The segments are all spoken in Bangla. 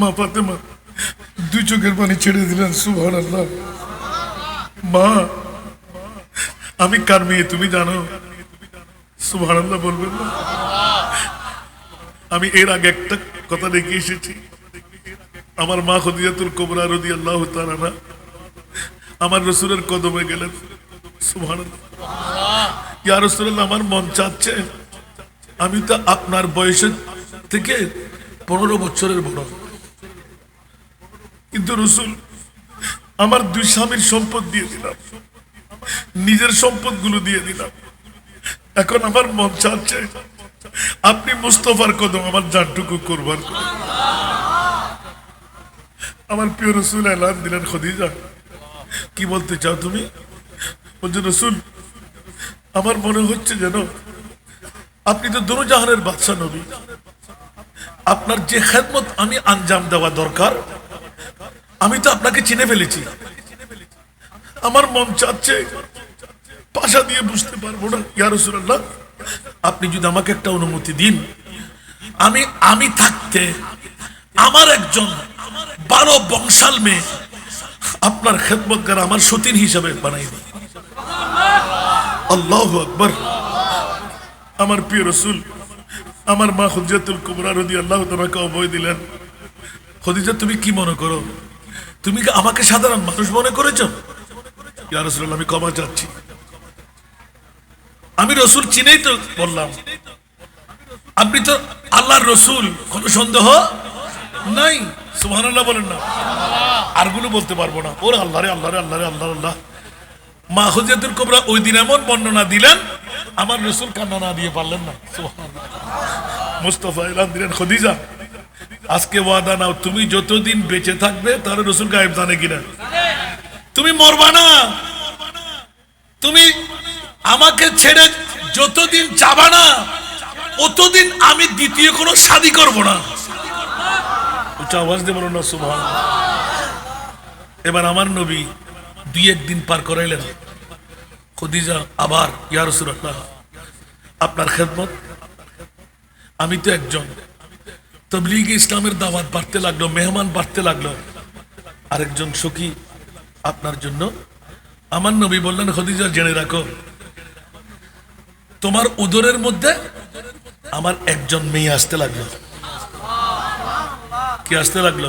মা ফাতেমা দুই চোখের পানি ছেড়ে দিলেন। সুবহানাল্লাহ। মা আমি কার মেয়ে তুমি জানো? সুবহানাল্লাহ বলবেন না? আমি এর আগে একটা কথা দেখে এসেছি। আমার মা খদিজাতুল কুবরা রাদিয়াল্লাহু তাআলা আনহা আমার রাসূলের কদমে গেলেন। সুবহানাল্লাহ। ইয়া রাসূলুল্লাহ, আমার মন চাচ্ছে আমি তো আপনার বয়সের থেকে 15 বছরের বড়, কিন্তু রাসূল আমার দুই স্বামীর সম্পদ দিয়ে দিলাম, নিজের সম্পদগুলো দিয়ে দিলাম। এখন আমার মন চাচ্ছে আপনি মুস্তাফার কদম আমার জানটুকু কুরবান করেন। আমার প্রিয় রাসূল এলান দিলেন, খদিজা কি বলতে চাও তুমি? বলছে রাসূল, আমার মনে হচ্ছে যেন আপনি তো দুনো জাহানের বাদশা নবী, আপনার যে খেদমত আমি আঞ্জাম দেওয়া দরকার আমি তো আপনাকে চিনে ফেলেছি। আমার মন চাচ্ছে পাশা দিয়ে বুঝতে পারবো না। ইয়া রাসূলুল্লাহ, আপনি যদি আমাকে একটা অনুমতি দিন, আমি থাকতে আমার একজন 12 বংশাল মেয়ে আপনার খেদমতগার আমার সতীন হিসাবে বানাই দিন। আল্লাহু আকবার। আমার প্রিয় রাসূল আমার মা খদিজাতুল কুবরা রাদিয়াল্লাহু তাআলাকে অভয় দিলেন। খদিজা, তুমি কি মনে করো? তুমি কি আমাকে সাধারণ মানুষ মনে করেছো? ইয়া রাসূলুল্লাহ, আমি ক্ষমা চাচ্ছি। আমি রাসূল চিনেই তো বললাম, আপনি তো আল্লাহর রাসূল, কোনো সন্দেহ নাই। সুবহানাল্লাহ বলেন না? আরগুলো বলতে পারবো না। ওরে আল্লাহ রে আল্লাহ রে আল্লাহ রে আল্লাহ আল্লাহ। মা খদিজাতুল কুবরা ওই দিন এমন বর্ণনা দিলেন আমার রাসূল কান্না না দিয়ে পারলেন না। সুবহানাল্লাহ। মুস্তাফা এলান দিলেন, খদিজা আজকে ওয়াদা নাও, তুমি যতদিন বেঁচে থাকবে তাহলে রাসূল গায়েব জানে কিনা? তুমি মরবা না, তুমি আমাকে ছেড়ে যতদিন যাবা না অতদিন আমি দ্বিতীয় কোনো শাদী করব না। উচ্চ আওয়াজ দিয়ে বলুন না সুবহানাল্লাহ। এবার আমার নবী 2-1 দিন পার করাইলেন। খদিজা আবার, ইয়া রাসূলুল্লাহ আপনার খেদমত। আমি তো একজন, তাবলীগে ইসলামের দাওয়াত বাড়তে লাগলো, মেহমান বাড়তে লাগলো, আরেকজন সখী আপনার জন্য। আমার নবী বললেন, খদিজা জেনে রাখো তোমার উদরের মধ্যে আমার একজন মেয়ে আসতে লাগলো। কি আসতে লাগলো?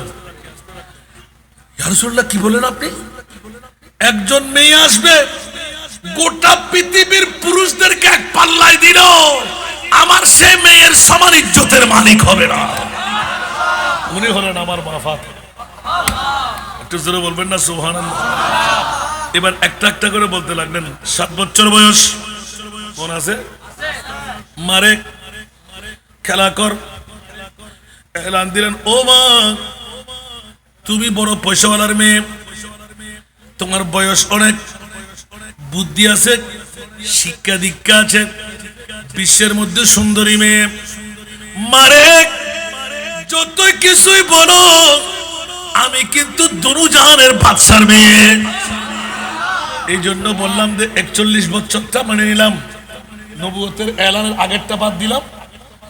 ইয়া রাসূলুল্লাহ, কি বলেন আপনি? একজন মেয়ে আসবে, গোটা পৃথিবীর পুরুষদেরকে এক পাল্লায় দিল, আমার সে মেয়ের সমান ইজ্জতের মালিক হবে না। উনি হলেন আমার মা ফাতেমা। একটু জোরে বলবেন না সুবহানাল্লাহ? এবার একটা একটা করে বলতে লাগলেন। 7 বছর বয়স, মন আছে? মারে খেলা কর। এলান দিলেন, ও মা তুমি বড় পয়সাওয়ালার মেয়ে, তোমার বয়স অনেক, বুদ্ধি আছে, শিক্ষা দীক্ষা আছে, বিশ্বের মধ্যে সুন্দরী মেয়ে। মারে যতই কিছুই বলো, আমি কিন্তু দুনু জাহানের বাদশার মেয়ে। এই জন্য বললাম যে 41 বছরটা মানে নিলাম, নবুয়তের এলানের আগেরটা বাদ দিলাম।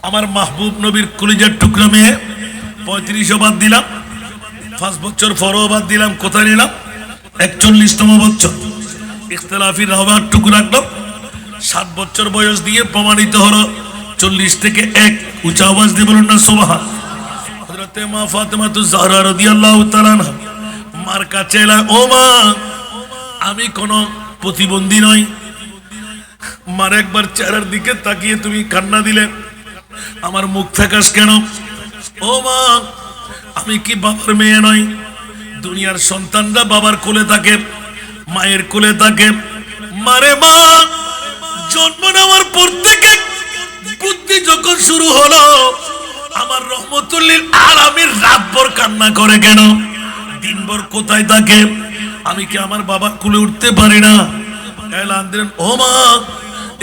আমার মাহবুব নবীর কলিজার টুকরা মেয়ে 35ও বাদ দিলাম, 5 বছর পরও বাদ দিলাম। কোথায় নিলাম? 41তম বছর। ইখতিলাফি রাহবার টুকু রাখলাম। 7 বছর বয়স দিয়ে প্রমাণিত হলো 40 থেকে 1। উঁচা আওয়াজ দিয়ে বলুন না সুবহানাল্লাহ। হযরতে মা ফাতেমাতুজ জাহরা রাদিয়াল্লাহু তাআলা আনহা মার কাছে এলেন, ও মা আমি কোনো প্রতিবন্ধী নই। মার একবার চেহারার দিকে তাকিয়ে তুমি কান্না দিলে, আমার মুখ ফ্যাকাশ কেন? ও মা আমি কি বাবার মেয়ে নই? দুনিয়ার সন্তানরা বাবার কোলে থাকে, মায়ের কোলে থাকে। মারে মা জন্ম নেওয়ার পর থেকে বুদ্ধি যখন শুরু হলো, আমার রহমতুল লিল আলামিন রাতভর কান্না করে কেন? দিনভর কোথায় থাকে? আমি কি আমার বাবার কোলে উঠতে পারি না? এলান দিলেন, ও মা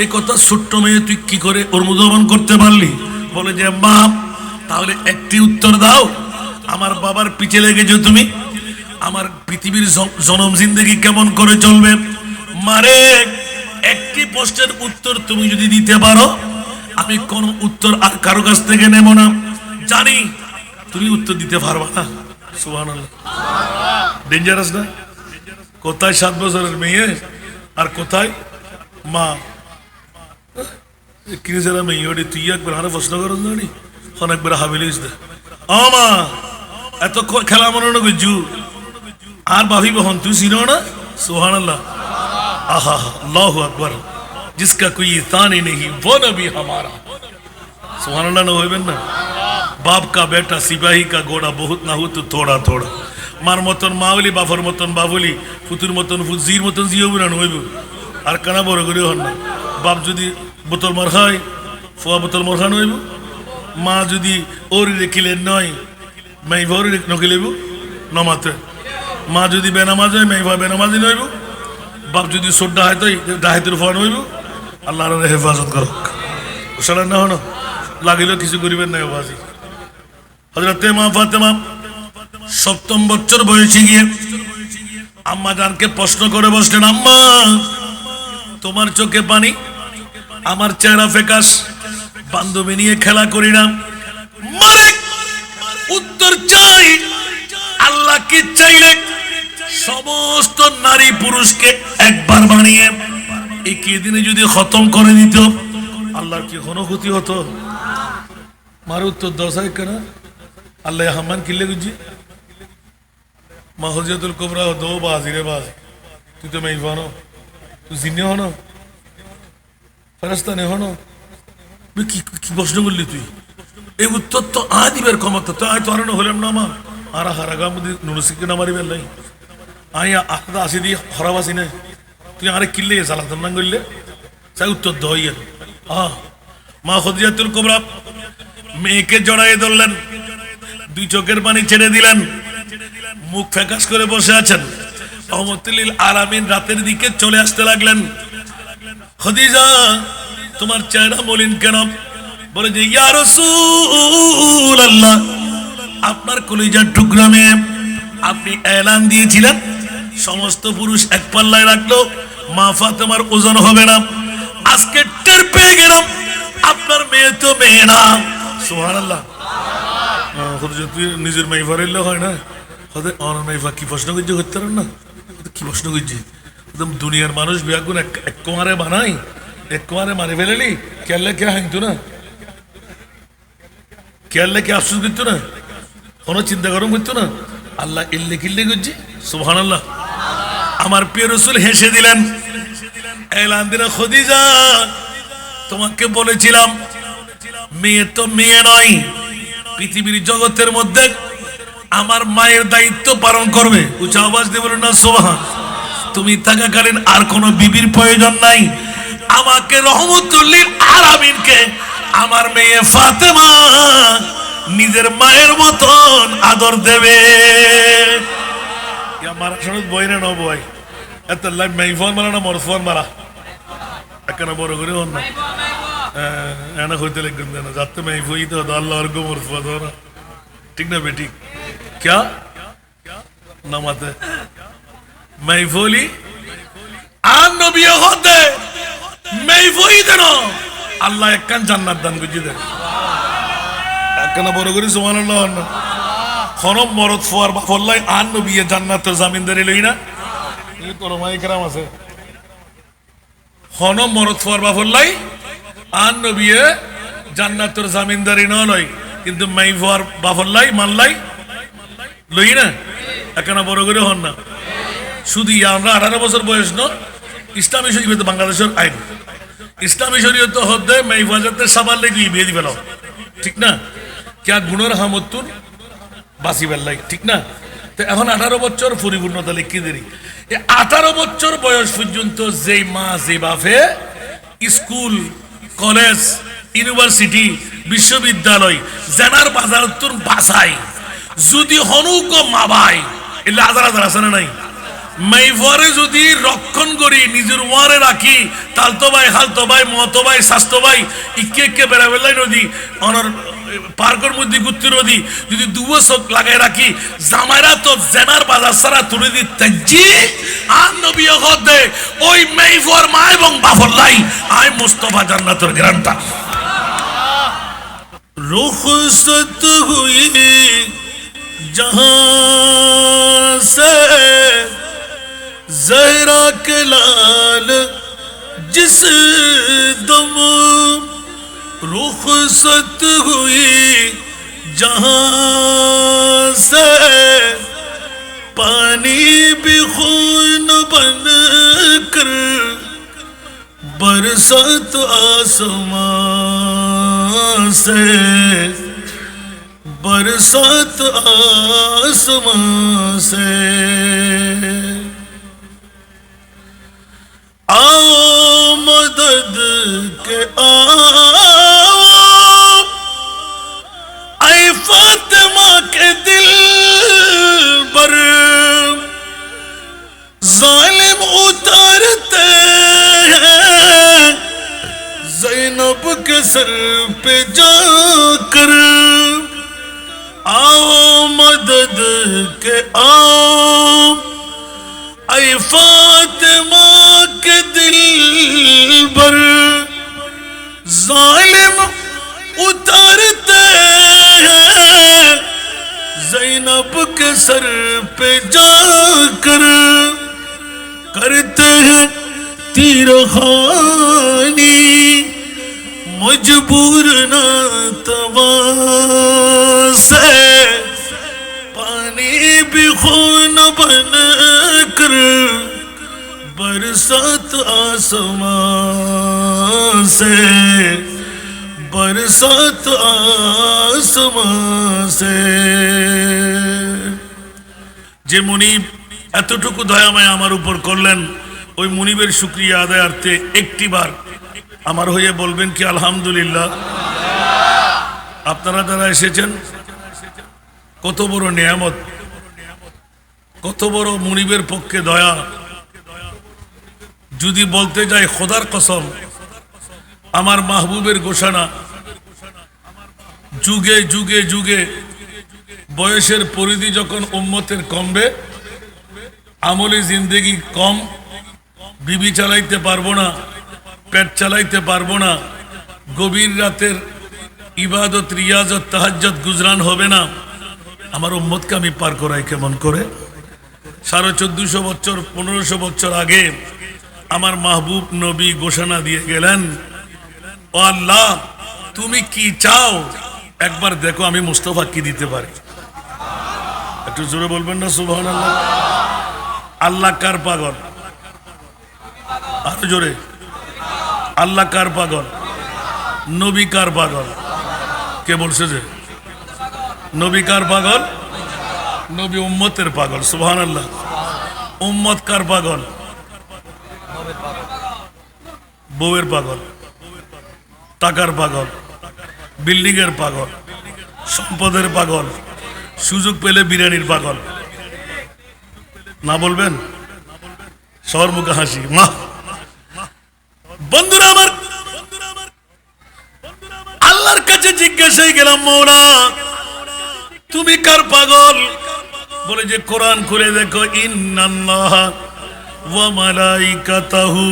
এই কথা ছোট্ট মেয়ে তুই কি করে অনুধাবন করতে পারলি? বলে যে মা তাহলে একটি উত্তর দাও, আমার বাবার পিছে লেগেছো তুমি, আমার পৃথিবীর জনম জিন্দেগি কেমন করে চলবে? মারে একটি প্রশ্নের উত্তর তুমি যদি দিতে পারো, আমি কোন উত্তর আর কারো কাছ থেকে নেব না। জানি তুমি উত্তর দিতে পারবা না। সুবহানাল্লাহ, ডেঞ্জারাস না? কোথায় 7 বছরের মেয়ে আর কোথায় মা? কিনেছিলাম মেয়ে ওটি তুই একবার আরো প্রশ্ন করো জানি অনেকবার হাবিলিস দে মা এত খেলা মনে না গুজু আর ভাবি বহন তুই চিনো না? সুবহানাল্লাহ, आहा अल्लाहु अकबर, जिसका कोई तानी नहीं वो नबी हमारा। सुभान अल्लाह ना होइबेन ना? बाप का बेटा सिपाही का घोड़ा बहुत ना हो तो थोड़ा थोड़ा मार मतन मावली बाफर मतन बाबुली ফুতুর মতন ফুজির মতন জিও বুড়ানো হইব আর কানা বড় করে হন না। বাপ যদি বোতল মার খায় ফোয়া বোতল মার খানো হইব, মা যদি ওরি রেখিলেন নয় মাই ভরি নকিলেব নমাতে, মা যদি বেনামাজ হয় মাই ভা বেনামাজি নইব, বাপ যদি সোড্ডা হয় তাই ডাহাইতের ফোয়ান হইব। আল্লাহর হেফাজত করক সারা না হন লাগিলেও কিছু করিবেন না বাজি। হযরতে মা ফাতেমা 7ম বছর বয়সে গিয়ে আম্মা জানকে প্রশ্ন করে বসলেন, আম্মা তোমার চোখে পানি, আমার চেহারা ফেকাস, বান্ধবী নিয়ে খেলা করি না, মারে উত্তর চাই। আল্লাহ কি চাইলে সমস্ত নারী পুরুষকে একবার বানিয়ে একই দিনে যদি খতম করে দিত আল্লাহর কি কোনো ক্ষতি হতো? মার উত্তর দশাই কেন আল্লাহ হামান কিল্লে গুজি মাহজিয়াতুল কুবরা দো বাজি রে বাজি, তুই তো মেই বানো, তুই জিনে হনো ফেরেশতা নে হনো, কি কি প্রশ্ন করলি তুই? এই উত্তর তো দিবের ক্ষমতা তো আয় তো আর হলাম না আমার আর হারাগা মধ্যে নুরসিকে না মারিবেন নাই আয় আলাদা আসি দিয়ে হরাব আসি না তুই আরে কিল্লে সালাতাম না করলে সাই উত্তর দইয়ের মা খদিজাতুল কুবরা মেয়েকে জড়াই ধরলেন, 2 চোখের পানি ছেড়ে দিলেন, মুখ ফ্যাকাশ করে বসে আছেন। রহমতুল লিল আলামিন রাতের দিকে চলে আসতে লাগলেন। খদিজা তোমার চেহারা মলিন কেন? বলে যে ইয়া রাসূলুল্লাহ আপনার কলিজার টুকরা মেয়ে, আপনি এলান দিয়েছিলেন সমস্ত পুরুষ এক পাল্লায় রাখলো মা ফাতেমার ওজন হবে না, আজকে টের পেয়ে গেলাম আপনার মেয়ে তো মেয়ে না। সুবহানাল্লাহ, তুই নিজের মেয়ে ফারিল্লা হয় না কি প্রশ্ন করছে করতে পারেন না? কি প্রশ্ন করছি? একদম দুনিয়ার মানুষ বিয়াগুন এক কুমারে বানাই, এক কুমারে মারে ফেলেলি কেয়ারলে কে হাংতো না, কেয়ারলে কে আফসোস করতো না, কোনো চিন্তা গরম করতো না। আল্লাহ ইল্লে কিল্লে করছি। সুবহানাল্লাহ, আমার প্রিয় রাসূল হেসে দিলেন, এলান দিলেন, খদিজা তোমাকে বলেছিলাম মেয়ে তো মেয়ে নয়, পৃথিবীর জগতের মধ্যে আমার মায়ের দায়িত্ব পালন করবে। উচ্চ আওয়াজ দিয়ে বলেন না সুবহান। তুমি থাকাকালীন আর কোনো বিবির প্রয়োজন নাই, আমাকে রহমতুল লিল আলামিনকে আমার মেয়ে ফাতেমা নিজের মায়ের মতন আদর দেবে। আমার আসলে বই না বই এত লাইভ মাইফোন মারা না মরফোন মারা এখানে বড় করে হন না এনা হইতে লিখবেন না যাতে মাইফোই তো আল্লাহর গো মরফা ধরা ঠিক না বেটি क्या নামাতে মাইফোলি আর নবী হতে মাইফোই দেন আল্লাহ একখান জান্নাত দান বুঝি দেন একখানা বড় করে সুবহানাল্লাহ না খরম মরদ ফোয়ার বাফল্লাই আর নবী জান্নাতের জামিনদারি লই না এই তোর মাই کرام আছে খরম মরদ ফোয়ার বাফল্লাই আর নবী জান্নাতের জামিনদারি না লই কিন্তু মাই ফোয়ার বাফল্লাই মানলাই লই না একখানা বড় করে হন না শুধু আমরা 18 বছর বয়স ন ইসলামী শরীয়ত বাংলাদেশের আইন ইসলামী শরীয়ত হতে মাই ফাজাতে সাবাল লাগি বিয়ে দিবেন ঠিক না क्या গুণের হামতুন বাসি বেল্লাই ঠিক না তো এখন 18 বছর পরিপূর্ণতা লিখে দেরি এই 18 বছর বয়স পর্যন্ত যেই মা যে বাপে স্কুল কলেজ ইউনিভার্সিটি বিশ্ববিদ্যালয় জানার বাজার তুন বাসাই যদি হনুক মা ভাই এলে হাজার হাজার আছে না নাই মাইফরে যদি রক্ষণ করি নিজের ওয়ারে রাখি তালতো ভাই হালতো ভাই মতো ভাই স্বাস্থ্য ভাই ইকে বেড়াবেলাই নদী অনর পার্কের মধ্যে ঘুরতে নদী যদি দুবছর লাগাই রাখি জামাইরা তো জেনার বাজার সারা তুলে দি তেজি আর নবী হতে ওই মাইফর মা এবং বাফর লাই আই মুস্তাফা জান্নাতের গ্যারান্টা रुखसत हुई जहां से जहरा के लाल जिस दम रुखसत हुई जहां से पानी भी खून बन कर बरसात आसमां से बरसात आसमां से आओ मदद के आओ ऐ फातिमा के दिल पर जालिम उतारते हैं ज़ैनब के सर पे जाकर आओ मदद के आओ ऐ फातिमा के दिल पर जालिम उतारते हैं ज़ैनब के सर पे जाकर करते हैं तीर खानी मजबूर न तवा से पानी भी खून बन कर बरसात आसमां से बरसात आसमां से जे मुनीब এতটুকু দয়াময় আমার উপর করলেন ওই মুনিবের শুকরিয়া আদায়ার্থে একটিবার আমার হয়ে বলবেন কি আলহামদুলিল্লাহ। আপনারা যারা এসেছেন কত বড় নিয়ামত, কত বড় মুনিবের পক্ষে দয়া। যদি বলতে যাই খোদার কসম আমার মাহবুবের ঘোষণা যুগে যুগে যুগে বয়সের পরিধি যখন উম্মতের কমবে আমলে জিন্দেগি কম, বিবি চালাইতে পারবো না, পেট চালাইতে পারবো না, গভীর রাতের ইবাদত রিয়াজত তাহাজ্জুদ গুজরান হবে না। আমার উম্মতকে আমি পার করাই কেমন করে? 1450 বছর 1500 বছর আগে আমার মাহবুব নবী ঘোষণা দিয়ে গেলেন, ও আল্লাহ তুমি কি চাও একবার দেখো আমি মুস্তাফা কি দিতে পারি। একটু জোরে বলবেন না সুবহানাল্লাহ। আল্লাহ কার পাগল? আরো জোরে। আল্লাহ কার পাগল? নবী কার পাগল? কে বলছে যে নবী কার পাগল? নবী উম্মতের পাগল। সুবহানাল্লাহ। উম্মত কার পাগল? বউয়ের পাগল, টাকার পাগল, বিল্ডিং এর পাগল, সম্পদের পাগল, সুযোগ পেলে বিরিয়ানির পাগল। না বলবেন? সবার মুখে হাসি। মা বন্ধুরা আমার, আল্লাহর কাছে জিজ্ঞাসা গেলাম, মওলা তুমি কার পাগল? বলে যে কোরআন খুলে দেখো, ইন্নাল্লাহা ওয়া মালাইকাতাহু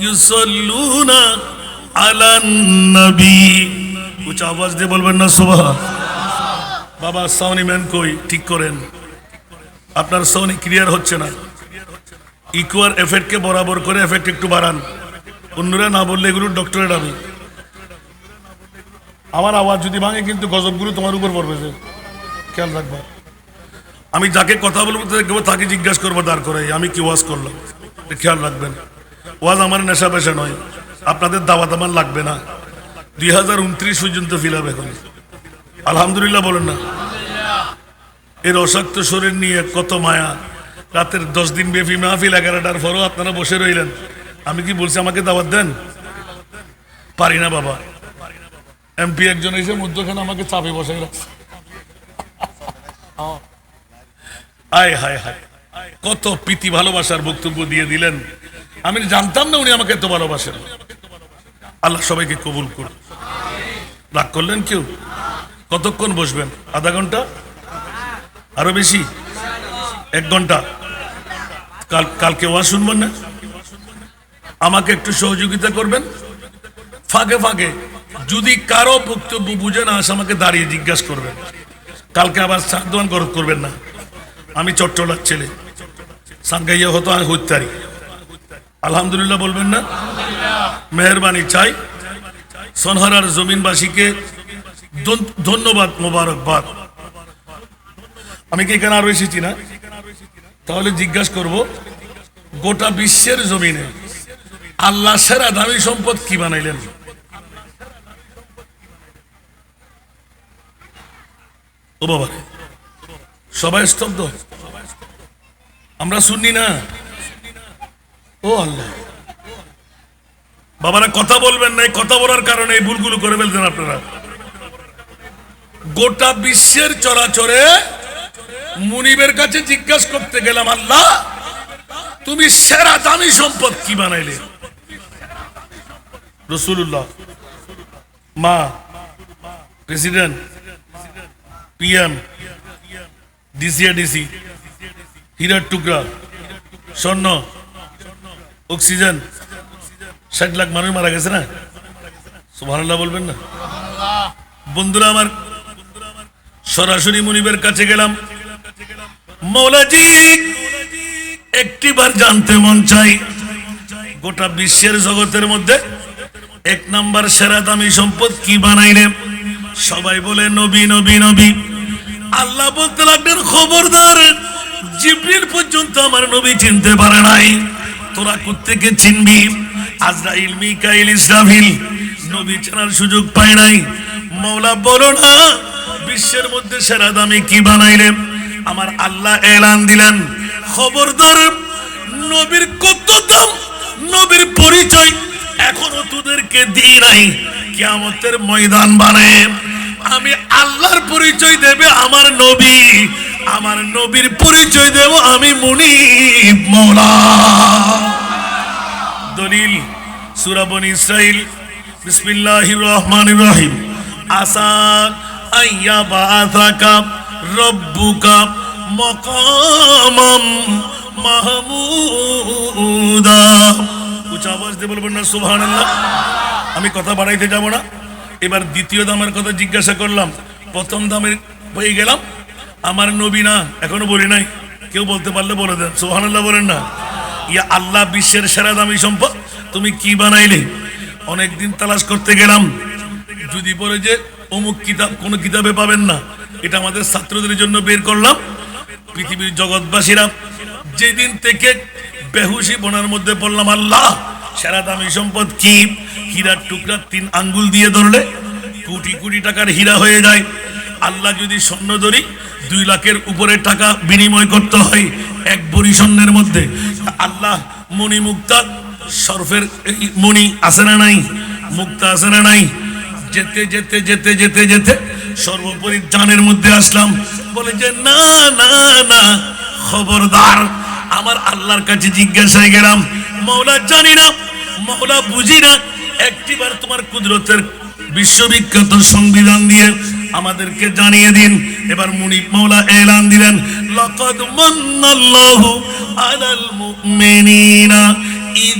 ইউসাল্লুনা আলান নবী। উচ্চ আওয়াজ দিয়ে বলবেন না সুবহান। বাবা সাউন্ড ম্যান কই, ঠিক করেন, আপনার সাউন্ড ক্লিয়ার হচ্ছে না। ইকুয়ার এফেক্টকে বরাবর করে এফেক্ট একটু বাড়ান। অন্যরা না বললে এগুলো ডক্টরেট। আমি আমার আওয়াজ যদি ভাঙে কিন্তু গজবগুলো তোমার উপর পড়বে, যে খেয়াল রাখবা। আমি যাকে কথা বলবো তাকে জিজ্ঞাসা করবো দাঁড় করে আমি কি ওয়াজ করলাম, খেয়াল রাখবেন। ওয়াজ আমার নেশা পেশা নয়, আপনাদের দাওয়াত আমার লাগবে না। 2029 পর্যন্ত ফিলাপ এখন। আলহামদুলিল্লাহ বলেন না। এর অশাক্ত শরীর নিয়ে কত মায়া। রাতের 10 দিন ব্যাপী মাহফিল, 11টার পরও আপনারা বসে রইলেন। আমি কি বলছি আমাকে দাওয়াত দেন? পারি না বাবা। এমপি একজন এসে মধ্যখানে আমাকে চাপে বসাই রাখছে। আয় হায় হায়, কত প্রীতি ভালোবাসার বক্তব্য দিয়ে দিলেন। আমি জানতাম না উনি আমাকে এত ভালোবাসেন। আল্লাহ সবাইকে কবুল করুন। রাগ করলেন কেউ? কতক্ষণ বসবেন? আধা ঘন্টা? আরো বেশি? 1 ঘন্টা? কালকে ওয়াজ শুনবেন না? আমাকে একটু সহযোগিতা করবেন। ফাঁকে ফাঁকে যদি কারো বক্তব্য বুঝে না আসে আমাকে দাঁড়িয়ে জিজ্ঞাসা করবেন, কালকে আবার সাকদোয়ান করবেন না। আমি চট্টলার ছেলে, সাঙ্গাইয়া হতো আমি হত্যারি, আলহামদুলিল্লাহ বলবেন না? মেহরবানি চাই। সনহরার জমিনবাসীকে ধন্যবাদ, মোবারকবাদ। আমি কি এখানে আরো এসেছি না? তাহলে জিজ্ঞাসা করব, গোটা বিশ্বের জমিনে আল্লাহ সেরা দামি সম্পদ কি বানাইলেন? ও বাবা, সবাই স্তব্ধ, আমরা শুনি না। ও আল্লাহ, বাবারা কথা বলবেন না, কথা বলার কারণে এই ভুলগুলো করে ফেলছেন আপনারা। গোটা বিশ্বের চরাচরে মুনিবের কাছে জিজ্ঞাসা করতে গেলাম, আল্লাহ তুমি সেরা দামি সম্পদ কি বানাইলে? রাসূলুল্লাহ, মা, প্রেসিডেন্ট, পিএম, ডিসি, হীরার টুকরা, স্বর্ণ, অক্সিজেন, 60 লাখ মানুষ মারা গেছে না? সুবহানাল্লাহ বলবেন না? বন্ধুরা আমার, সরাসরি মুনিবের কাছে গেলাম, মৌলাজি একটিবার জানতে মন চাই, গোটা বিশ্বের জগতের মধ্যে 1 নাম্বার সেরা দামি সম্পদ কি বানাইলেন? সবাই বলে নবী নবী নবী। আল্লাহ বলতে লাগলেন, খবরদার, জিবরিল পর্যন্ত আমার নবী চিনতে পারে নাই, তোরা কোত্থেকে চিনবি? আজরাইল, মিকাইল, ইসরাফিল নবী চেনার সুযোগ পায় নাই। মওলা বলো না, বিশ্বের মধ্যে সেরা দামি কি বানাইলেন? আমার আল্লাহ এলান দিলেন, খবরদার, নবীর কত দাম, নবীর পরিচয় এখনো তোদেরকে দিই নাই। কিয়ামতের ময়দান বানায় আমি আল্লাহর পরিচয় দেবে আমার নবী, আমার নবীর পরিচয় দেব আমি মুনিব মওলা। দলিল সূরা বনী ইসরাইল, বিসমিল্লাহির রহমানির রহিম। আসা আইয়া বাআসাকা রব্বুকা মাকামাম মাহমুদা। উচ্চ আওয়াজ দিয়ে বলবেন না সুবহানাল্লাহ? আমি কথা বাড়াইতে যাব না। এবার দ্বিতীয় দামের কথা জিজ্ঞাসা করলাম, প্রথম দামের হয়ে গেলাম, আমার নবী না, এখনো বলি নাই। কেউ বলতে পারলে বলে দেন, সুবহানাল্লাহ বলেন না? ইয়া আল্লাহ, বিশ্বের সেরা দামি সম্পদ তুমি কি বানাইলে? অনেকদিন তালাশ করতে গেলাম, যদি বলে যে অমুক কিতাব, কোন কিতাবে পাবেন না। এটা আমাদের ছাত্রদের জন্য বের করলাম। পৃথিবীর জগৎবাসীরা যেদিন থেকে বেহুশি বনার মধ্যে পড়লাম, আল্লাহ সেরা দামি সম্পদ কি? হীরার টুকরা 3 আঙ্গুল দিয়ে ধরলে কোটি কোটি টাকার হীরা হয়ে যায়। আল্লাহ যদি স্বর্ণ ধরি 2 লাখের উপরে টাকা বিনিময় করতে হয় 1 ভরি স্বর্ণের মধ্যে। আল্লাহ মণি মুক্তা, সরফের মণি আছে না নাই? মুক্তা আছে না নাই? যেতে যেতে যেতে যেতে যেতে সর্বোপরি জানের মধ্যে আসলাম। বলে যে না না না, খবরদার, আমার আল্লাহর কাছে জিজ্ঞাসায় গেলাম, মওলা জানি না, মওলা বুঝি না, একটিবার তোমার কুদরতের বিশ্ববিখ্যাত সংবিধান দিয়ে আমাদেরকে জানিয়ে দিন। এবার মুনিব মওলা এলান দিলেন, লাকাদ মান্নাল্লাহু আলাল মুমিনিনা ইয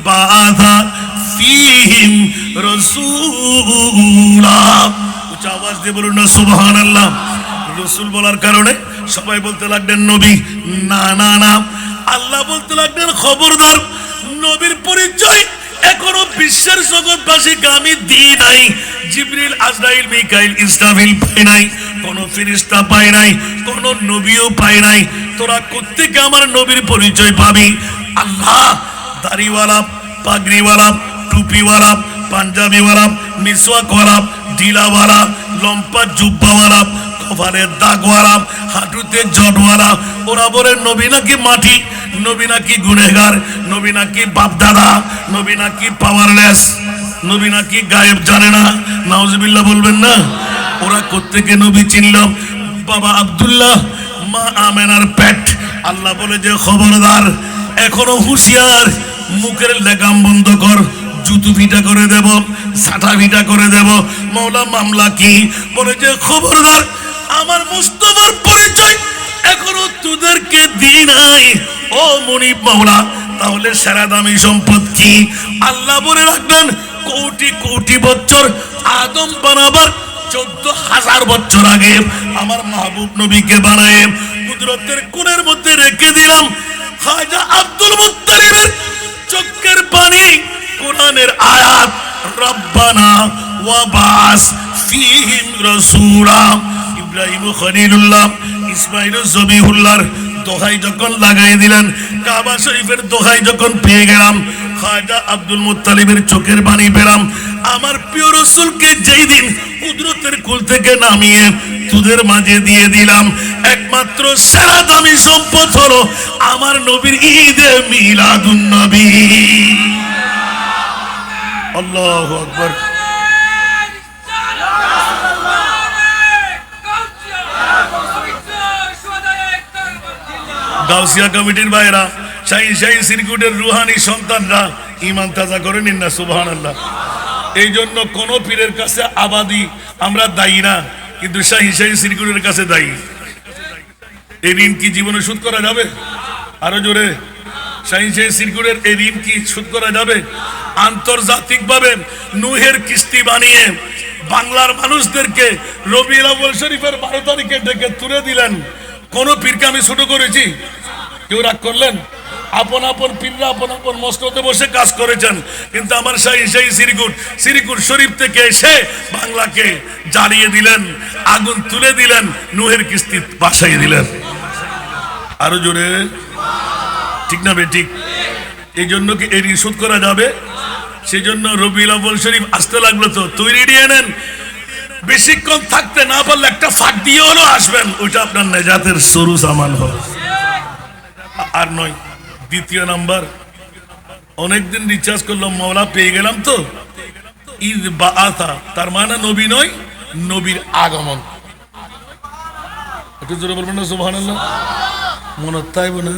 বাআথা ফীহিম রাসূলা। উচ্চ আওয়াজ দিয়ে বলুন না সুবহানাল্লাহ? রাসূল বলার কারণে সবাই বলতে লাগলেন নবী। না না না, আল্লাহ বলতে লাগলেন, খবরদার, নবীর পরিচয় এখনো বিশ্বের জগৎবাসীকে আমি দিই নাই। জিবরিল, আজরাইল, মিকাইল, ইসরাফিল পাই নাই, কোন ফেরেশতা পাই নাই, কোন নবীও পাই নাই। তোরা কোত্থেকে আমার নবীর পরিচয় পাবি? আল্লাহ দাড়িওয়ালা, পাগড়িওয়ালা, টুপিওয়ালা, পাঞ্জাবিওয়ালা, মিসওয়াকওয়ালা, ঢিলাওয়ালা, লম্পা জুব্বাওয়ালা, কপালের দাগওয়ালা, হাঁটুতে জটওয়ালা, ওরা বলে নবী নাকি মাটি, নবী নাকি গুনেগার, নবী নাকি বাপদাদা, নবী নাকি পাওয়ারলেস, নবী নাকি গায়েব জানে না। নাউজুবিল্লাহ বলবেন না? ওরা কোত্থেকে নবী চিনল? বাবা আব্দুল্লাহ, মা আমেনার পেট। আল্লাহ বলে যে খবরদার, এখনো হুঁশিয়ার, মুখের লেগাম বন্ধ কর, জুতু ভিটা করে দেব, সাটা ভিটা করে দেব। মওলা মামলা কি? বলে যে খবরদার, আমার মুস্তাফার পরিচয় এখনো তোদেরকে দিই নাই। ও মুনিব মওলা, তাহলে সেরা দামি সম্পদ কি? আল্লাহ বলে রাখলেন কোটি কোটি বছর আদম বানাবার 14,000 বছর আগে আমার মাহবুব নবীকে বানায় কুদরতের কোণের মধ্যে রেখে দিলাম। খাজা আব্দুল মুত্তালিবের চোখের পানি কোরআনের আয়াত, রব্বানা ওয়া বাস ফীহিম রাসূলা। ইব্রাহিম খলিলুল্লাহ ইসমাঈল জবিহুল্লাহর দোহাই যখন লাগাই দিলেন, কাবা শরীফের দোহাই যখন পেয়ে গেলাম, খাজা আব্দুল মুত্তালিবের চোখের পানি পেলাম। আমার প্রিয় রাসূলকে যেই দিন কুদরতের কুল থেকে নামিয়ে তোদের মাঝে দিয়ে দিলাম, একমাত্র সেরা দামি সম্পদ হলো আমার নবীর ঈদে মিলাদুন নবী। আল্লাহু আকবার। গাউসিয়া কমিটির ভাইরা, শাহী শাহী সিরকুটের রুহানি সন্তানরা ঈমান তাজা করে নিন না সুবহানাল্লাহ। এই জন্য কোন পীরের কাছে আবাদি আমরা দায়ী না, কিন্তু শাহী শাহী সিরকুটের কাছে দায়ী। এই ঋণ কি জীবনে শোধ করা যাবে? আরো জোরে, শাহী শাহী সিরকুটের এই ঋণ কি শোধ করা যাবে? আন্তর্জাতিকভাবে নূহের কিস্তি বানিয়ে বাংলার মানুষদেরকে রবিউল আউয়াল শরীফের 12 তারিখে ডেকে তুলে দিলেন। কোন পীরকে আমি ছোট করেছি? কেউ রাগ করলেন? আপন আপন পীররা আপন আপন মসনদে বসে কাজ করেছেন, কিন্তু আমার শাহী শাহী সিরকুট শরীফ থেকে এসে বাংলাকে জ্বালিয়ে দিলেন, আগুন তুলে দিলেন, নূহের কিস্তি বাসাই দিলেন। আরো জোরে, ঠিক না বেঠিক? এই জন্য কি এই ঋণ শোধ করা যাবে? সেই জন্য রবিউল আউয়াল শরীফ আসতে লাগলো, তো তৈরি নিয়ে নেন। বেশিক্ষণ থাকতে না পারলে একটা ফাঁক দিয়ে হলো আসবেন, ওইটা আপনার নেজাতের সরু সামান হবে। আর নয়, দ্বিতীয় নাম্বার, অনেকদিন রিচার্জ করলাম, মাওলা পেয়ে গেলাম তো ঈদ বাআতা, তার মানে নবী নয়, নবীর আগমন। একটু জোরে বলবেন না সুবহানাল্লাহ? মনে তাইব না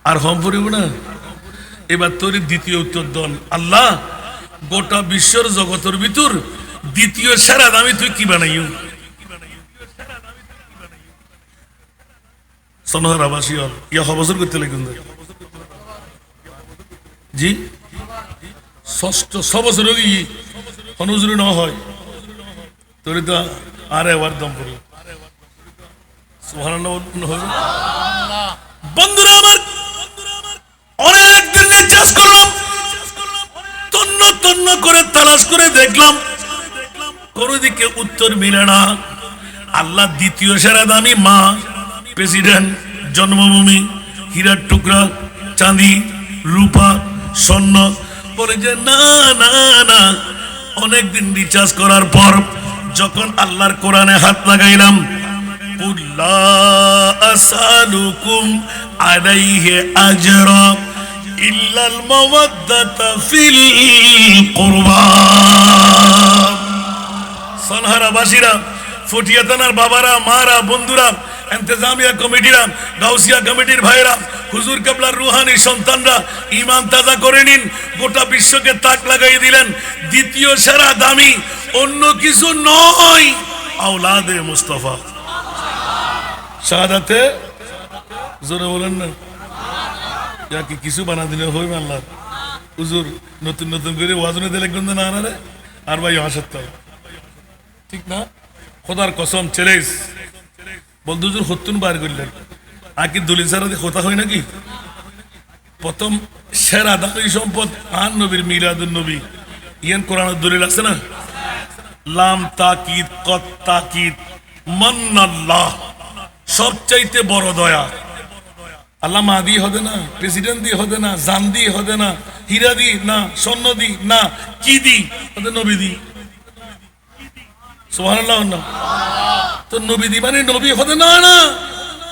আর হম পড়িব না। এবার তোর দ্বিতীয় উত্তর দন, আল্লাহ গোটা বিশ্বের জগতের ভিতর দ্বিতীয় সেরা দামি তুই কি বানাইও? সনহর আবাসী ইয়া হবসর করতে লাগুন জি, ষষ্ঠ 6 বছর হনুজুরি ন হয় তোর তো আরে আবার দম পড়ল। সুবহানাল্লাহ। বন্ধুরা আমার, অনেকদিন রিচার্জ করলাম, তন্ন তন্ন করে তালাশ করে দেখলাম, কোন দিকে উত্তর মিলে না। আল্লাহ দ্বিতীয় সেরা দামি মা, প্রেসিডেন্ট, জন্মভূমি, হীরার টুকরা, চাঁদি, রূপা, স্বর্ণ বলে যে না না না। অনেকদিন রিচার্জ করার পর যখন আল্লাহর কোরআনে হাত লাগাইলাম, কুল্লা আসালুকুম আলাইহি আজরা ইল্লাল মাওয়াদ্দাতা ফিল কুরবা। সনহারাবাসীরা, ফটিয়া থানার বাবারা, মারা, বন্ধুরা, ইন্তেজামিয়া কমিটিরা, গাউসিয়া কমিটির ভাইরা, হুজুর কেবলার রুহানি সন্তানরা, ঈমান তাজা করে নিন। গোটা বিশ্বকে তাক লাগাই দিলেন। দ্বিতীয় সেরা দামি অন্য কিছু নয়, আওলাদে মুস্তাফা। শাহাদাতে জোরে বলেন না, যা কি কিছু বানা দিলে হইবে আল্লাহ। হুজুর নতুন নতুন করে ওয়াজনে দিলে কিন্তু না না রে, আর ভাই হাসতে ঠিক না? খোদার কসম চ্যালেঞ্জ বলতে হুজুর হত্যুন বার করলেন, আর কি দলিল ছাড়া কথা হয় নাকি? প্রথম সেরা দামি সম্পদ আন নবীর মিলাদুন নবী। ইয়ান কোরআনের দলিল আছে না? লাম তাকিদ কত তাকিদ মান্নাল্লাহ, সবচাইতে বড় দয়া আল্লাহ। মা দিয়ে হবে না, প্রেসিডেন্ট দিয়ে হবে না, জান দিয়ে হবে না, হীরা দি না, স্বর্ণ দি না, কি দি? নবী দি। সুবহানাল্লাহ না? তো নবী দি মানে নবী হবে না না।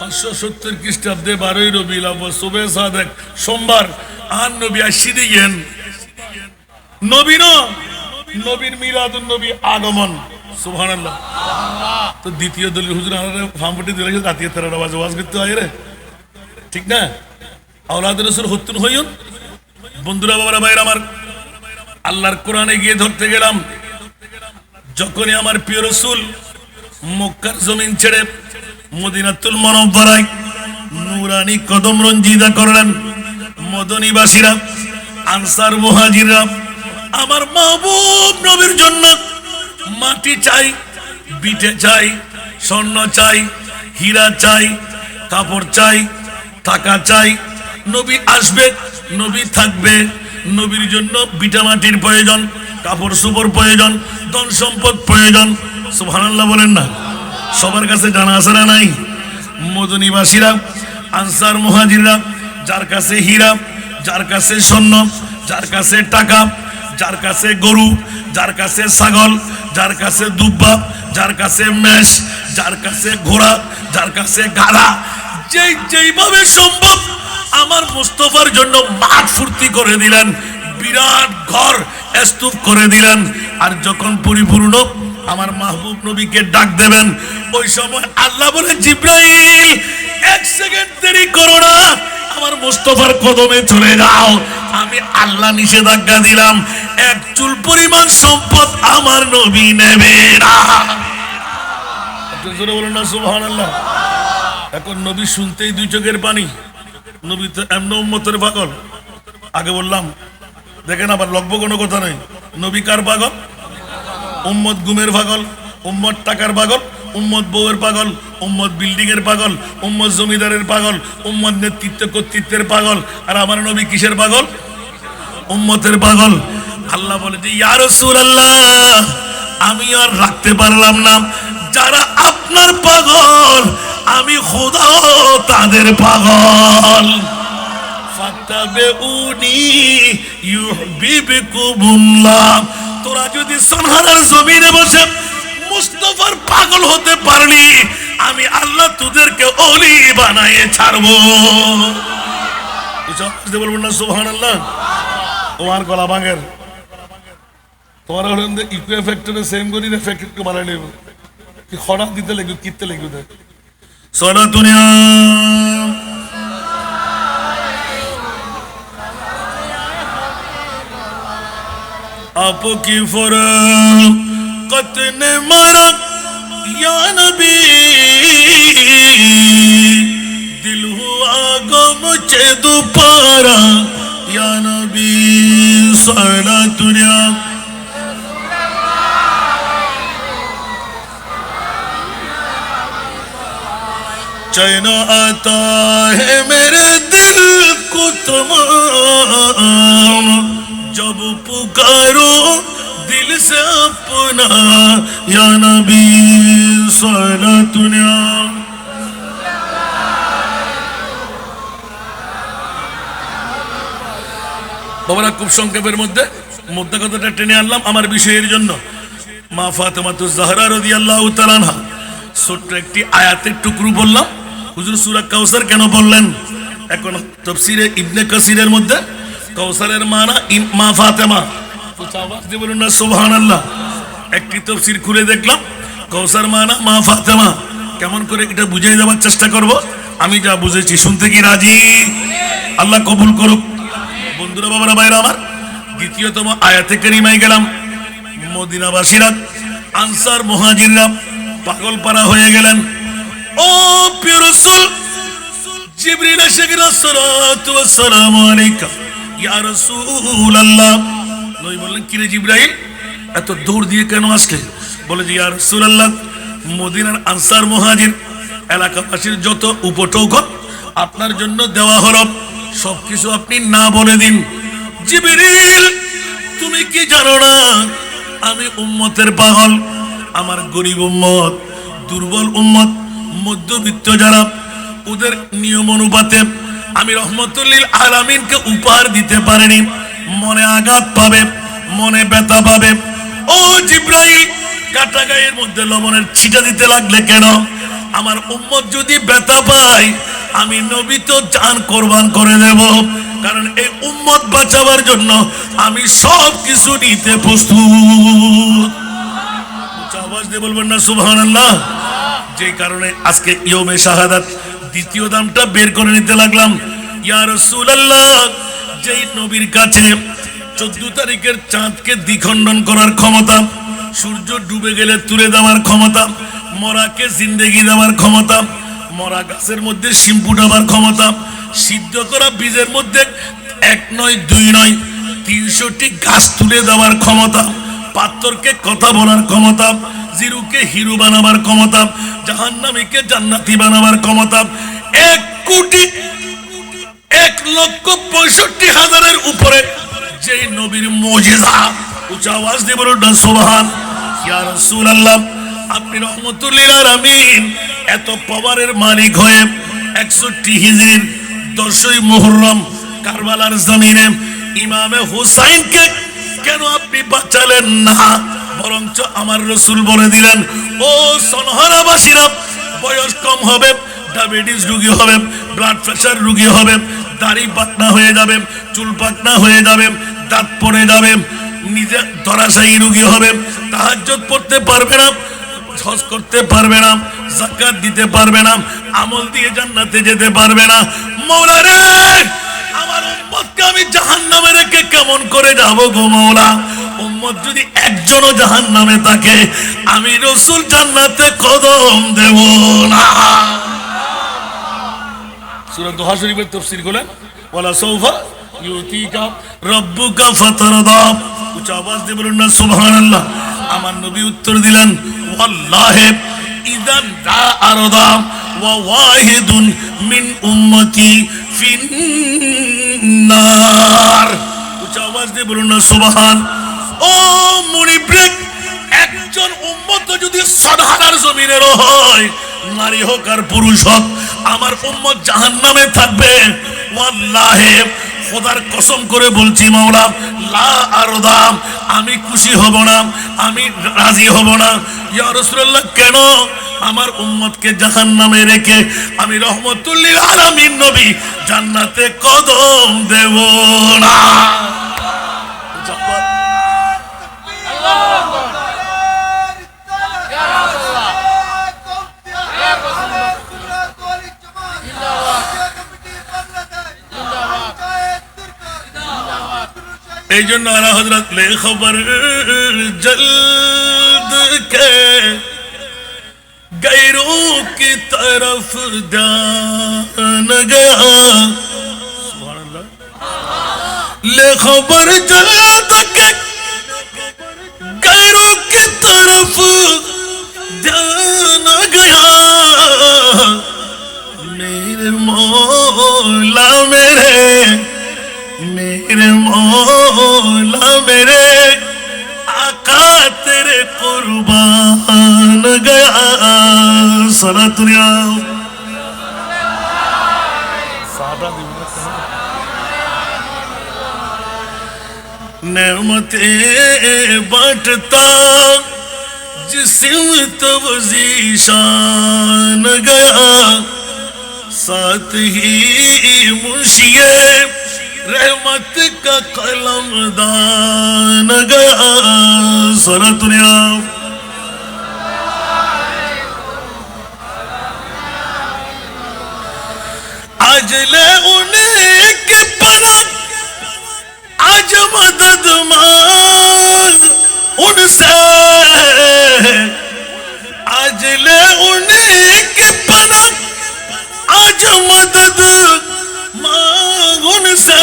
570 খ্রিস্টাব্দে 12ই রবিউল আউয়াল সুবে সাদেক সোমবার আর নবী আসি দিয়েন নবী না, নবীর মিলাদুন নবী আগমন। সুবহানাল্লাহ। তো দ্বিতীয় দলিল হুজুর আমারে ফামপটি দিলে রাতে 13টা বাজে ওয়াজ করতে হয় রে, ঠিক না? আওলাদ রাসূল হত্যুন হইন। বন্ধুরা, বাবারা, ভাইরা আমার, আল্লাহর কোরআনে গিয়ে ধরতে গেলাম, যখনই আমার প্রিয় রাসূল মক্কার জমিন ছেড়ে মদিনাতুল মুনাওয়ারায় নূরানি কদম রঞ্জিদা করলেন, মদনীবাসীরা, আনসার মুহাজিররা আমার মাহবুব নবীর জন্য মাটি চাই, বিটে চাই, স্বর্ণ চাই, হীরা চাই, কাপড় চাই, টাকা চাই। নবী আসবে, নবী থাকবে, নবীর জন্য বিটা মাটির প্রয়োজন, কাপড় সুপড় প্রয়োজন, ধন সম্পদ প্রয়োজন। সুবহানাল্লাহ বলেন না? সবার কাছে জানা আছে না নাই? মদনীবাসীরা, আনসার মুহাজিররা, যার কাছে হীরা, যার কাছে স্বর্ণ, যার কাছে টাকা, যার কাছে গরু, যার কাছে ছাগল, যার কাছে দুব্বা, যার কাছে মেষ, যার কাছে ঘোড়া, যার কাছে গাধা, যেইভাবে সম্ভব আমার মুস্তাফার জন্য মাঠ ফুর্তি করে দিলেন, বিরাট ঘর স্তূপ করে দিলেন। আর যখন পরিপূর্ণ আমার মাহবুব নবীকে ডাক দেবেন, ওই সময় আল্লাহ বলে, জিব্রাইল এক সেকেন্ড দেরি করো না, আমার মুস্তাফার কদমে চলে যাও। আমি আল্লাহ নিষেধাজ্ঞা দিলাম, এক চুল পরিমাণ সম্পদ আমার নবী নেবে না। জোরে বলুন না সুবহানাল্লাহ। এখন নবী শুনতেই দুই চোখের পানি। নবী তো এমন উম্মতের পাগল। আগে বললাম, দেখেন আবার লগ্ব কোনো কথা নেই। নবী কার পাগল? উম্মত গুমের পাগল, উম্মত টাকার পাগল, উম্মত বউয়ের পাগল, উম্মত বিল্ডিং এর পাগল, উম্মত জমিদারের পাগল, উম্মত নেতৃত্ব কর্তৃত্বের পাগল। আর আমার নবী কিসের পাগল? উম্মতের পাগল। আল্লাহ বলে যে, ইয়া রাসূলুল্লাহ, আমি আর রাখতে পারলাম না, যারা আপনার পাগল আমি খোদাও তাদের পাগল। ফাত্তাবিউনি ইউহিব্বুকুমুল্লাহ। তোরা যদি সোনার জমিনে বসে মুস্তাফার পাগল হতে পারলি, আমি আল্লাহ তোদেরকে ওলি বানায়ে ছাড়বো। বুঝতে বলবেন না সুবহানাল্লাহ? তোমার গলা ভাঙের, তোমার হলেন ইকো এফেক্টরে সেম করি না, এফেক্টকে বানাই নেব কি খড়া দিতে লাগবে, কিনতে লাগবে। দেখ সলাতুনিয়া आपकी फरकत ने मारा या नबी, दिल हुआ गम चे दोबारा या नबी। सलातुनिया चैन आता है मेरे दिल को तमाम, जब पुकारो दिल से अपना या नबी। सलातुनिया বাবারা, খুব সংক্ষেপের মধ্যে মুদ্রা কথাটা টেনে আনলাম আমার বিষয়ের জন্য। মা ফাতেমাতুজ জাহরা রাদিয়াল্লাহু তাআলা আনহা ছোট্ট একটি আয়াতের টুকরো বললাম। হুজুর সূরা কাউসার কেন বললেন? এখন তাফসীরে ইবনে কাসিরের মধ্যে কাউসারের মানা মা ফাতেমা। তো আওয়াজ দিয়ে বলুন না সুবহানাল্লাহ। একটি তাফসীর খুলে দেখলাম, কাউসার মানা মা ফাতেমা। কেমন করে এটা বুঝিয়ে দেওয়ার চেষ্টা করব। আমি যা বুঝেছি, শুনতে কি রাজি? আল্লাহ কবুল করুক। বন্ধুরা, বাবারা, ভাইরা আমার, দ্বিতীয়তম আয়াতে কারিমায় গেলাম। মদিনাবাসীরা, আনসার মুহাজিররা পাগল পারা হয়ে গেলেন। ও প্রিয় রাসূল, জিবরিল এসে গেল, সালাতু ওয়াস সালামু আলাইকা ইয়া রাসূলুল্লাহ। নবী বললেন, কি রে জিবরাইল, এত দৌড় দিয়ে কেন আসলে? বলে যে, ইয়া রাসূলুল্লাহ, মদিনার আনসার মুহাজির এলাকাবাসীর যত উপটৌকন আপনার জন্য দেওয়া হলো, সবকিছু আপনি না বলে দিন। জিবরিল, তুমি কি জানো না আমি উম্মতের পাগল? আমার গরিব উম্মত, দুর্বল উম্মত, মধ্যবিত্ত যারা, ওদের নিয়ম অনুপাতে আমি রহমতুল্লিল আলামিনকে উপহার দিতে পারিনি। মনে আঘাত পাবে, মনে ব্যথা পাবে। ও জিবরাইল, কাটা গায়ের মধ্যে লবণের ছিটা দিতে লাগলে কেন? আমার উম্মত যদি ব্যথা পায়, আমি নবী তো জান কোরবান করে দেব, কারণ এই উম্মত বাঁচাবার জন্য আমি সব কিছু নিতে প্রস্তুত। আওয়াজ দিয়ে বলবেন না সুবহানাল্লাহ। যে কারণে আজকে ইয়মে শাহাদাত দ্বিতীয় দামটা বের করে নিতে লাগলাম। ইয়া রাসূলুল্লাহ, যেই নবীর কাছে 14 তারিখের চাঁদকে দ্বিখণ্ডন করার ক্ষমতা, সূর্য ডুবে গেলে তুলে দেওয়ার ক্ষমতা, মরাকে জিন্দেগি দেওয়ার ক্ষমতা, মরা গাছের মধ্যে শিম ফুটাবার ক্ষমতা, সিদ্ধ করা বীজের মধ্যে এক নয় দুই নয় 300টি গাছ তুলে দেওয়ার ক্ষমতা, পাথরকে কথা বলার ক্ষমতা, জিরুকে হিরু বানাবার ক্ষমতা, জাহান্নামীকে জান্নাতি বানাবার ক্ষমতা। 1,65,000-এর উপরে যেই নবীর মুজিজা, উচ্চ আওয়াজ দিয়ে বলুন না সুবহান। ইয়া রাসূলুল্লাহ, আপনি রহমতুল লিল আলামিন এত পাওয়ারের মালিক হয়ে 61 হিজরির 10ই মুহররম কারবালার জমিনে ইমামে হুসাইনকে কেন আপনি বাঁচালেন না? বরঞ্চ আমার রাসূল বলে দিলেন, ও সনহরাবাসীরা, বয়স কম হবে, ডায়াবেটিস রোগী হবে, ব্লাড প্রেশার রোগী হবে, দাড়ি পাকনা হয়ে যাবে, চুল পাকনা হয়ে যাবে, দাঁত পড়ে যাবে, নিজে ধরাশায়ী রোগী হবে, তাহাজ্জুদ পড়তে পারবে না, হজ করতে পারবে না, যাকাত দিতে পারবে না, আমল দিয়ে জান্নাতে যেতে পারবে না। মওলা রে, আমার উম্মতকে আমি জাহান্নামে রেখে কেমন করে যাব গো মওলা? উম্মত যদি একজনও জাহান্নামে থাকে, আমি রাসূল জান্নাতে কদম দেব না। সূরা দোহা শরীফের তাফসীর করলেন, ওয়ালা সাউফা ইউতিকা রাব্বুকা ফাতারদা। উচ্চ আওয়াজ দিয়ে বলুন না সুবহানাল্লাহ। আমার নবী উত্তর দিলেন, ওয়াল্লাহি ইযান দা আরদা ওয়া ওয়াহিদুন মিন উম্মতি ফিন্নার। উচ্চ আওয়াজ দিয়ে বলুন না সুবহান। ও মুনিব্রেক, একজন উম্মত যদি সদহার জমিনের হয়, নারী হোক আর পুরুষ হোক, আমার উম্মত জাহান্নামে থাকবে। ওয়াল্লাহি, খোদার কসম করে বলছি মাওলা, লা আরদা, আমি খুশি হব না, আমি রাজি হব না। ইয়া রাসূলুল্লাহ, কেন? আমার উম্মতকে জাহান্নামে রেখে আমি রহমতুল লিল আলামিন নবী জান্নাতে কদম দেব না। এই জন্য আলা হযরত লে খবর জলদ কে गैरों की तरफ ध्यान गया। सुभान अल्लाह। ले खबर जल्द के गैरों की तरफ ध्यान गया। मेरे मौला मेरे मौला मेरे आका तेरे कुर्बान गया। सलातुल्लाह नेमते बांटता जिस्म तब ज़ीशान गया। साथ ही मुंशिए रहमत का कलम दान गया। सलातुल्लाह आज ले उन्हें के पना, आज मदद मांग उनसे। आज ले उन्हें के पना, आज मदद मांग उनसे।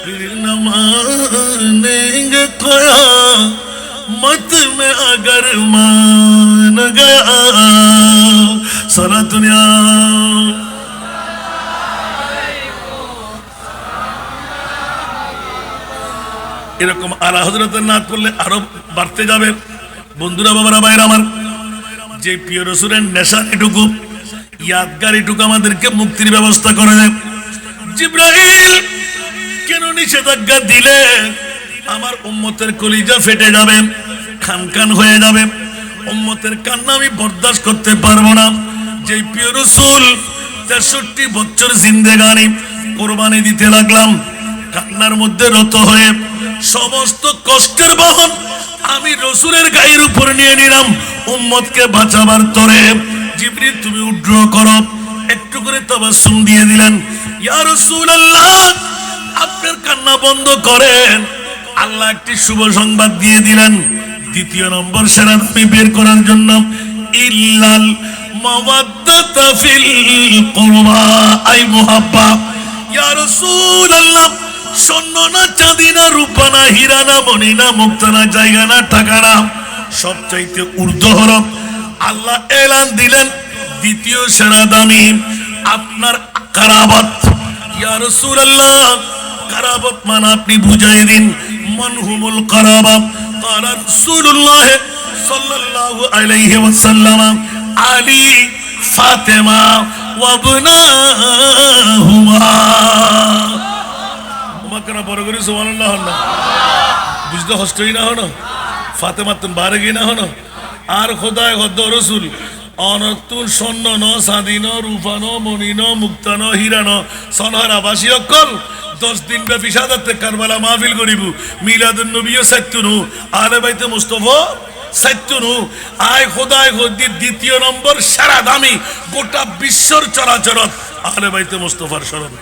फिर न मानेंगे क़यामत में अगर मान गया। सारा दुनिया এরকম আলা হযরতের নাত পড়লে আরো বাড়তে যাবে। বন্ধুরা, বাবারা, ভাইরা আমার, যে প্রিয় রাসূলের নেশা এটুকু, ইয়াদগার এটুকু আমাদেরকে মুক্তির ব্যবস্থা করে দেয়। জিবরাইল কেন নিষেধাজ্ঞা দিলে? আমার উম্মতের কলিজা ফেটে যাবে, খান খান হয়ে যাবে। উম্মতের কান্না আমি বরদাস্ত করতে পারবো না। যে প্রিয় রাসূল 63 বছর জিন্দেগানি কোরবানি দিতে লাগলাম, কান্নার মধ্যে রত হয়ে সমস্ত কষ্টের বহন আমি রাসূলের গায়ের উপর নিয়ে নিলাম উম্মতকে বাঁচাবার তরে। জিবরিল তুমি উদ্র করো। একটু করে তাবাসসুম দিয়ে দিলেন। ইয়া রাসূলুল্লাহ, আপনার কান্না বন্ধ করেন। আল্লাহ একটি শুভ সংবাদ দিয়ে দিলেন। দ্বিতীয় নম্বর সেরা দাবি বের করার জন্য, ইল্লাল মাওয়াদ্দাতা ফিল কুরবা, আই মুহাব্বা। ইয়া রাসূলুল্লাহ, স্বর্ণ না চাঁদি না রূপা না হীরা না মণি না মুক্তা না জায়গা না টাকা না, সবচাইতে ঊর্ধ্বর আল্লাহ এলান দিলেন দ্বিতীয় সেরা দামি আপনার কারাবাত। ইয়া রাসূলুল্লাহ, কারাবাত মানে আপনি বুঝাই দিন মানহুমুল কারাবাত। ক্বালা রাসূলুল্লাহ সাল্লাল্লাহু আলাইহি ওয়াসাল্লাম আলী ফাতেমা ওয়া ইবনাহুমা। ওমাকরা বড় করে সুবহানাল্লাহ আল্লাহ বুঝতে হস্তই না হনো ফাতেমা তুন বারে গিয়ে না হনো আর খোদায় খদ্দ রসুল অনতুন স্বর্ণ ন স্বাধীন রূপা ন মণি ন মুক্তা ন হীরা ন সনহার আবাসী অকল 10 দিন ব্যাপী শাহাদাতে কারবালা মাহফিল করিব মিলাদুন নবীও সাইতুনু আলে বাইতে মুস্তাফা সাইতুনু আয় খোদায় খদ্দি দ্বিতীয় নম্বর সারা দামি গোটা বিশ্বর চরাচরত আলে বাইতে মুস্তাফার শরণ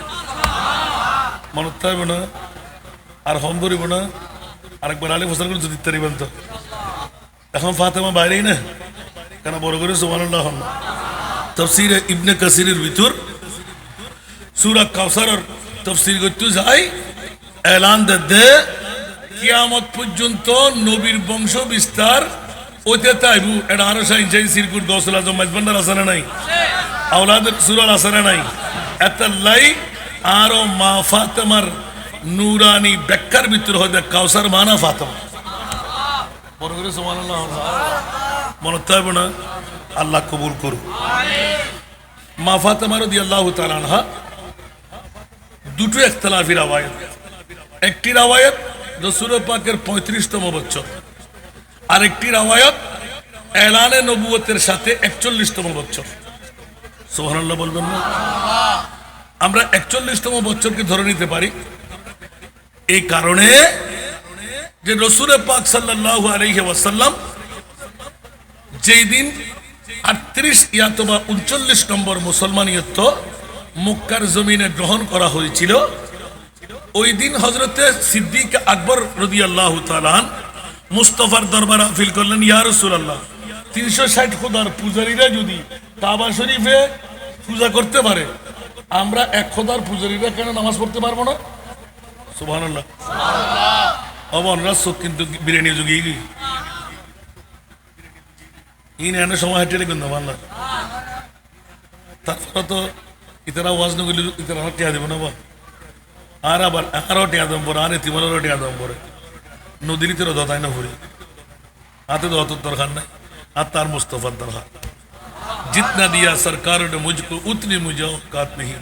মনে থাকব না আর হম করিব না আরেকবার আলী ফসল করে যদি তারিবেন তো এখন ফাতেমা বাইরেই না কেন বড় করে সুবহানাল্লাহ। তাফসীর ইবনে কাসিরের ভিতর সূরা কাউসারের তাফসীর করতে যাই এলান দে কিয়ামত পর্যন্ত নবীর বংশ বিস্তার ওতে তাইবু এটা আরো সাইন সিরকুট গৌসুল আজম মাইজবান্ডার আসানা নাই আওলাদের সূরা আসানা নাই এতাল্লাই আরো মা ফাতেমার নুরানি ব্যাখ্যার ভিতর হতে কাউসার মানা ফাতেমা বড় করে সুবহানাল্লাহ মনে থাকবে না আল্লাহ কবুল করুন। মা ফাতেমা রাদিয়াল্লাহু তাআলা আনহা দুটো ইখতিলাফি রাওয়ায়াত, একটি রাওয়ায়াত রাসূল পাকের 35তম বছর, আরেকটি রাওয়ায়াত এলানে নবুয়তের সাথে 41তম বছর। সুবহানাল্লাহ বলবেন না? আমরা 41তম বছরকে ধরে নিতে পারি এই কারণে যে রাসূল পাক সাল্লাল্লাহু আলাইহি ওয়াসাল্লাম যেই দিন 38 ইয়াতবা 39 নম্বর মুসলমানিয়ত মক্কার জমিনে গ্রহণ করা হয়েছিল, ওই দিন হযরতে সিদ্দিক আকবর রাদিয়াল্লাহু তাআলা মুস্তাফার দরবার আপিল করলেন, ইয়া রাসূলুল্লাহ 360 খোদার পূজারীরা যদি কাবা শরীফে পূজা করতে পারে, আমরা এক খোদার পূজারীরা কেন নামাজ পড়তে পারবো না? সুবহানাল্লাহ সুবহানাল্লাহ। অবনরা চোখ কিন্তু বিরিয়ানি যোগী ইন এনে সময় হেঁটে কিন্তু মানলাম তারপরে তো ইতারা ওয়াজ নগলি ইতারা টিয়া দেবো না বা আর আবার আরও টিয়া দম পরে আর তিমারও টিয়া দম পরে নদীর তেরো দতাই না ভরি হাতে তো অত দরকার নাই আর তার মুস্তফার দরকার জিতনা দিয়া সরকার ने मुझको उतनी मुझे औकात नहीं।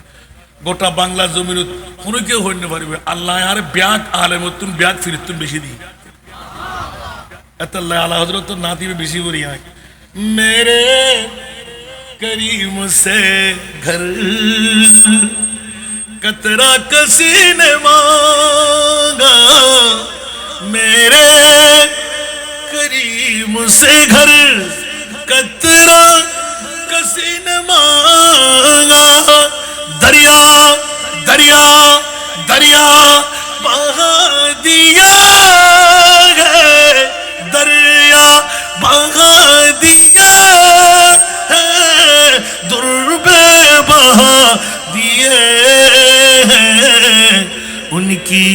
গোটা বাংলা জমিন কোনো কেউ হইতে পারবে আল্লাহ আর ব্যাগ আলেম তুন ব্যাগ ফিরতুন বেশি দিই এত আল্লাহ আলা হযরত নাতি বেশি করি হয় मेरे करीम से घर कतरा किसी ने मांगा मेरे करीम से घर कतरा किसी ने मांगा दरिया दरिया दरिया बहा दिया है दरिया बहा दिया है दुर्बे बहा दिए हैं उनकी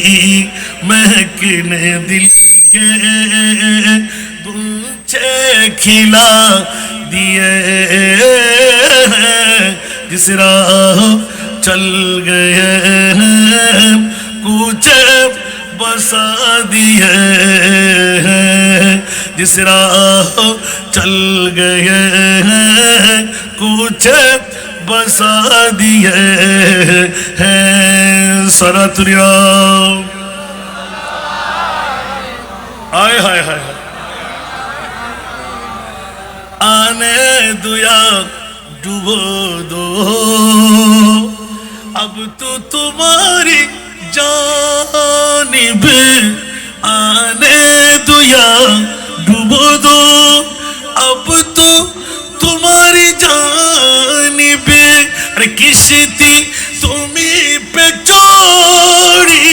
महक ने दिल के गुंचे खिला दिए हैं जिस राह चल गए हैं कुछ बसा दिए हैं जिस राह चल गए हैं कुछ बसा दिए हैं सरतुरिया आय हाय हाय आने दुया डूबो दो अब तो तुम्हारी जानिब आने दो या डूबो दो अब तो तुम्हारी जानिब अरे किश्ती तुम्ही पे चोरी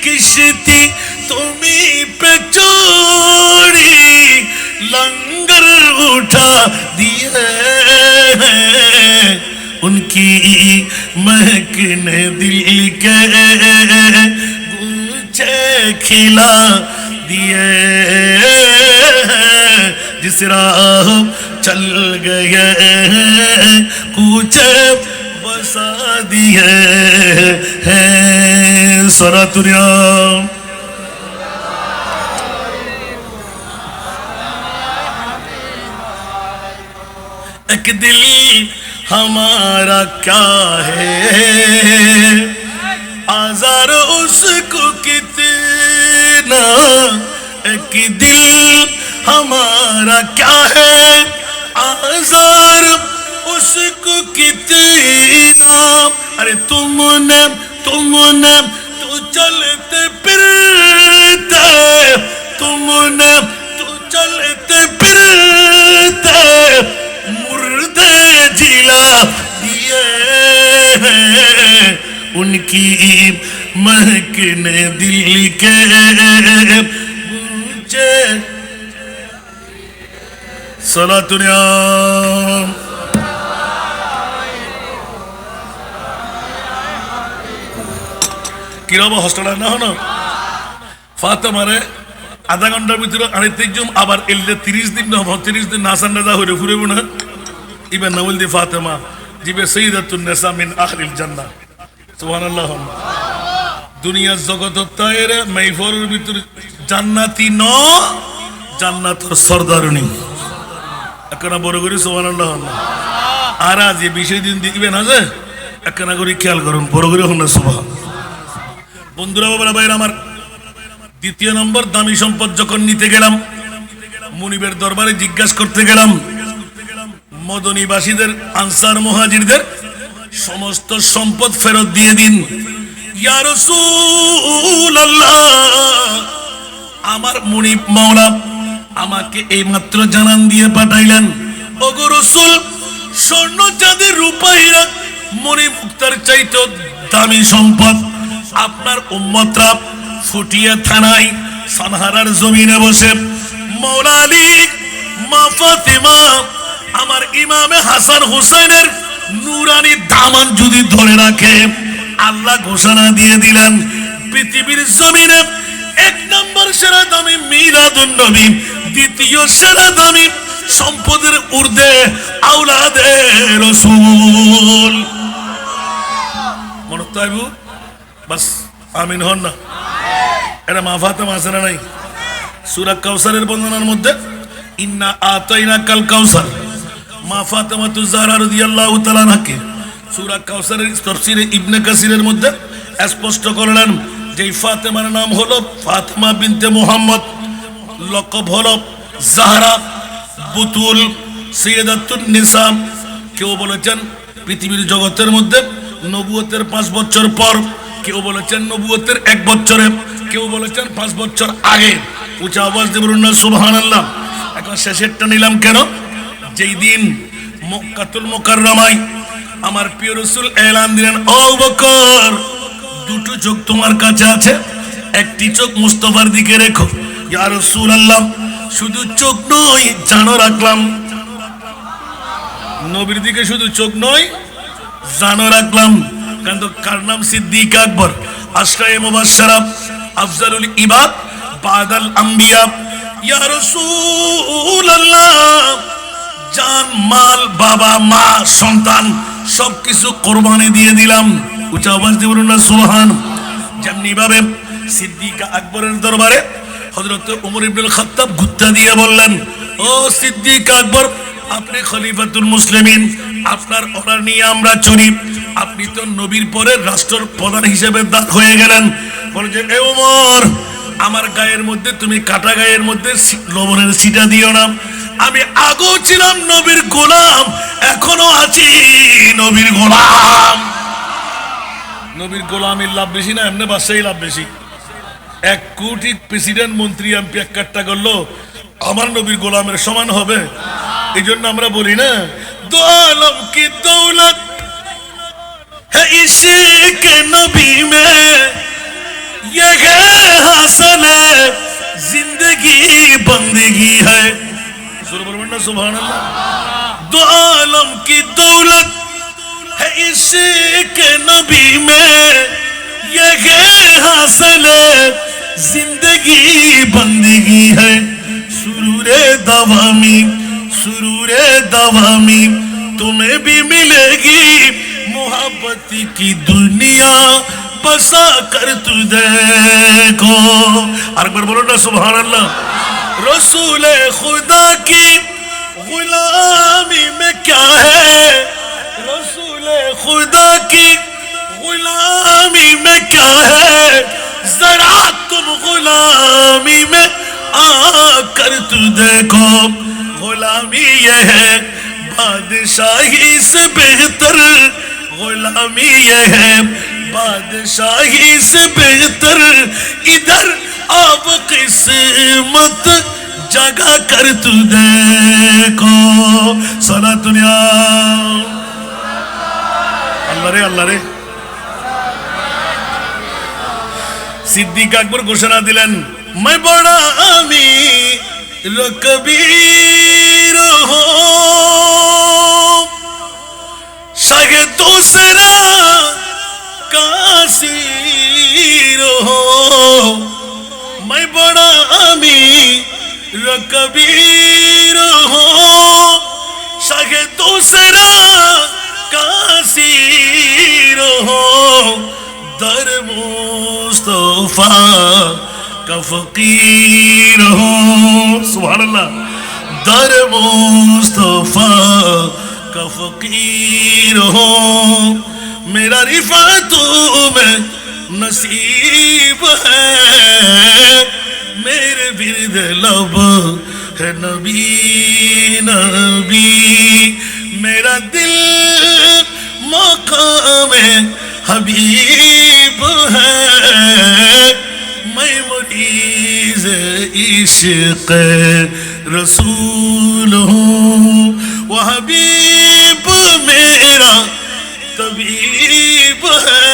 किश्ती तुम्ही पे चोरी लंगर उठा दिए हैं उनकी महकने दिल के गुच्छे खिला दिए जिस राह चल गए कुछे बसा दिए हैं सरातुरिया एक दिल हमारा क्या है आजार उसको कितना एक दिल हमारा क्या है आजार उसको कितना अरे तुमने तो चलते फिरते तुमने तो चलते फिरते मुर्दे जिला दिए उनकी महकने दिल के मुझे सलातुनिया কিরকম হস্টেলার না হনো ফাতেমারে আধা ঘন্টার ভিতরে আরেকজন আবার এলে 30 দিন না 30 দিন নাসান রাজা হয়ে ফুরবো না ইবেন না বলদি ফাতেমা জিবে সাইয়্যিদাতুন নিসা মিন আহলিল জান্নাহ সুবহানাল্লাহ দুনিয়ার জগতের তায়ের মাইফরের ভিতরে জান্নাতি ন জান্নাতের সরদারনি একনা বড় করে সুবহানাল্লাহ আর আজ এই বিষয় দিন দিবেন আছে একনা করে খেয়াল করুন বড় করে হন না সুবহান বন্ধুরা বাবারা ভাইরা আমার দ্বিতীয় নম্বর দামি সম্পদ যখন নিতে গেলাম মুনিবের দরবারে জিজ্ঞাসা করতে গেলাম মদনীবাসীদের আনসার মুহাজিরদের সমস্ত সম্পদ ফেরত দিয়ে দিন ইয়া রাসূলুল্লাহ আমার মুনিব মাওলা আমাকে এই মাত্র জানান দিয়ে পাঠাইলেন ওগো রাসূল স্বর্ণ চাঁদি রূপাইরা মুনিব মুক্তার চাইতে দামি সম্পদ আপনার উম্মতরা ফুটিয়ে থানায় সানহারার জমিনে বসে মাওলা আলী মা ফাতেমা আমার ইমামে হাসান হুসাইনের নূরানি দামান যদি ধরে রাখে আল্লাহ ঘোষণা দিয়ে দিলেন পৃথিবীর জমিনে এক নম্বর সেরা দামি মিলাদুন নবী দ্বিতীয় সেরা দামি সম্পদের ঊর্ধ্বে আওলাদে রাসূল মনে তাইবু বাস আমিন হন না এটা মা ফাতেমা আছে না নাই সূরা কাউসারের বর্ণনার মধ্যে ইন্না আতাইনাকাল কাউসার মা ফাতেমা তুজাহরা রাদিয়াল্লাহু তাআলা আনহাকে সূরা কাউসারের তাফসীরে ইবনে কাসিরের মধ্যে স্পষ্ট করলেন যে ফাতেমার নাম হলো ফাতেমা বিনতে মুহাম্মদ লকব হলো জাহরা বুতুল সাইয়্যিদাতুন নিসা কেউ বলেছেন পৃথিবীর জগতের মধ্যে নবুয়তের 5 বছর পর কেউ বলেছেন নবুয়তের 1 বছরে কেউ বলেছেন 5 বছর আগে উচ্চ আওয়াজ দিয়ে বলুন না সুবহানাল্লাহ এখন শেষেরটা নিলাম কেন যেই দিন মক্কাতুল মুকাররমায় আমার প্রিয় রাসূল এলান দিলেন ও আবু বকর দুটো চোখ তোমার কাছে আছে একটি চোখ মুস্তাফার দিকে রেখো ইয়া রাসূলুল্লাহ শুধু চোখ নয় জানো রাখলাম নবীর দিকে শুধু চোখ নয় জানো রাখলাম কিন্তু কার নাম সিদ্দিক আকবর আশরায়ে মুবাশশারা আফজালুল ইবাদ বাদাল আম্বিয়া ইয়া রাসূলুল্লাহ জান মাল বাবা মা সন্তান সবকিছু কুরবানি দিয়ে দিলাম উচ্চ আওয়াজ দিয়ে বলুন না সুবহান যেমনি ভাবে সিদ্দিক আকবরের দরবারে হযরত ওমর ইবনুল খাত্তাব গুত্তা দিয়ে বললেন ও সিদ্দিক আকবর আপনি খলিফাতুল মুসলিমিন আপনার অর্ডার নিয়ে আমরা চলি আপনি তো নবীর পরে রাষ্ট্রের প্রধান হিসেবে দাঁড় হয়ে গেলেন বলে যে এ ওমর আমার গায়ের মধ্যে তুমি কাটা গায়ের মধ্যে লবণের ছিটা দিও না আমি আগেও ছিলাম নবীর গোলাম এখনো আছি নবীর গোলাম নবীর গোলামের লাভ বেশি না এমনি বাদশাহী লাভ বেশি 1 কোটি প্রেসিডেন্ট মন্ত্রী এমপি এক কাট্টা করলো আমার নবীর গোলামের সমান হবে এই জন্য আমরা বলি না দো আলম কি দৌলত है इश्क नबी में ये हासिल है जिंदगी बंदगी है सुभान अल्लाह दो आलम की दौलत है इश्क नबी में ये हासिल जिंदगी बंदगी है सुरूरे दवामी तुम्हें भी मिलेगी मोहब्बत की दुनिया बसा कर तू देखो। और एक बार बोलो ना सुभान अल्लाह। रसूल खुदा की गुलामी में क्या है, रसूल खुदा की गुलामी में क्या है, जरा तुम गुलामी में आकर तू देखो। गुलामी ये है बादशाही से बेहतर, गुलामी ये है बादशाही से बेहतर, इधर अब किस्मत जगा कर तू देखो। सला दुनिया अल्लाह रे सिद्दीक আকবর ঘোষণা দিলেন, मैं बड़ा अमीर कबीर हूँ, शायद दूसरा कासीर हूँ। मैं बड़ा अमीर कबीर हूँ, शायद दूसरा कासीर हूँ। दर मुस्तफा का फकीर हूँ। सुभान अल्लाह। दर मुस्तफा का फकीर हूँ। मेरा रिफात में नसीब है, मेरे बिरद लब है नबी नबी। मेरा दिल मकाम हबीब है, मैं मरीज़ इश्क़ रसूल हूँ। वो हबीब मेरा तबीब है,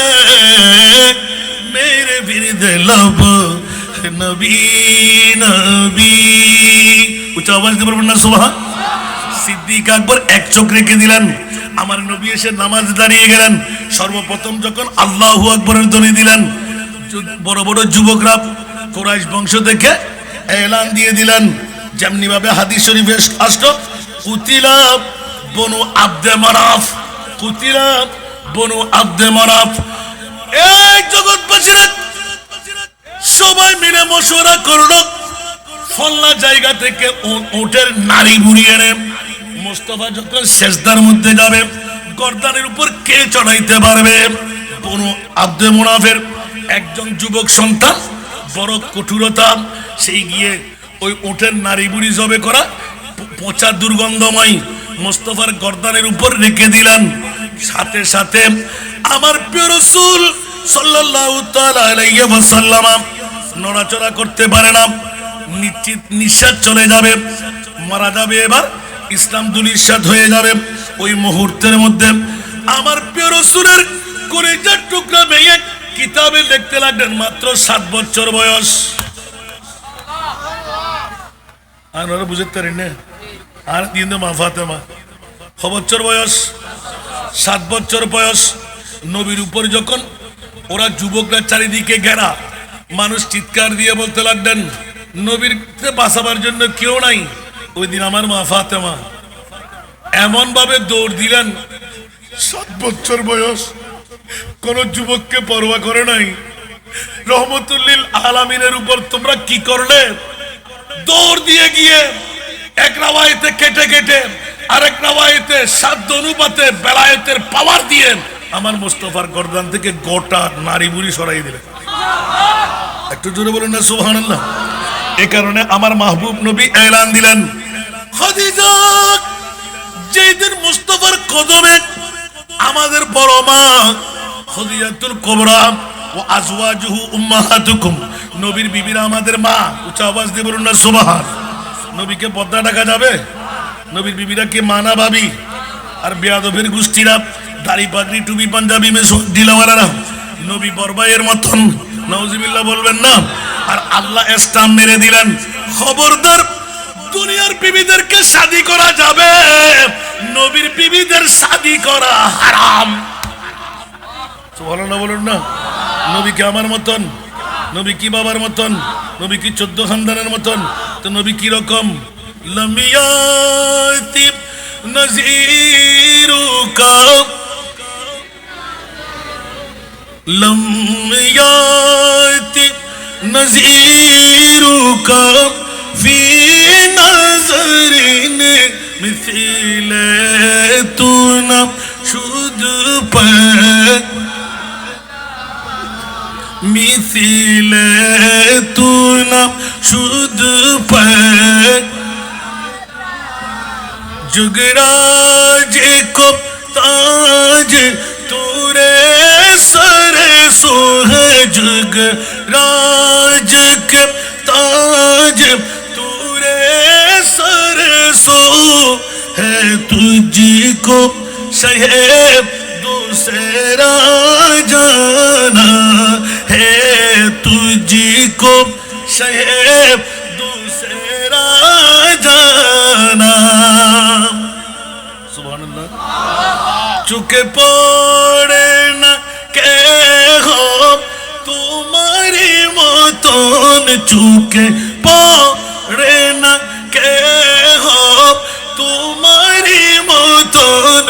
मेरे बिरद लब नबी नबी। उच्च आवाज দিয়ে বলবেন না সুবহান। সিদ্দিক আকবর এক চোখ রেখে দিলেন। আমার নবী এসে নামাজ দাঁড়িয়ে গেলেন। সর্বপ্রথম যখন আল্লাহু আকবরের ধ্বনি দিলেন, বড় বড় যুবকরা কুরাইশ বংশ থেকে এলান দিয়ে দিলেন, যেমনি ভাবে হাদিস শরীফে আসলো, কুতিলা বনু আব্দে মানাফ, কুতিলা বনু আব্দে মানাফ। এই জগৎবাসীরা সবাই মিলে মশওয়ারা করলো, ফল্লা জায়গা থেকে উটের নাড়ি বুড়ি এনে মুস্তাফা যখন সেজদার মধ্যে যাবে, গর্দানের উপর কে চড়াইতে পারবে? বনু আব্দে মুনাফের একজন যুবক সন্তান, বড় কঠোরতা, সেই গিয়ে ওই উটের নাড়ি বুড়ি জবে করা পচা দুর্গন্ধময় মুস্তাফার গর্দানের উপর রেখে দিলেন। সাথে সাথে আমার প্রিয় রাসূল সাল্লাল্লাহু তাআলা আলাইহি ওয়াসাল্লাম নড়াচড়া করতে পারে না, নিশ্চিত নিঃশ্বাস চলে যাবে, মারা যাবে। এবার ইসলাম দুলিশাত হয়ে যাবে। ওই মুহূর্তের মধ্যে আমার প্রিয় রাসূলের কলিজার টুকরা ভেঙে কিতাবে লিখতে লাগলেন, মাত্র 7 বছর বয়স। আর ওরা বুঝতে পারেন না, আর দিন মা ফাতেমা 6 বছর বয়স, 7 বছর বয়স। নবীর উপর যখন ওরা যুবকরা চারিদিকে ঘেরা, মানুষ চিৎকার দিয়ে বলতে লাগলেন, নবীর বাঁচাবার জন্য কেউ নাই। ওই দিন আমার মা ফাতেমা এমন ভাবে দৌড় দিলেন, 7 বছর বয়স, কোন যুবককে পরোয়া করে নাই। রহমতুল্লিল আলামিনের উপর তোমরা কি করলে? দৌড় দিয়ে গিয়ে এক রাওয়ায়েতে কেটে কেটে, আরেক রাওয়ায়েতে সাধ্য অনুপাতে বেলায়েতের পাওয়ার দিয়ে আমার মুস্তাফার গর্দান থেকে গোটা নারী বুড়ি সরাই দিলেন। একটু জোরে বলুন না সুবহানাল্লাহ। এই কারণে আমার মাহবুব নবী এলান দিলেন, খাদিজা যেদিন মুস্তাফার কদমে আমাদের বড় মা খাদিজাতুল কুবরা ও আজওয়াজুহু উম্মাহাতুকুম, নবীর বিবিরা আমাদের মা। উচ্চ আওয়াজ দিয়ে বলুন না সুবহান। নবীকে পর্দা ঢাকা যাবে? নবীর বিবিরা কি মানা ভাবি? আর বেয়াদবের গোষ্ঠীরা দাড়ি পাগড়ি টুপি পাঞ্জাবি মে ঢিলাওয়ালারা নবী বরবাইয়ের মতন নাউজুবিল্লাহ বলবেন না। আর আল্লাহ স্টাম্প মেরে দিলেন, খবরদার দুনিয়ার বিবিদেরকে শাদী করা যাবে, নবীর বিবিদের শাদী করা হারাম। সুবহানাল্লাহ বলুন না। নবী কি আমার মতন? নবী কি বাবার মতন? নবী কি 14 খানদানের মতন? তো নবী কি রকম? লামিয়াতি নজিরুকা লামিয়াতি নজিরুকা ফি নজরিন মিথিলে তু না শুধু মিথিলে তু না শুধু जुगराज को ताज तूरे सर सो है जुगराज के ताज तूरे सर सो है तुझको शहब दूसरा जाना है तुझको शहब दूसरा जाना चुके पड़े न के हो तुम्हारी मतन चुके पड़े न के हो तुम्हारी मतन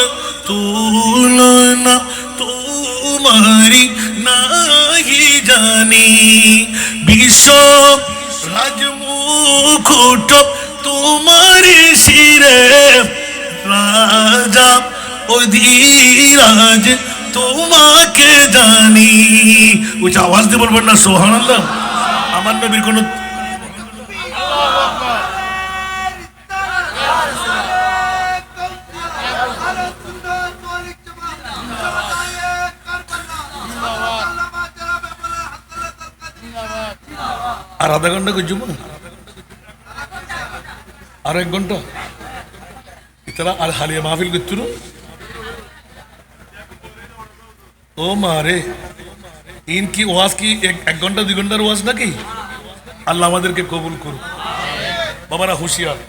तुलना तुम्हारी नहीं जानी विश्व राजमुकुट तुम्हारी सिरे राजा অধীরাজ তোমাকে জানি। উচ্চ আওয়াজ দিয়ে বলবেন না সুবহানাল্লাহ। আমার নবীর কোন আর আধা ঘন্টা করছুম আর 1 ঘন্টা ইতলা আর হালিয়া মাহফিল করছিল। ও মারে ইনকি ওয়াজ কি 1 ঘন্টা 2 ঘন্টার ওয়াজ নাকি? আল্লাহ আমাদেরকে কবুল করুন। বাবারা হুঁশিয়ার,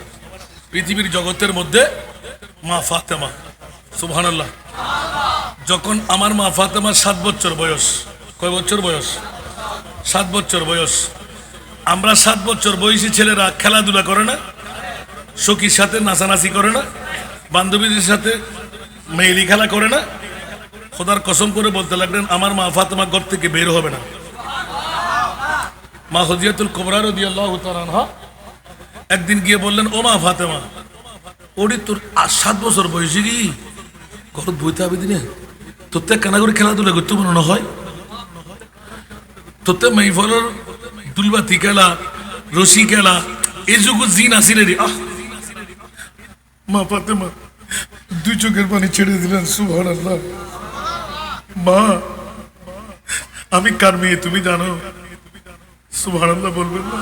পৃথিবীর জগতের মধ্যে মা ফাতেমা সুবহানাল্লাহ, যখন আমার মা ফাতেমার 7 বছর বয়স, কয় বছর বয়স? 7 বছর বয়স। আমরা 7 বছর বয়সী ছেলেরা খেলাধুলা করে না, সখীর সাথে নাচানাচি করে না, বান্ধবীদের সাথে মেয়েলি খেলা করে না? খোদার কসম করে বলতে লাগলেন আমার মা ফাতেমা ঘর থেকে বের হবে না। মা খদিজাতুল কুবরা রাদিয়াল্লাহু তাআলা আনহা একদিন গিয়ে বললেন, ও মা ফাতেমা, ওরে তোর 7 বছর বয়সী কি ঘর বইতে হবে দিনে তোতে কানা করে খেলাধুলা করতে মনে হয়? তোতে মাইফলের দুলবাতি খেলা, রশি খেলা এই যুগ জিন আসিলে রে। মা ফাতেমা 2 চোখের পানি ছেড়ে দিলেন। সুবহানাল্লাহ। মা আমি কার মেয়ে তুমি জানো? সুবহানাল্লাহ বলবেন না?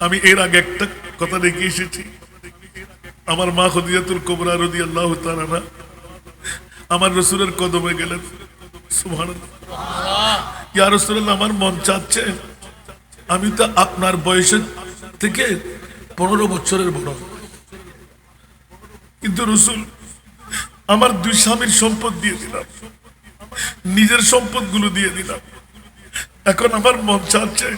আমি এর আগে একটা কথা দেখে এসেছি। আমার মা খদিজাতুল কুবরা রাদিয়াল্লাহু তাআলা আনহা আমার রাসূলের কদমে গেলেন। সুবহানাল্লাহ। ইয়া রাসূলুল্লাহ, আমার মন চাচ্ছে আমি তো আপনার বয়সের থেকে 15 বছরের বড়, কিন্তু রাসূল আমার 2 স্বামীর সম্পদ দিয়ে দিলাম, নিজের সম্পদ গুলো দিয়ে দিলাম, এখন আমার মন চাচ্ছে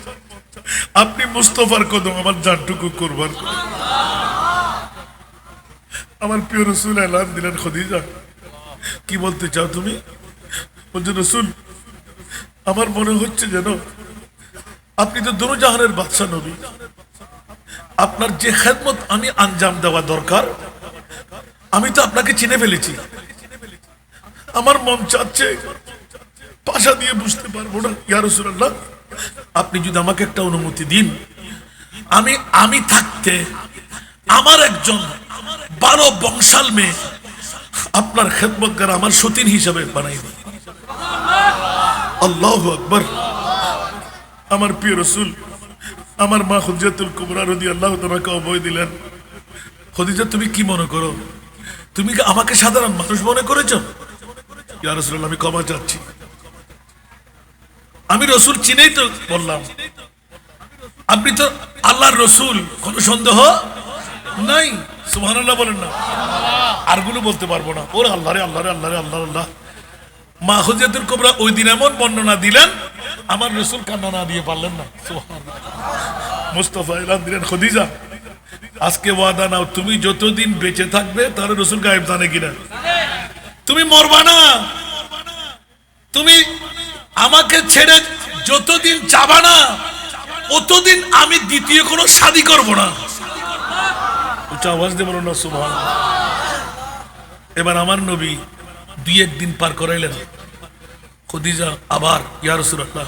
আপনি মুস্তাফার কদম আমার জানটুকু কুরবান করেন। আমার প্রিয় রাসূল এলান দিলেন, খদিজা কি বলতে চাও তুমি? বলছে, রাসূল আমার মনে হচ্ছে যেন আপনি তো দুনো জাহানের বাদশা নবী, আপনার যে খেদমত আমি আঞ্জাম দেওয়া দরকার আমি তো আপনাকে চিনে ফেলেছি। আমার মন চাচ্ছে পাশা দিয়ে বুঝতে পারবো না। ইয়া রাসূলুল্লাহ, আপনি যদি আমাকে একটা অনুমতি দিন, আমি থাকতে আমার একজন 12 বংশাল মেয়ে আপনার খেদমতগার আমার সতীন হিসাবে বানাই দিন। আল্লাহু আকবার। আমার প্রিয় রাসূল আমার মা খদিজাতুল কুবরা রাদিয়াল্লাহু তাআলা অভয় দিলেন। খদিজা, তুমি কি মনে করো? তুমি কি আমাকে সাধারণ মানুষ মনে করেছো? ইয়া রাসূলুল্লাহ, আমি ক্ষমা চাচ্ছি, আমি রাসূল চিনেই তো বললাম, আপনি তো আল্লাহর রাসূল, কোনো সন্দেহ নাই। সুবহানাল্লাহ বলেন না? আরগুলো বলতে পারবো না। ওরে আল্লাহ রে আল্লাহ রে আল্লাহ রে আল্লাহ আল্লাহ। মা হুজাতুল কুবরা ওই দিন এমন বর্ণনা দিলেন, আমার রাসূল কান্না না দিয়ে পারলেন না। সুবহানাল্লাহ। মুস্তাফা এলান দিলেন, খদিজা আজকে ওয়াদা নাও, তুমি যতদিন বেঁচে থাকবে তার রাসূল গায়েব জানে কিনা, তুমি মরবা না, তুমি আমাকে ছেড়ে যতদিন যাবা না অতদিন আমি দ্বিতীয় কোনো শাদী করব না। উচ্চ আওয়াজ দিয়ে বলুন না সুবহানাল্লাহ। এবার আমার নবী দুই একদিন পার করাইলেন, খদিজা আবার ইয়া রাসূলুল্লাহ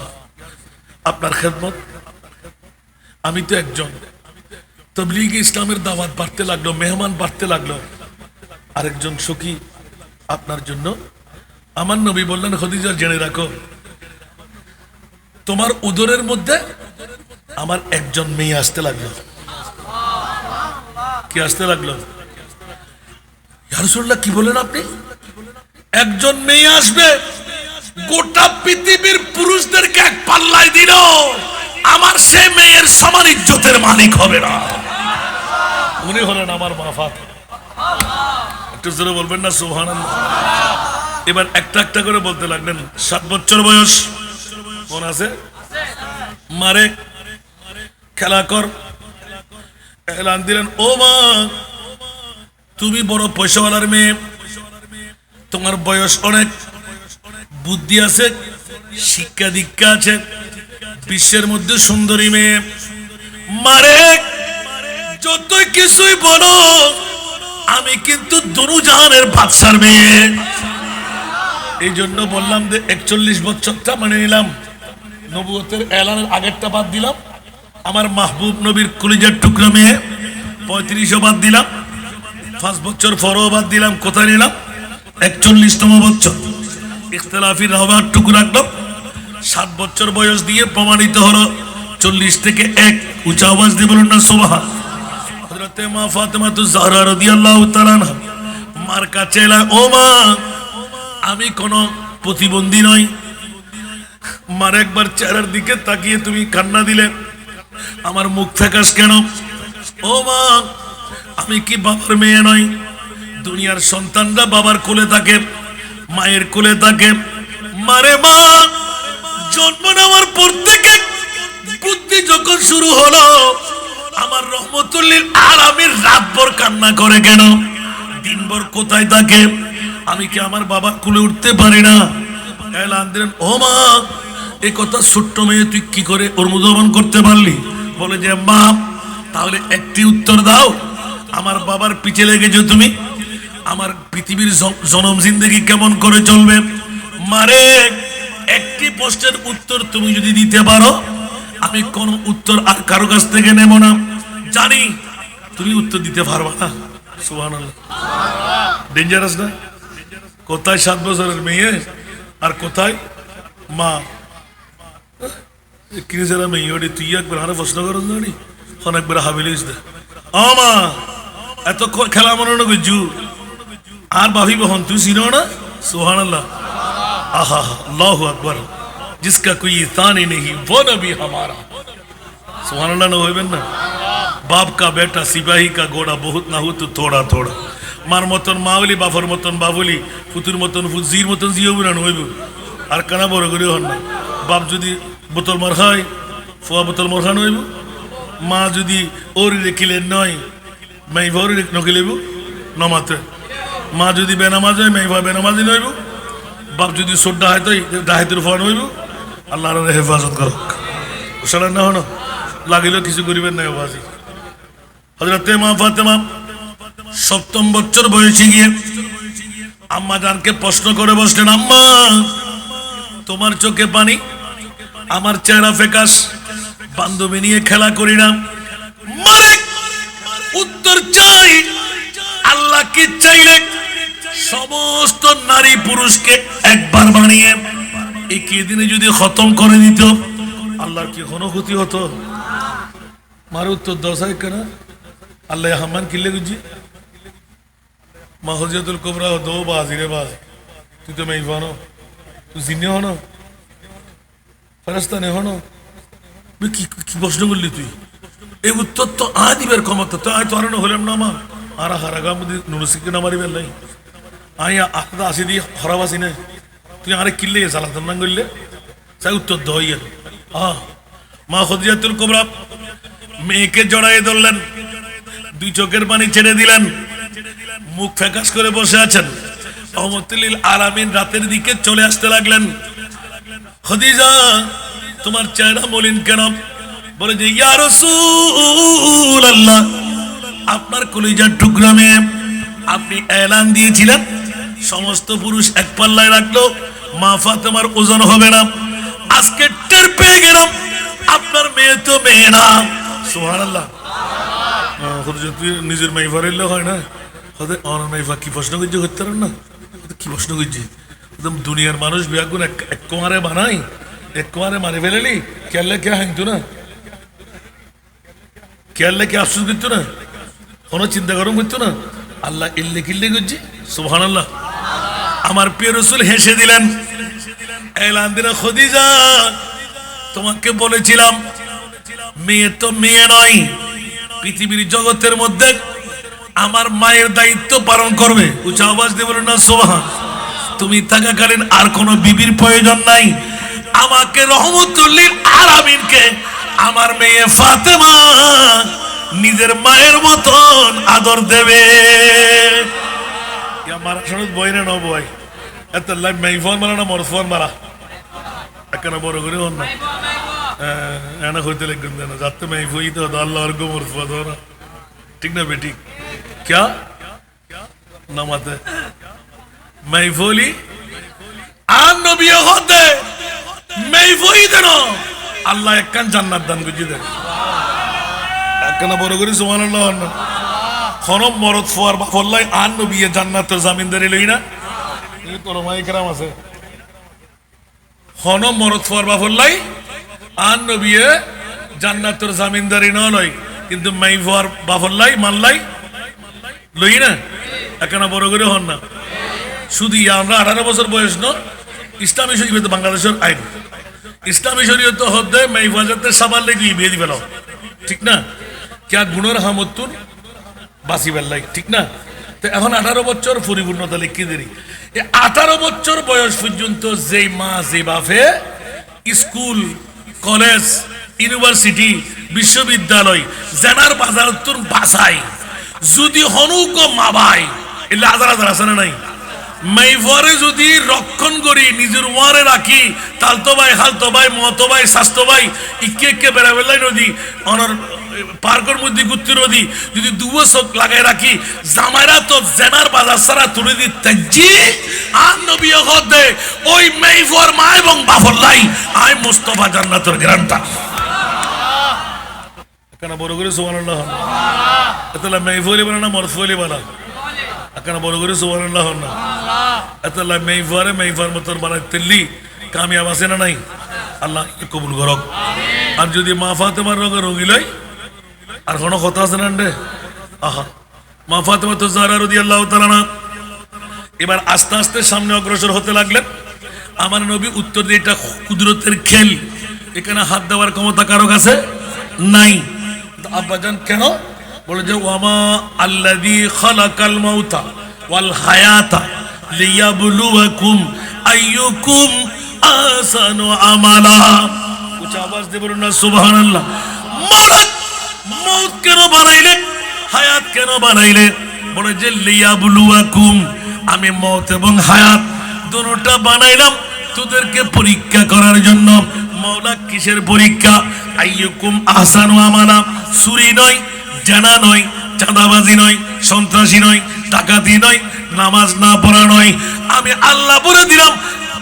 আপনার খেদমত। আমি তো একজন, তাবলীগ ইসলামের দাওয়াত বাড়তে লাগলো, মেহমান বাড়তে লাগলো, আরেকজন সখী আপনার জন্য। আমার নবী বললেন, খদিজা জেনে রাখো তোমার উদরের মধ্যে আমার একজন মেয়ে আসতে লাগলো। কি আসতে লাগলো? ইয়া রাসূলুল্লাহ কি বলেন আপনি? একজন মেয়ে আসবে, গোটা পৃথিবীর পুরুষদেরকে এক পাল্লায় দিল, আমার সে মেয়ের সমান ইজ্জতের মালিক হবে না। উনি হলেন আমার মা ফাতেমা। একটু জোরে বলবেন না সুবহানাল্লাহ। এবার একটা একটা করে বলতে লাগলেন, 7 বছর বয়স, কোন আছে মারে খেলা কর। এলান দিলেন, ও মা তুমি বড় পয়সাওয়ালার মেয়ে, তোমার বয়স অনেক, বুদ্ধি আছে, শিক্ষা দীক্ষা আছে, বিশ্বের মধ্যে সুন্দরী মেয়ে, মারে যতই কিছুই বলো আমি কিন্তু দুরুজাহানের বাদশার মেয়ে। এই জন্য বললাম যে 41 বছরটা মানে নিলাম, নবুয়তের এলানের আগেরটা বাদ দিলাম, আমার মাহবুব নবীর কলিজার টুকরা মেয়ে 35ও বাদ দিলাম, 5 বছর পরও বাদ দিলাম, কোথায় নিলাম 41তম বছর, ইখতিলাফি রাওয়ার টুকু রাখলাম। 7 বছর বয়স দিয়ে প্রমাণিত হলো 40 থেকে 1। উঁচা আওয়াজ দিয়ে বলুন না সুবহানাল্লাহ। হযরতে মা ফাতেমা জাহরা রাদিয়াল্লাহু তাআলা মার কাছে এলেন, ও মা আমি কোন প্রতিবন্ধী নই। মার একবার চেহারার দিকে তাকিয়ে তুমি কান্না দিলে, আমার মুখ ফ্যাকাশ কেন? ও মা আমি কি বাবার মেয়ে নই? দুনিয়ার সন্তানরা বাবার কোলে থাকে, মায়ের কোলে থাকে। মারে মা জন্ম নেওয়ার পর থেকে বুদ্ধি যখন শুরু হলো, আমার রহমতুল লিল আলামিন রাতভর কান্না করে কেন? দিনভর কোথায় থাকে? আমি কি আমার বাবার কোলে উঠতে পারি না? এলান দিলেন, ও মা এই কথা ছোট্ট মেয়ে তুই কি করে অনুধাবন করতে পারলি? বলে যে মা তাহলে একটি উত্তর দাও, আমার বাবার পিছে লেগেছো তুমি, আমার পৃথিবীর জনম জিন্দেগি কেমন করে চলবে? মারে একটি প্রশ্নের উত্তর তুমি যদি দিতে পারো, আমি কোন উত্তর আর কারো কাছ থেকে নেব না। জানি তুমি উত্তর দিতে পারবা না। সুবহানাল্লাহ, ডেঞ্জারাস না? কোথায় 7 বছরের মেয়ে আর কোথায় মা? কিনে যারা মেয়ে ওটি তুই একবার আরো প্রশ্ন করো জানি, অনেকবার হাবিলিস দে আমা এত খেলা মনে না গুজু আর ভাবি বহন তুই চিনো না? সুবহানাল্লাহ, आहा अल्लाहु अकबर, जिसका कोई तानी नहीं वो नबी हमारा। सुभान अल्लाह। न होइबेन ना? बाप का बेटा सिपाही का घोड़ा बहुत ना हो तो थोड़ा थोड़ा। मार मतन मावली बाफर मतन बाबुली ফুতুর মতন ফুজির মতন জিও বুড়ান হইব আর কানা বড় করে হন না। বাপ যদি বোতল মার খায় ফুয়া বোতল মার খান হইব, মা যদি ওর রেখিলেন নয় মাই ভর নকিলেব নমাতে, মা যদি বেনামাজ হয় মাই ভা বেনামাজি নইব, বাপ যদি সোড্ডা হয় তো ডাহাইতের ফোন হইব। আল্লাহর হেফাজত করক। ওসালা না হন লাগিলেও কিছু করিবেন না বাজি। হযরতে মা ফাতেমা 7ম বছর বয়সে গিয়ে আম্মা জানকে প্রশ্ন করে বসলেন, আম্মা তোমার চোখে পানি, আমার চেহারা ফেকাস, বান্ধবী নিয়ে খেলা করি না, মারে উত্তর চাই। আল্লাহ কি চাইলে সমস্ত নারী পুরুষকে একবার বানিয়ে একই দিনে যদি খতম করে দিত, আল্লাহর কি কোনো ক্ষতি হতো? মার উত্তর দশাই কেন আল্লাহ হামান কিল্লে গুজি মাহজিয়াতুল কুবরা দো বাজিরে বাজ, তুই তো মেই বানো, তুই জিনে হনো ফেরেশতা নে হনো, কি কি প্রশ্ন করলি তুই? এই উত্তর তো আজ দিবের ক্ষমতা তো আয় তো আর হলাম না মা আর হারাগাম নুরসিকে না মারিবেন নাই আই আখদা আসি দি হরাবাসি নাই তুই আরে কিল্লে সালাতাম না করলে তাই উত্তর দইয়ের মা খদিজাতুল কুবরা মেয়েকে জড়াইয়ে ধরলেন, দুই চোখের পানি ছেড়ে দিলেন, মুখ ফ্যাকাশ করে বসে আছেন। রহমতুল্লিল আলামিন রাতের দিকে চলে আসতে লাগলেন। খদিজা তোমার চেহারা মলিন কেন? বলে যে ইয়া রাসূলুল্লাহ, আপনার কলিজার টুকরা মেয়ে, আপনি এলান দিয়েছিলেন সমস্ত পুরুষ এক পাল্লায় রাখলো মা ফাতেমার ওজন হবে না। আজকে টের পেয়ে গেলাম আপনার মেয়ে তো মেয়ে না। সুবহানাল্লাহ। তুই নিজের মেয়ে ফারিলে হয় না, কি প্রশ্ন করছে করতে পারেন না? কি প্রশ্ন করছি? একদম দুনিয়ার মানুষ বিয়াগুন এক কুমারে বানাই, এক কুমারে মারে ফেলেলি, কেয়ারলে কে হাঁকতো না, কেয়ারলে কে আফসোস করতো না, কোনো চিন্তা গরম করতো না। আল্লাহ ইল্লে কিল্লে করছি। সুবহানাল্লাহ। আমার প্রিয় রাসূল হেসে দিলেন, এলান দিলেন, খদিজা তোমাকে বলেছিলাম মেয়ে তো মেয়ে নয়, পৃথিবীর জগতের মধ্যে আমার মায়ের দায়িত্ব পালন করবে। উচ্চ আওয়াজ দিয়ে বলেন না সুবহান। তুমি থাকাকালীন আর কোনো বিবির প্রয়োজন নাই। আমাকে রহমতুল লিল আলামিনকে আমার মেয়ে ফাতেমা নিজের মায়ের মতন আদর দেবে। মারা শোনত বই না বই এত মেইফোন মারা না মরফোন মারা একখানা বড় করে হন না এনা হইতে লিখবেন না যাতে মেইফই তো আল্লাহ আর মরফা ধরা ঠিক না বেটি क्या नमाते महफूली आन नबी होते महफूली देनो अल्लाह एक कान जन्नत दान कुछ दे একখানা বড় করে সুবহানাল্লাহ না খনম মরদ ফোয়ার বাফল্লাই আন নবী জান্নাতের জামিনদারি লই না এই তোর মাই کرام আছে খনম মরদ ফোয়ার বাফল্লাই আন নবী জান্নাতের জামিনদারি না লয় কিন্তু মাই ফোয়ার বাফল্লাই মানলাই লই না একখানা বড় করে হন না শুধু আমরা 18 বছর বয়স ন ইসলামী শরীয়ত বাংলাদেশের আইন ইসলামী শরীয়ত হতে মাই ফাজাতে সাবাল লেগে বিয়ে দিবেল ঠিক না क्या गुणर हामतुन बासी बेल्लाई ठीक ना तो এখন 18 বছর পরিপূর্ণতা লিখে দেরি এই 18 বছর বয়স পর্যন্ত যেই মা যে বাপে স্কুল কলেজ ইউনিভার্সিটি বিশ্ববিদ্যালয় জানার বাজারতুন বাসাই যদি হনুক মা ভাই এলা হাজার হাজার আছে না নাই মাইফরে যদি রক্ষণ করি নিজের ওয়ারে রাখি তালতো ভাই হালতো ভাই মতো ভাই স্বাস্থ্য ভাই ইকে ইকে বেড়াবেলাই নদী অনর পার্কের মধ্যে ঘুরতে নদী যদি দুবো চোখ লাগাই রাখি জামাইরা তো জেনার বাজার সারা তুলে দি তেজি আর নবী হতে ওই মাইফর মা এবং বাফর লাই আই মুস্তাফা জান্নাতের গ্যারান্টা কেন বড় করে সুবহানাল্লাহ এতলা মাইফলি বলা না মরফলি বলা কেন বড় করে সুবহানাল্লাহ না এতলা মাইফরে মাইফর মতর বানাইতেলি কামিয়াব আছে না নাই আল্লাহ কবুল করক আর যদি মা ফাতেমার রঙে রঙিলাই আর কোনো কথা আছে না আহা মা ফাতেমা তো জাহরা রাদিয়াল্লাহু তাআলা না এবার আস্তে আস্তে সামনে অগ্রসর হতে লাগলেন আমার নবী উত্তর দিয়ে এটা কুদরতের খেল এখানে হাত দেওয়ার ক্ষমতা কারো কাছে নাই আব্বাজান কেন বলে যে ওয়ামা আল্লাযী খালাকাল মাউতা ওয়াল হায়াতা লিয়াবলুয়াকুম আইয়ুকুম আহসানু আমালা উচ্চ আওয়াজ দিয়ে বলুন না সুবহানাল্লাহ মৌত কেন বানাইলে হায়াত কেন বানাইলে বলে যে লিয়াবলুয়াকুম আমি মৌত এবং হায়াত দুটোটা বানাইলাম তোদেরকে পরীক্ষা করার জন্য মাওলা কিসের পরীক্ষা আইয়ুকুম আহসানু আমালা চুরি নয় জানা নয় চাঁদাবাজি নয় সন্ত্রাসী নয় ডাকাতি নয় নামাজ না পড়া নয় আমি আল্লাহ বলে দিলাম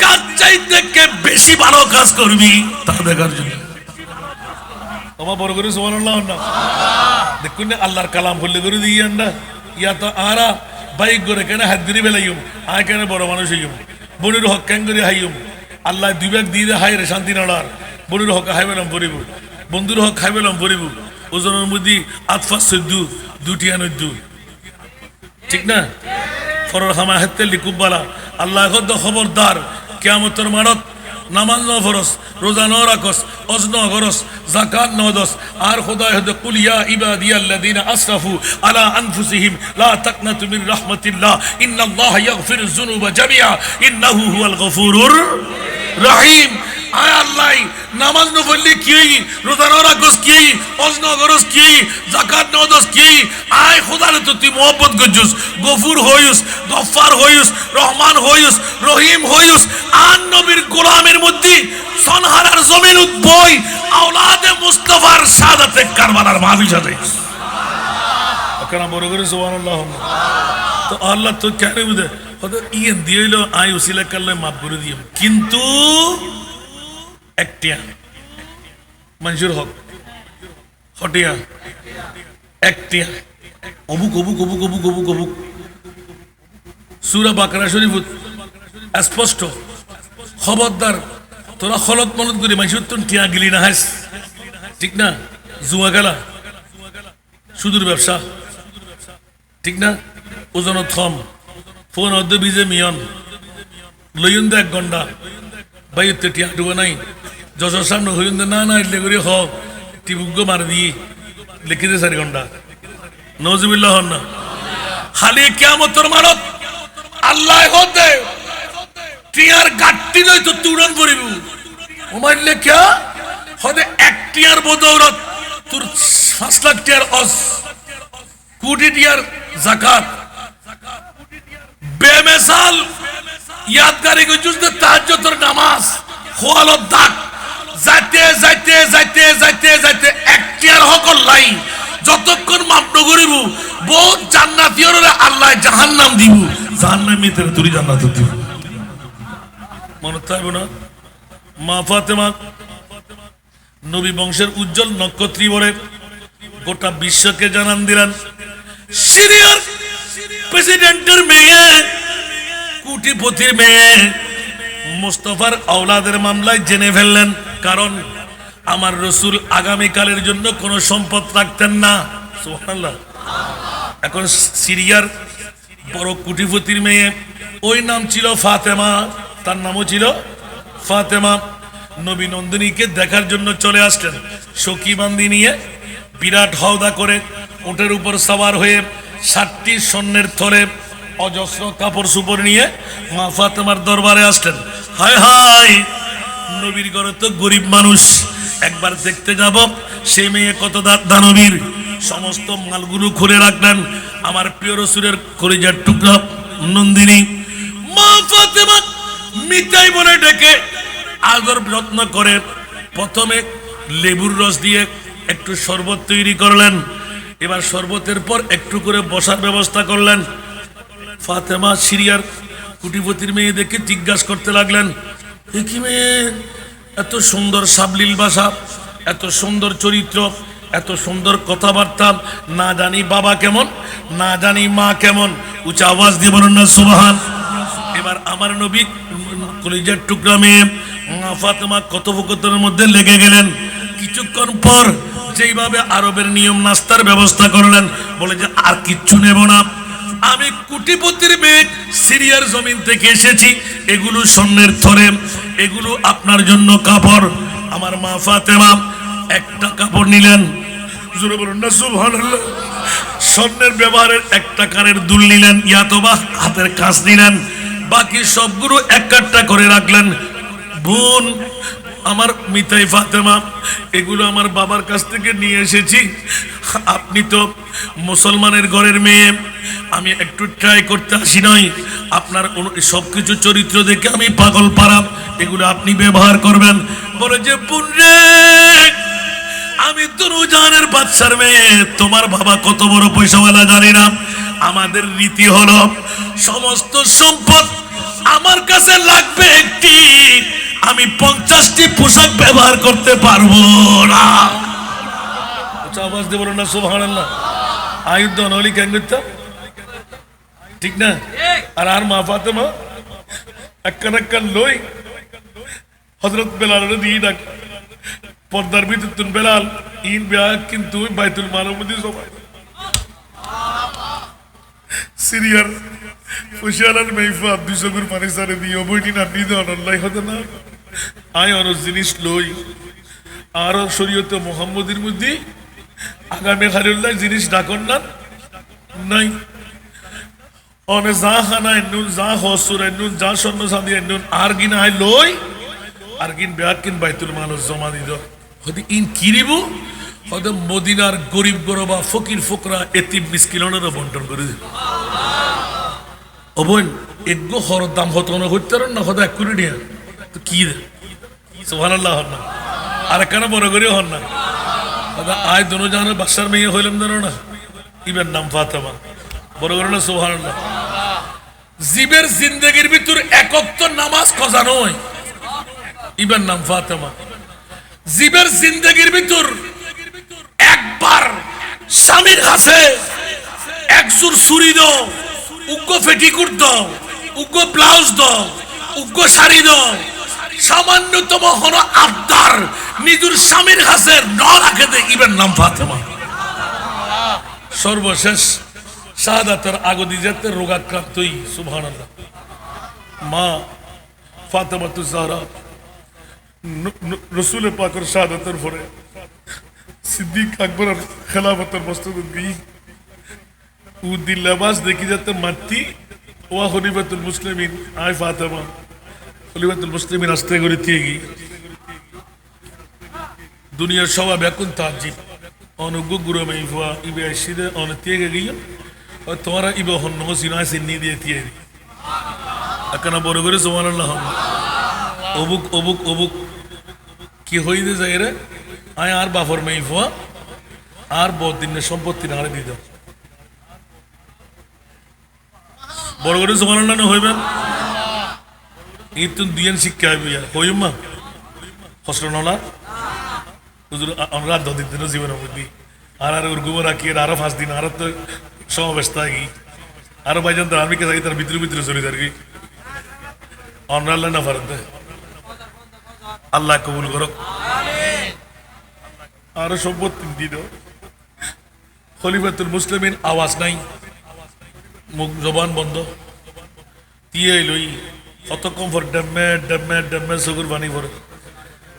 কাজ চাইতে কে বেশি ভালো কাজ করবি তা দেখার জন্য তোমার বড় করে সুবহানাল্লাহ না দেখুন আল্লাহর কালাম বললে করে দিয়ে না ইয়া তো আরা বাইক করে কেন হাত ধরে বেলাইম আয় কেন বড় মানুষ হইম বনির হক কেন করে হাইম আল্লাহ দুই ব্যাগ দিয়ে হাই রে শান্তি নড়ার বনির হক হাইবেলাম পরিব বন্ধুর হক হাইবেলাম পরিব ওজনের মধ্যে আতফা সদ্দু দুটি আনদ্দু ঠিক না ফরর হামা হাতে লিকুবালা আল্লাহ খবরদার কিয়ামতের মানত নামাজ ন ফরস, রোজা ন রাখস, হজ ন করস, যাকাত ন দস, আর খোদায় হদে কুল ইয়া ইবাদিয়াল্লাযিনা আসরাফু আলা আনফুসিহিম লা তাকনাতু মির রাহমাতিল্লাহ ইন্নাল্লাহা ইয়াগফিরুয যুনুবা জামিআ ইন্নাহু হুয়াল গফুরুর রহিম। আয় আল্লাহ, নামাজ ন পড়লে কি, রোজা ন রাখস কি, হজ ন করস কি, যাকাত ন দস কি, আয় খোদারে তো তুই মোহাব্বত করছস, গফুর হইস, গফফার হইস, রহমান হইস, রহিম হইস। আর নবীর গোলামের মধ্যে সনহারার জমিন উদ্বই আওলাদে মুস্তাফার সাদাতে কারবালার মাহফিল সাজাইস। কেন বড় করে সুবহানাল্লাহ। তো আল্লাহ তো কেন বুঝে হয়তো ইয়ে দিয়েইল আই উসিলা করলে মাফ করে দিয়ে, কিন্তু একটিয়া মঞ্জুর হক হটিয়া একটিয়া অবুক অবুক অবুক অবুক অবুক অবুক সূরা বাকারা শরীফ স্পষ্ট, খবরদার তোরা খলত মনত করে মানুষের তো টিয়া গিলি না হাস, ঠিক না? জুয়া গেলা, সুদূর ব্যবসা, ঠিক না? ওজন থম ফোন অর্ধ বিজে মিয়ন লইন দে 1 ঘন্টা ভাই টিয়া ডুবা নাই যশোর সামনে হইন দে না না এলে করে হোক টিপুগ্য মার দিয়ে লিখে দে 4 ঘন্টা নজবিল্লাহ হন না। খালি কিয়ামতের মানত আল্লাহ হতে টিয়ার গাট্টি লই তো তুরন করিব ওমাইল লেখা হতে 1 টিয়ার বদৌলত তোর 5 লাখ টিয়ার অস, কোটি টিয়ার যাকাত, বেমিসাল ইয়াদগারি গুজুজতে তাহাজ্জুদের নামাজ খোয়ালত দাগ যাইতে যাইতে যাইতে যাইতে যাইতে 1 টিয়ার হকল লাই যতক্ষণ মাপ নগরিব বহুত জান্নাতীয়রে আল্লাহ জাহান্নাম দিব, জাহান্নামে তুই জান্নাত দিব। মনে থাকবে না? মা ফাতেমা নবী বংশের উজ্জ্বল নক্ষত্রী বলে গোটা বিশ্বকে জানান দিলেন। সিরিয়ার প্রেসিডেন্টের মেয়ে, কোটিপতির মেয়ে মুস্তাফার আওলাদের মামলায় জেনে ফেললেন, কারণ আমার রসুল আগামীকালের জন্য কোনো সম্পদ রাখতেন না। সুবহানাল্লাহ। এখন সিরিয়ার বড় কোটিপতির মেয়ে, ওই নাম ছিল ফাতেমা, তার নামও ছিল ফাতেমা। নবী নন্দিনীকে দেখার জন্য চলে আসলেন সখী বান্দি নিয়ে, বিরাট হাওদা করে উটের উপর সওয়ার হয়ে 60টি স্বর্ণের থলে অজস্র কাপড় সুপড় নিয়ে মা ফাতেমার দরবারে আসলেন। হায় হায়, নবীর ঘরে তো গরিব মানুষ, একবার দেখতে যাব সেই মেয়ে কত দানবীর। সমস্ত মালগুলো খুলে রাখলেন। আমার প্রিয় রসুলের কলিজার টুকরা নন্দিনী মা ফাতেমা মিতাই বলে ডেকে আদর যত্ন করে প্রথমে লেবুর রস দিয়ে একটু শরবত তৈরি করলেন। এবার শরবতের পর একটু করে বসার ব্যবস্থা করলেন। ফাতেমা সিরিয়ার কোটিপতির মেয়ে দেখে জিজ্ঞাসা করতে লাগলেন, এ কি মেয়ে, এত সুন্দর সাবলীল ভাষা, এত সুন্দর চরিত্র, এত সুন্দর কথাবার্তা, না জানি বাবা কেমন, না জানি মা কেমন। উচ্চ আওয়াজ দিয়ে বলুন না সুবহান। এবার আমার নবী কলিজার টুকরা মেয়ে ফাতেমা কথোপকথনের মধ্যে লেগে গেলেন। কিছুক্ষণ পর যেইভাবে আরবের নিয়ম নাস্তার ব্যবস্থা করলেন, বলে যে আর কিচ্ছু নেব না, আমি কোটিপতির মেয়ে সিরিয়ার জমিন থেকে এসেছি, এগুলো স্বর্ণের থলে, এগুলো আপনার জন্য কাপড়। আমার মা ফাতেমা একটা কাপড় নিলেন, জোরে বলুন না সুবহানাল্লাহ। স্বর্ণের ব্যবহারের একটা কানের দুল নিলেন, ইয়াতবা হাতের কাজ নিলেন, বাকি সবগুলো একটা করে রাখলেন। বোন আমার মিতাই ফাতেমা, এগুলো আমার বাবার কাছ থেকে নিয়ে এসেছি, আপনি তো মুসলমানের ঘরের মেয়ে, আমি একটু ট্রাই করতে আসি নয়, আপনার সবকিছু চরিত্র দেখে আমি পাগল পারা, এগুলো আপনি ব্যবহার করবেন। বলে যে বোন রে, আমি দুরুজানের বাদশার মেয়ে, তোমার বাবা কত বড় পয়সাওয়ালা জানি না, আমাদের রীতি হলো সমস্ত সম্পদ আমার কাছে লাগবে একটি, আমি 50টি পোশাক ব্যবহার করতে পারবো না। আওয়াজ দিয়ে বলো না সুবহানাল্লাহ। আয়ুদ্ধ নলি কেন করতাম, ঠিক না? আর মা ফাতেমা একখান লই হযরত বেলাল দিয়ে ডাক, পর্দার ভিতর তুন বেলাল ইন বিয়া, কিন্তু বাইতুল মালের মধ্যে সবাই সিরিয়ার ফুশিয়ালার মেইফা 200 গুর পানি সারে দিয়ে বইটি না দিয়ে দেওয়ার আল্লাহ হতে না আয় অনেক জিনিস লই আর শরীয়তে মোহাম্মদের মধ্যে আগামী হারিউল্লাহ জিনিস ডাকন না নাই অনে যা খানা এনুন যা হসুর এনুন যা স্বর্ণ চাঁদি এনুন আর কিনা আয় লই আর কিন বেয়ার কিন বাইতুল মাল জমা দিল হয়তো ইন কিরিব হয়তো মদিনার গরিব গরবা ফকির ফকরা এতিম মিসকিলনেরও বন্টন করে দিল ও বোন এগো হর দাম হতো না হইতে না হয়তো এক করে নিয়ে তো কি দে সুবহানাল্লাহ হন না আর কেন বড় করে হন না আয় দোনো জাহানের বাদশার মেয়ে হইলাম জানো না ইবের নাম ফাতেমা বড় করে না সুবহানাল্লাহ জীবের জিন্দেগির ভিতর একক তো নামাজ কজা নয় ইবের নাম ফাতেমা জীবের জিন্দেগির ভিতর একবার স্বামীর কাছে একজোর ছুরি দাও উগ্র ফেটিকুট দাও উগ্র ব্লাউজ দাও উগ্র শাড়ি দাও সামান্যতম হন আবদার নিজের স্বামীর কাছে ন রাখে দে ইবের নাম ফাতেমা সর্বশেষ শাহাদাতের আগদি যেতে রোগাক্রান্তই সুবহানাল্লাহ মা ফাতেমা তু জাহরা রসুল পাকের শাহাদাতের পরে সিদ্দিক আকবর খেলাফতের মস্তদত গই ও দিল লেবাস দেখি যেতে মাতি ওয়া খলিফাতুল মুসলিমিন আয় ফাতেমা খলিফাতুল মুসলিমিন আস্তে করে দিয়ে গই দুনিয়ার সবাই এখন তাজিব অনুগ্য গুরু মাইফা ইবে আসিদে অন দিয়ে গই তোমারা ইবে হন্ন সিনা সিন্নি দিয়ে দিয়ে আকানা বড় করে সুবহানাল্লাহ অবুক অবুক অবুক কি হইতে যায় রে আয় আর বাফর মাইফা আর বহুদিনের সম্পত্তি নাড়ে দিত বড় করে সুবহানাল্লাহ না হইবেন ইতুন দুইয়েন শিক্ষা হইবে হইমা কষ্ট নলা হুজুর আমরা দদিন দিন জীবনের মধ্যে আর আর ওর গোবর রাখি আরো 5 দিন আর তো সমাবেশ থাকি আরো ভাইজান তো আমি কে থাকি তার ভিতরে ভিতরে চলে যাই আমরা আল্লাহ না পারেন আল্লাহ কবুল করো আরো সম্পত্তি দিন খলিফাতুল মুসলিমিন আওয়াজ নাই মুখ জবান বন্ধ দিয়ে লই কত কমফোর্ট ডেমে ডেমে ডেমে সগুর বাণী পড়ে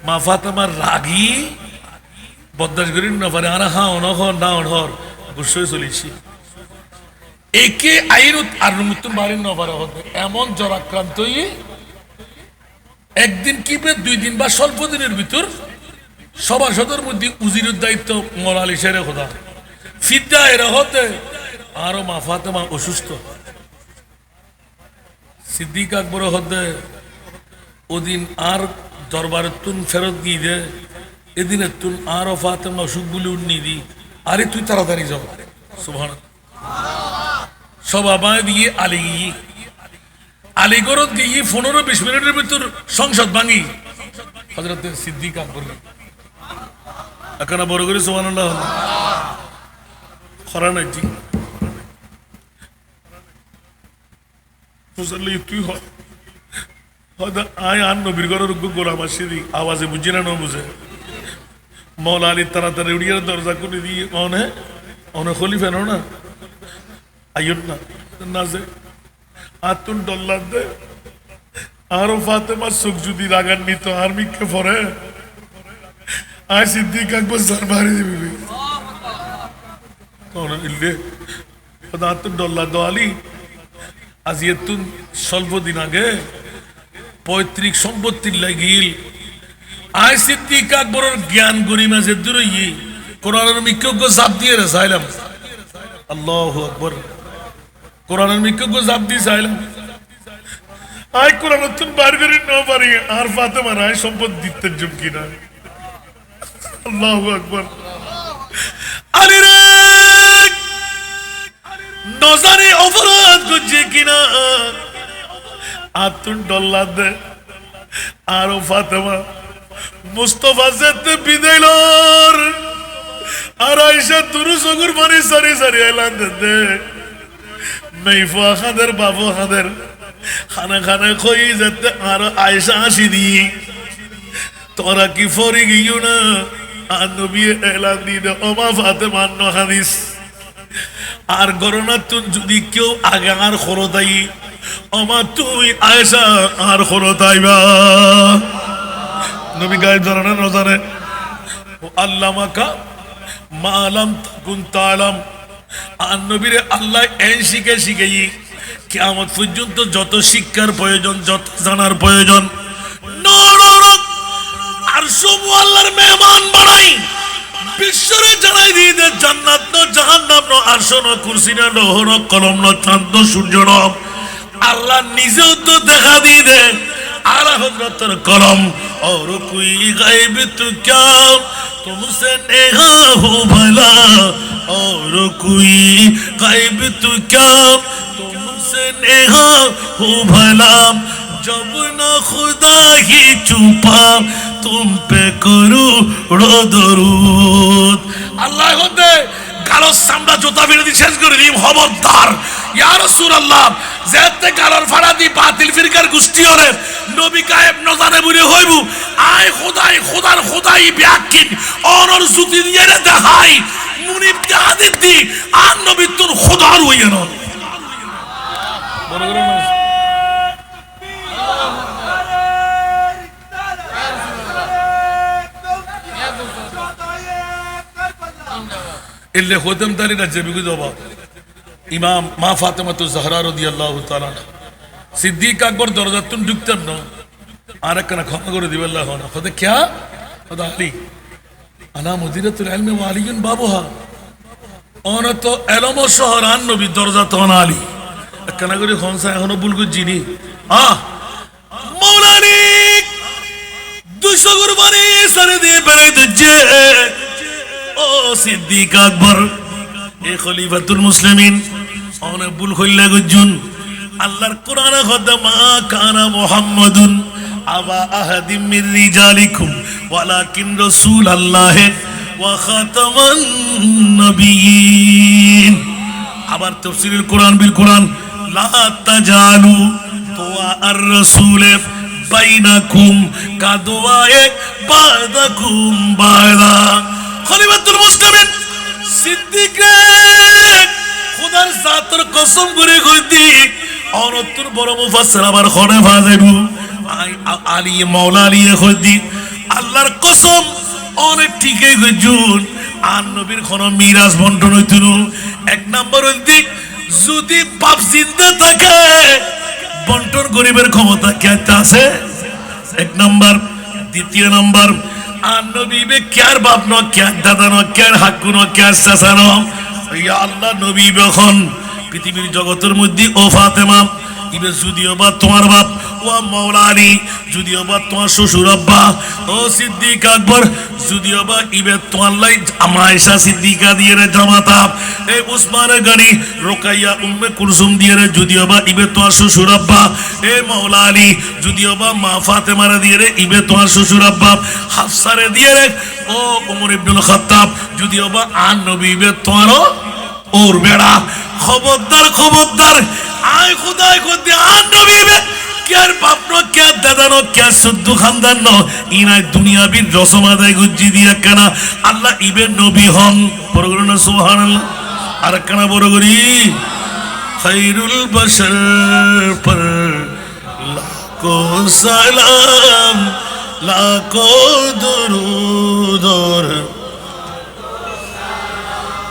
মা ফাতেমার রাগি বদাস করি না পারে আর হা অনহর না অনহর গুসই চলেছি একে আইন আর নতুন বাড়ির না পারে হতে এমন জ্বরাক্রান্তই একদিন কি পে 2 দিন বা স্বল্প দিনের ভিতর সভাসদের মধ্যে উজিরের দায়িত্ব মোরালি সেরে খোদা ফিদ্দা এরা হতে আরো মা ফাতেমা অসুস্থ সিদ্দিক আকবর হতে ওদিন আর দরবারের তুন ফেরত গিয়ে দে এদিনের তুন আরো ফাতেমা অসুখ বলে উন্নি দি আরে তুই তাড়াতাড়ি যাও সুবহানাল্লাহ সবাই দিয়ে আলিগড়ত গিয়ে 15-20 মিনিটের ভিতর সংসদ ভাঙি হযরত সিদ্দিক আকবর এখন বড় করে সুবহানাল্লাহ খরা নাই জি মুসল্লি তুই হয়তো আয় আর নবীর ঘরের গোলাম আসি আওয়াজে বুঝি না বুঝে মৌলা আলী তাড়াতাড়ি উড়িয়ে দরজা করে দিয়ে অনে খলিফা না আইন না না যে আতুন ডল্লার দে আরো ফাতেমা চোখ যদি রাগান নিত আর মিকে পরে আয় সিদ্দিক আকবর জান মারি দিবি ইল্লে আতুন ডল্লার দোয়ালি আজ এতুন স্বল্প দিন আগে পৈতৃক সম্পত্তির লাগিল আয় সিদ্দিক আকবরের জ্ঞান গরিমা যে দূরে কোরআনের মিক্যজ্ঞ জাপ দিয়ে রে চাইলাম আল্লাহু আকবার কোরআনের মিক্যজ্ঞ জাপ দিয়ে চাইলাম আয় কোরআন তুন বার করে না পারি আর ফাতেমা রায় সম্পদ দিতে যোগ কিনা আল্লাহু আকবার আরে রে নজারে অপরাধ করছে কিনা আতুন ডল্লা দে আরো ফাতেমা মুস্তফা যেতে বিদাইলর আর আয়েশা তুরু সগুর মানে সারি সারি এলান দে মেইফা খাদের বাবু খাদের খানা খানা খই যেতে আর আয়েশা আসি দি তোরা কি ফরি গিয়েও না আর নবী এলান দিয়ে ওমা ফাতেমা ন হাদিস আর গরনা তুন যদি কেউ আগে আর খরতাই অমা তুই আয়েশা আর খরতাইবা নবী গায়েব জানে না জানে? আল্লামাকা মা লাম তাকুন তাআলাম। আর নবীরে আল্লাহ এই শিখাই কিয়ামত পর্যন্ত যত শিক্ষার প্রয়োজন, যত জানার প্রয়োজন, আরশও আল্লাহর মেহমান বানাই বিশ্বরে জানাই দিয়ে দে জান্নাত ন জাহান্নাম ন আরশ ন কুরসি ন লৌহ ন কলম ন চাঁদ সূর্য ন আল্লাহ নিজেও তো দেখা দিয়ে দে আলা হযরতের কলম और कोई गायब तो क्या तुमसे नेहा हो भला और कोई गायब तो क्या तुमसे नेहा हो भला जब ना खुदा ही छुपा तुम पे करोड़ो दरूद। আল্লাহ হতে কালো সামরা জোতা ফেলে দি শেষ করে দিম খবরদার ইয়া রাসূলুল্লাহ যেতে কালোর ফাড়া দি বাতিল ফিরকার গোষ্ঠী ওরে নবী গায়েব ন জানে বলে হইবু আয় খোদাই খোদার খোদাই ব্যাকিন অনর সুতি দিয়ে দেখাই মুনিব জাহাদিদ দি আর নবী তোর খোদার হইয়ে না বড় করে না इल्ले खुदम ताली ना जबी दोबा इमाम माँ फातिमा तो ज़हरा রাদিয়াল্লাহু তাআলা सिद्दीक अकबर दरजा तुम ढुकतन न आरा कना क्षमा करे दिबे अल्लाह ना खुदा क्या खुदा अली अना मदीनातुल इल्म व अली बाबूहा ओना तो इलम शहरान नबी दरजा तो अली कना करे खनसा एखनो बुलगु जिनी मौलानी 200 कुरबानी सर দিয়ে বেড়ে দিচ্ছে ও সিদ্দিক আকবর এ খলিফাতুল মুসলিমিন অনেক ভুল কইলা গজুন আল্লাহর কোরআনে কথা মা কানা মুহাম্মাদুন আবা আহাদিম মির রিজালিকুম ওয়ালাকিন রাসূলুল্লাহ ওয়া খাতামান নবিয়্যিন। আবার তাফসীরুল কোরআন বিল কোরআন লা তাজালু তুয়া আর রাসূল বাইনাকুম কাদওয়ায়ে বাদাকুম বাদা। খলিফাতুল মুসলিমিন সিদ্দিক খুদার জাতের কসম করে কইতি অনতুর বড় মুফাসসির আবার খনে ফাজাইবু আলী মাওলা আলী কইতি আল্লাহর কসম অনেক ঠিকই কইছুন আর নবীর কোন মিরাজ বন্টন হইতুন। এক নাম্বার হইতি যদি বাপ জিন্দা থাকে বন্টন গরিবের ক্ষমতা কি আছে এক নাম্বার। দ্বিতীয় নাম্বার আর নবী বে কার বাপ ন কার দাদা ন কার হাক্কু ন কার চাচা ন ইয়া আল্লাহ নবী যখন পৃথিবীর জগতের মধ্যে ও ফাতেমা ইবে যদিও বা তোমার বাপ ও মাওলা আলী যদিও বা তোমার শ্বশুর আব্বা ও সিদ্দিক আকবর যদিও বা ইবে তোমার লাই আয়েশা সিদ্দিকা দিয়ে রে জামাতা এই উসমান গনি রোকাইয়া উম্মে কুলসুম দিয়ে রে যদিও বা ইবে তোমার শ্বশুর আব্বা এ মাওলা আলী যদিও বা মা ফাতেমারে দিয়ে রে ইবে তোমার শ্বশুর আব্বা হাফসারে দিয়ে রে ও ওমর ইবনুল খাত্তাব যদিও বা আর নবী ইবে তোমারও ওর বেড়া। খবরদার খবরদার আয় খুদায় খুদি আর নবী ইবে কেয়ার বাপ ন কেয়ার দাদা ন কেয়ার শুদ্ধ খানদান ন ইনাই দুনিয়াবির রসম আদায় গুজ্জি দিয়া কেনা আল্লাহ ইবে নবী হন বড় করে না সুবহানাল্লাহ আর কেনা বড় করি খায়রুল বশর পর লাখো সালাম লাখো দুরুদ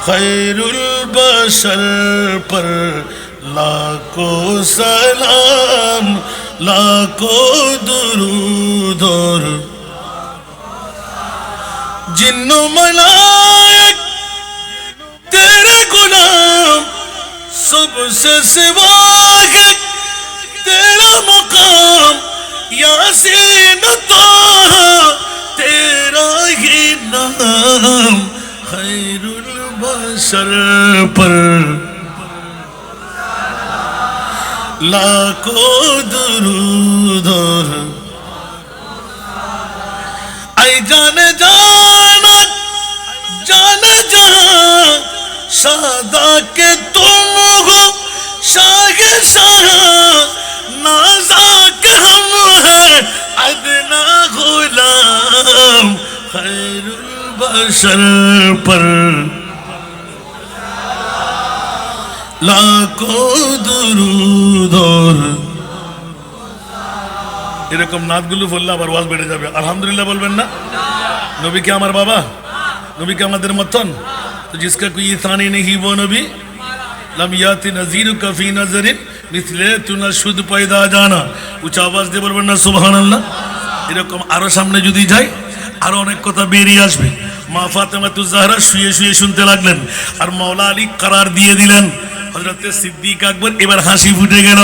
খায়রুল বশর পর লাখো সালাম লাখো দুরুদ जिन्नो मलाइक तेरे गुलाम सबसे सिवा है तेरा मुकाम यासीन ताहा तेरा ही नाम खैरुल बशर पर लाखों दुरूद आई जाने जाना जाने जा सादा के तुम हो शाह शाह नाजा के हम हैं अदना गुलाम खैरुल बशर पर लाखों दुरूद এরকম নাতগুলো বললে আবার ওয়াজ বেড়ে যাবে। আলহামদুলিল্লাহ বলবেন না? নবী কে আমার বাবা, নবী কে আমাদের মতন। তো জিসকা কোই ইসানি নেহি वो নবী लम याति नजीर कफी नजरिन मिथले तुना शुद्ध पैदा जाना। উচ্চ আওয়াজ দিয়ে বলবেন না সুবহানাল্লাহ? এরকম আরো সামনে যদি যাই আরো অনেক কথা বেরিয়ে আসবে। মা ফাতেমাতুজ জাহরা শুয়ে শুয়ে শুনতে লাগলেন আর মাওলা আলী করার দিয়ে দিলেন। হযরতে সিদ্দিক আকবর এবার হাসি ফুটে গেল,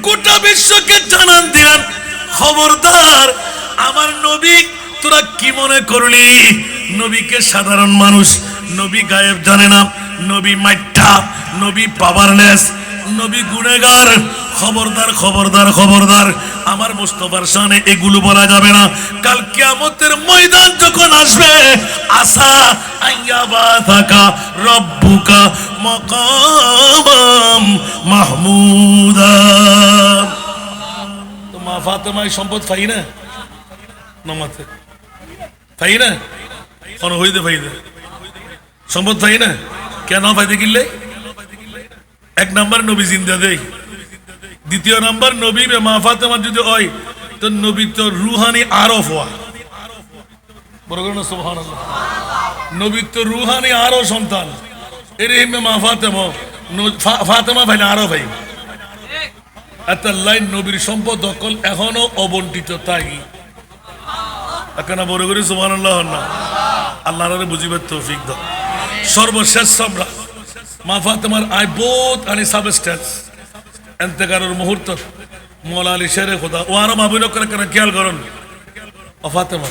গোটা বিশ্বকে জানান দিলেন, খবরদার আমার নবী তোরা কি মনে করলি নবীকে সাধারণ মানুষ, নবী গায়েব জানে না, নবী মাইঠা, নবী পাওয়ারলেস, নবী গুনেগার। খবরদার খবরদার খবরদার, আমার মুস্তাফার শানে এগুলো বলা যাবে না। কাল কিয়ামতের ময়দান যখন আসবে, আসা আইয়াবা থাকা রব্বুকা মাকাম মাহমুদা। তো মা ফাতেমায় সম্পদ পাই না নমাতে পাই না কোন হইতে পাইতে সম্পদ পাই না কেন পাইতে কিনলে? এক নাম্বার নবী জিন্দা দেই, দ্বিতীয় নাম্বার নবী মা ফাতেমা যদি হয় তো নবী তো রুহানি আরফ হওয়া। বড় করে না সুবহানাল্লাহ? নবী তো রুহানি আরো সন্তান এর মা ফাতেমা, ফাতেমা ভাই না আরো ভাই। এত লাইন নবীর সম্পদ দখল এখনো অবন্টিত, তাই এখন বড় করে সুবহানাল্লাহ না? আল্লাহর বুঝিবার তৌফিক দাও। সর্বশেষ সম্রাট মা ফাতেমার আই বোধ আনি সাবস্টেন্স এতেকারের মুহূর্ত মৌলা আলী শেরে খোদা ও আরো মাবিল করে কেন খেয়াল করুন, ও ফাতেমা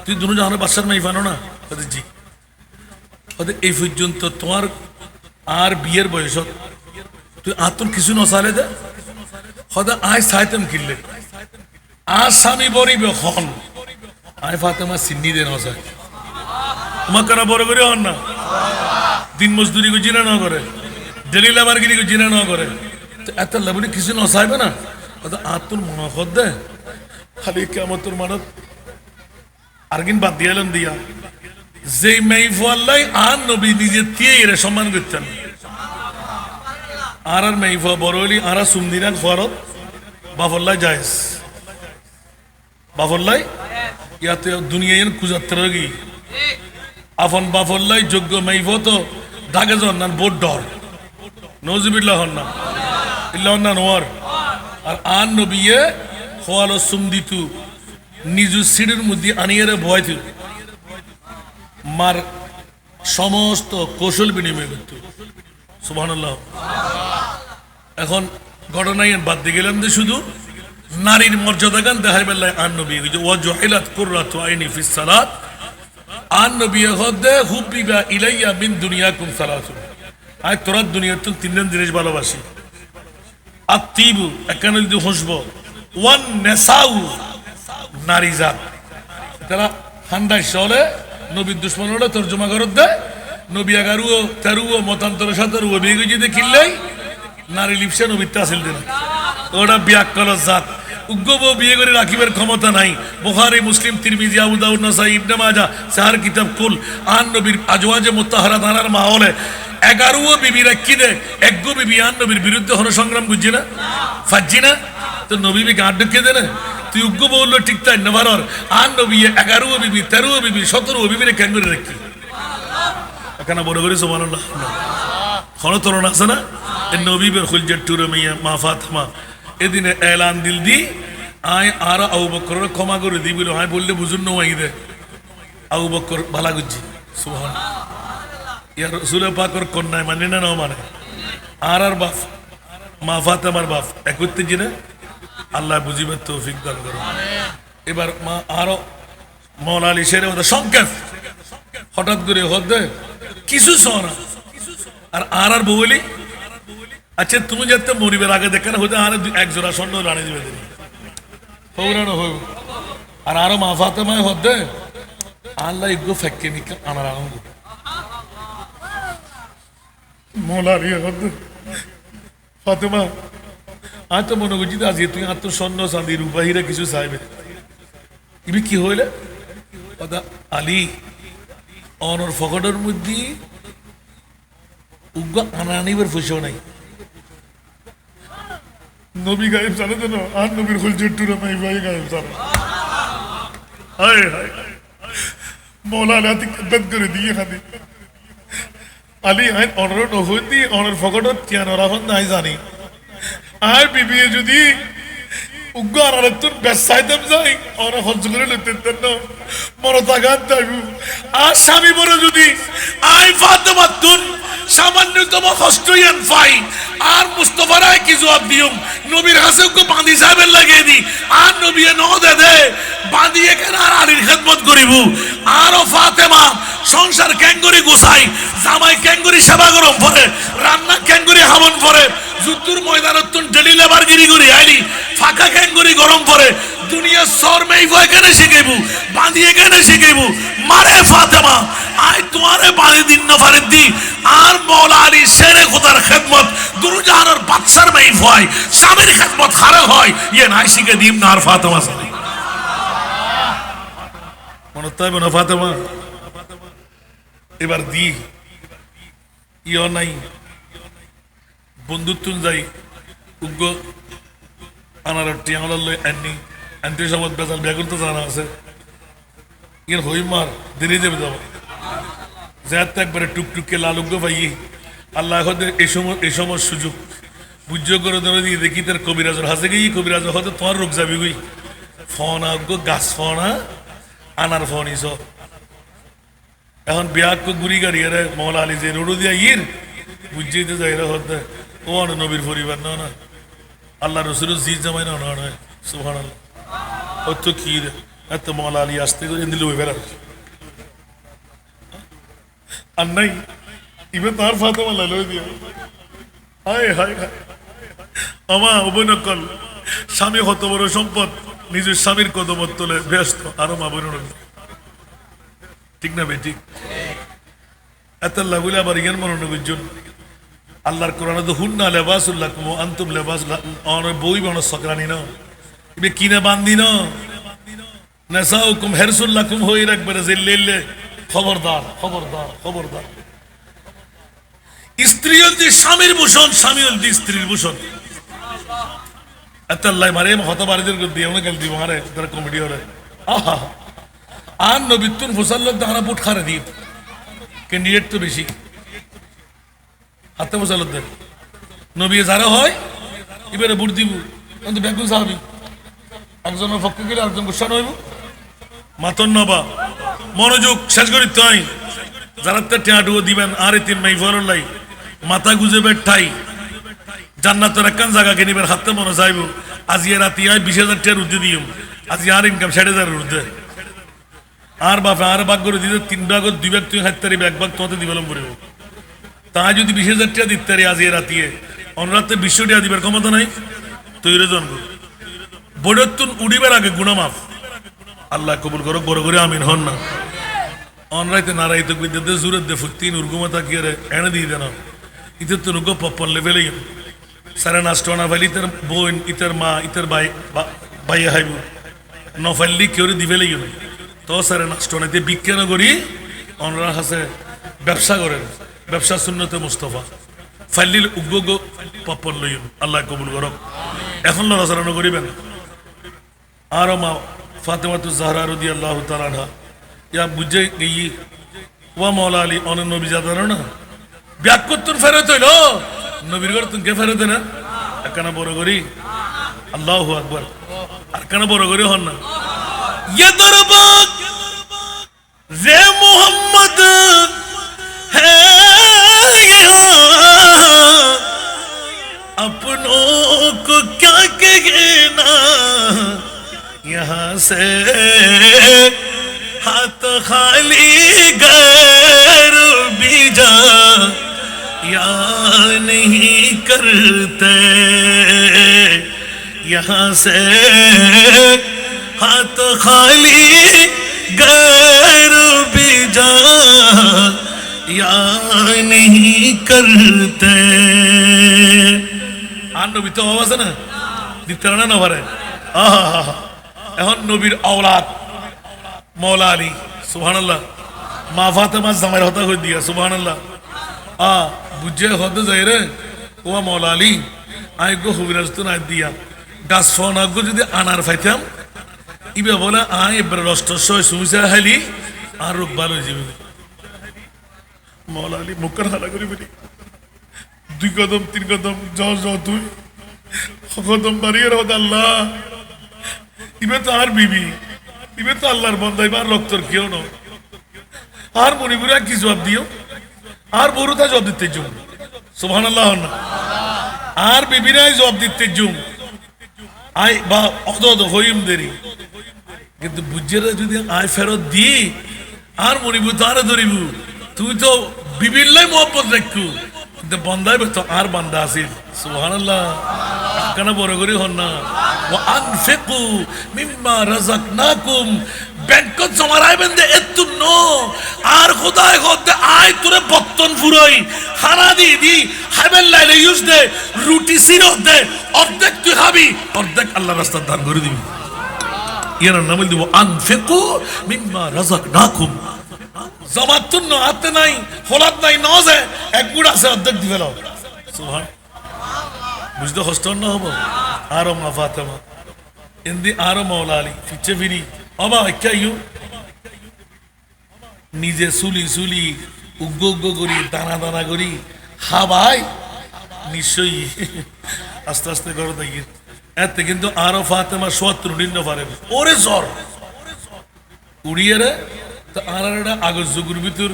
তুই দুনো জাহানের বাদশার মেয়ে ফানো না? জি। এই পর্যন্ত তোমার আর বিয়ের বয়স তুই আতন কিছু নসালে দে হদা আয় সাইতেম কিনলে আর স্বামী বরিবে হন আয় ফাতেমা সিন্নি দে নসায় তোমার কেন বড় করে হন না? দিন মজদুরি কো জিনা না করে, ডেলি লেবার গিরি কো জিনা না করে, এত লেবুনি কিছু নসাইবে না আতুর মনখদ দে খালি কিয়ামতের মানত আরগিন বাদ দিয়ালেন দিয়া যে মেই ফুয়াল্লাই আর নবী নিজে দিয়ে এর সম্মান করতেন। আর মেই ফুয়া বড় হলি আর সুমদিনান খোয়ারত বাফল্লাই জায়েজ, বাফল্লাই ইয়াতে দুনিয়ায় কুজাত্তর গি আফন বাফল্লাই যোগ্য মেইফ তো ঢাকে জন না বোট ডর নজিবিল্লাহ হন না ইল্লাহ না নোয়ার। আর আন নবিয়ে খোয়ালো সুমদিতু নিজু সিঁড়ির মধ্যে আনিয়ে ভয় মার সমস্ত কৌশল বিনিময় করত। সুবহানাল্লাহ। এখন ঘটনায় বাদ দিয়ে গেলাম যে শুধু নারীর মর্যাদা গান দেখাই বেলায় আন নবী ওয়াজহিলাত কুররাতু আইনি ফিস সালাত আন নবী হদে হুবিবা ইলাইয়া মিন দুনিয়াকুম সালাতুন। আয় তোরা দুনিয়ার তো তিনজন জিনিস ভালোবাসি, আত্তিবু একানে যদি হসব, ওয়ান নেসাউ নারী জাত। তারা ঠান্ডায় চলে নবীর দুশ্মন হলে তর্জমা করত দেয় নবী এগারুও তেরুও মতান্তর সাতেরুও বিয়ে যদি কিনলেই নারী লিপসে নবীরটা আসিল দিন ওটা ব্যাকল জাত উগ্গব বিয়ে করে রাখিবার ক্ষমতা নাই। বুখারী মুসলিম তিরমিজি আবু দাউদ নাসাই ইবনে মাজাহ চার কিতাব কুল আন নবীর আজওয়াজে মুতাহহারা ধারার মাহলে 11 বিবি রাখি দে একগো বিবি আন নবীর বিরুদ্ধে হন সংগ্রাম বুঝছি না ফাজি না তো নবী বি গাঁট ঢুকে দে না তুই উগ্গব বললো ঠিক তাই নভারর আন নবী 11 বিবি 13 বিবি 17 বিবি রে কেন করে রাখি এখানে বড় করে সুবহানাল্লাহ হন তরুণ আছে না নবী বের খুলজে টুরে মিয়া মা ফাতেমা এদিনে এলান দিল দি আয় আর আবু বকর ক্ষমা করে দি বলে আয় বললে বুঝুন নয় দে আবু বকর ভালা গুজি সুবহানাল্লাহ ইয়া রাসূল পাকের কন্যায় মানে না মানে আর বাপ মা ফাতেমার বাপ একত্রে জিনে আল্লাহ বুঝিবার তৌফিক দান করুন। এবার মা আরো মাওলা আলী শেরে ওদের সংক্ষেপ হঠাৎ করে হদে কিছু শোনা আর বলি আচ্ছা তুমি যাতে মরিবের আগে দেখেন হতে আর এক জোড়া স্বর্ণ রানী দিবে হৌরানো হইব আর আরো মা ফাতেমায় হদে আল্লাহ ইগো ফেকে নিকে আনার আনন্দ মোলা রিয়া হদে ফাতেমা আজ তো মনে করছি আজ তুই আর তো স্বর্ণ চাঁদি রূপাহীরা কিছু চাইবে ইবি কি হইলে আলী অনর ফকটের মধ্যে উগ্র আনা আনিবার ফুসেও নাই নবী গায়েব জানে তো না, আর নবীর হলজের টুরে মাই ভাই গায়েব জানে। হায় হায় মৌলানা তিকদ্দত করে দিয়ে খাদি আলী আইন অনর নহই দি অনর ফকটত কিয়ান রাখন নাই জানি আর বিবি যদি উগ্র আনারতুন বেসাইতাম যাই ওরা হজ করে লইতেন না মরতাগান যাইবু আর স্বামী বড় যদি আই ফাতেমা তুন সামান্যতম কষ্টইয়ান ফাই আর মুস্তফারায় কি জবাব দিও নবীর হাসে কো বাঁধি সাহেবের লাগিয়ে দি আর নবীয়ে ন দে দে বাঁধিয়ে কেন আর আলীর খেদমত করিব আর ফাতেমা সংসার ক্যাঙ্গুরি গুছাই জামাই ক্যাঙ্গুরি সেবা গরম পরে রান্না ক্যাঙ্গুরি হামন পরে যুদ্ধর ময়দানত তুন ডেলি লেবার গিরি করি আইলি ফাঁকা ক্যাঙ্গুরি গরম পরে দুনিয়া সর মেই ভয় কেন শিখাইবু বাঁধিয়ে কেন শিখাইবু মারে ফাতেমা আই তোমারে বাঁধি দিন না ফারিদ দি আর মৌলা আলী শেরে খোদার খেদমত দুরুজাহানের বাদশার মেই ভয় স্বামীর খেদমত হারে হয় ইয়ে নাই শিখে দিম না আর ফাতেমা সাথে মনে তাই না ফাতেমা এবার দি ইয় নাই বন্ধুত্ব যাই উগ্র আনার টিয়াঙ্গল লই আনি আন্টি সমাজ বেজাল বেগুন তো জানা আছে ইয়ের হই মার দেরি দেবে যাবো যাতে একবারে টুকটুকে লালুগ্য ভাই আল্লাহ এই সময় সুযোগ বুঝ্য করে ধরে দিয়ে দেখি তার কবিরাজর হাসে গিয়ে কবিরাজ হয়তো তোমার রোগ যাবি গই ফনা গাছ ফনা আনার ফোন ইস এখন বিয়াক গুড়ি গাড়ি রে মৌলা আলী যে রোড দিয়া ইর বুঝছেই তো যাই হতে ও নবীর পরিবার না না আল্লাহ রসুল জি জামাই না নয় সুবহানাল্লাহ ও তো কি রে এত মৌলা আলী আসতে করে দিল ওই বেড়া আর নাই ইবে তার ফাতেমা লালো দিয়া হায় হায় হায় আমা অবনকল স্বামী কত বড় সম্পদ নিজের স্বামীর কদমত তোলে ব্যস্ত আরো মা বোন ঠিক না বেটি এত লাগুলে আবার ইয়ান মনোনবিজন আল্লাহর কোরআনে তো হুন্না লেবাসুল্লাকুম আনতুম লেবাসুল্লাহ বই বানো সকরানি না ইবে কিনে বান্দি না নাসাউকুম হিরসুল্লাকুম হই রাখবে জিল্লিল্লে খবরদার খবরদার খবরদার স্ত্রী হচ্ছে স্বামীর ভূষণ স্বামী হচ্ছে স্ত্রীর ভূষণ এত আল্লাহ মারে হতবারিদের দিয়ে অনেক গেল দিব মারে তারা কমেডি হরে আহা আর নবিতুন ফুসাল্লাহ দাঁড়া বুট খারে দিয়ে ক্যান্ডিডেট তো বেশি হাতে ফুসাল্লাহ নবী যারা হয় এবারে বুট দিব কিন্তু ব্যাকুল সাহাবি একজনের পক্ষে গেলে একজন গুসা নইব মাতন নবা মনোযোগ শেষ করি তাই যারা টেঁয়াটুকু দিবেন আর তিন মাই ফরলাই মাথা গুজে বেঠাই জান্নাতের একখান জায়গাকে নিবেন হাতে মনে চাইব আজি রাতি আয় 20,000 টাকার উর্ধে দিও আজি আর ইনকাম 60,000 উর্ধে আর বাপে আর ভাগ করে দিতে 3 ভাগ 2 ভাগ তুই খাইতে পারি 1 ভাগ তোমাতে দিবেলম করে তাই যদি 20,000 টাকা দিতে পারি আজি রাতি অনরাতে 200 টাকা দিবার ক্ষমতা নাই তৈরি জন বড়তুন উড়িবার আগে গুনামাফ আল্লাহ কবুল করো বড় করে আমিন হন না অনরাইতে নারাইতে বিদ্যুতে জুরের দে ফুটিন উর্গুমাতা কি রে এনে দিয়ে দেন ইতে তো নুগো পপন লেভেলে সারা নাস্টনা ভাই ইতার বোন ইতার মা ইতার ভাই ভাই হাইব নফাল্লি কেউ দিবেলে তো সারা নাস্টনাতে বিজ্ঞান করি অনরা হাসে ব্যবসা করেন ব্যবসা সুন্নতে মুস্তফা ফাল্লিল উগ্গ পপন লইন আল্লাহ কবুল করো এখন লড়াচড়ানো করিবেন আর মা ফাতেমাতু জাহরা রাদিয়াল্লাহু তাআলা আনহা ইয়া বুঝে গিয়ে ওয়া মৌলা আলী অনন্য নবী জাদানো না ব্যাকুত্তর ফেরত হইল নবীর ঘর তুমি কে ফেরত না একখানা বড় করি আল্লাহু আকবার আর কেন বড় করি হন না ये दरबार रे मोहम्मद है अपनों को क्या कहना यहाँ से हाथ खाली गैर भी जा या नहीं करते यहाँ से हाथ खाली गैर भी जा या नहीं करते আর নবী তো আওয়াজ না দিতে না পারে আহা এখন নবীর আওলাদ মৌলা আলী সুবহানাল্লাহ মা ফাতেমা জামাইর হতা করে দিয়া সুবহানাল্লাহ বুঝে হতে যাই রে ও মৌলা আলী আই গো হুবিরাজ তো নাই দিয়া গাছ ফোন আগো যদি আনার ফাইতাম ইবে বলে আই এবার রষ্টসয় সুবিসা হালি আর রোগ ভালো হয়ে যাবে মৌলা আলী মুখের হালা করি বলি 2 কদম 3 কদম জ তুই কদম বাড়িয়ে রহদ আল্লাহ ইবে তো আর বিবি ইবে তো আল্লাহর বন্দা এবার রক্তর কেউ ন আর মনিপুরা কি জবাব দিও আর বড়ুতা জবাব দিতে জুম সুবহানাল্লাহ না আর বিবিরাই জবাব দিতে জুম আই বা অদ হইম দেরি কিন্তু বুঝেরা যদি আয় ফেরত দি আর মনিবু তারে ধরিব তুই তো বিবিল্লাই মোহাম্মত রাখু কিন্তু বন্দাই তো আর বান্দা আছিল সুবহানাল্লাহ কেন বড় করি হন না ওয়া আনফিকু মিম্মা রাযাকনাকুম ব্যাংকত জমারাইবেন দে এত নো আর খোদায় খোদে আয় তোরে বত্তন ফুরাই খানা দি হাইবেল লাইলে ইউজ দে রুটি সিরত দে অর্ধেক তুই খাবি অর্ধেক আল্লাহর রাস্তায় দান করে দিবি ইয়ার নাম দিব আনফিকু মিম্মা রাযাকনাকুম জমাতুন হাতে নাই হলাত নাই নজে এক গুড় আছে অর্ধেক দিবে লাও সুবহান বুঝতে কষ্ট না হবো আরো মা ফাতেমা ইন্দি আরো মৌলা আলী ফিচে ফিরি অবা কেউ নিজে সুলি উগ্গ করি দানা করি হা ভাই নিশ্চয়ই আস্তে আস্তে করো দেখি এতে কিন্তু আরো ফাতেমা ৭০ নিন্ন পারে ওরে জ্বর উড়িয়ে রে তো আর একটা আগর যুগুর ভিতর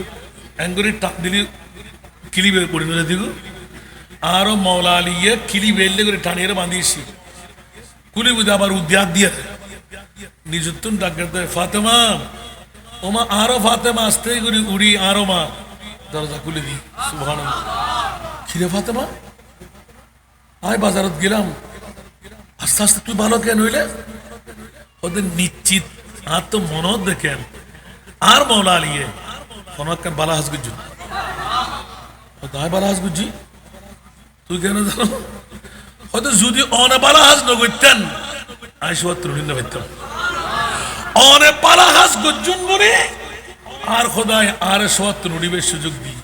এঙ্গরি টাক দিলি কিলিবে পরিণত দিব আরো মৌলা আলিয়ে কিলি বেললে করে টানিয়ে বাঁধিয়েছি কুলি বুঝে আবার উদ্যাগ দিয়ে নিজুত্তুন ডাক দেয় ফাতেমা ওমা আরো ফাতেমা আসতে করি উড়ি আরো মা দরজা খুলে দি সুবহানাল্লাহ খিরে ফাতেমা আয় বাজারত গেলাম আস্তে আস্তে তুই ভালো কেন হইলে ওদের নিশ্চিত আর তো মনত দেখেন আর মৌলা আলিয়ে কোন বালা হাস গুজ্জু দায় বালা হাস গুজ্জি তুই কেন জানো হয়তো যদি অনে বালা হাস নগৈতেন আই ৭০ নিন্ন পাইতাম অনে বালা হাস গুজ্জুন বলে আর খোদায় আর ৭০ নিবের সুযোগ দি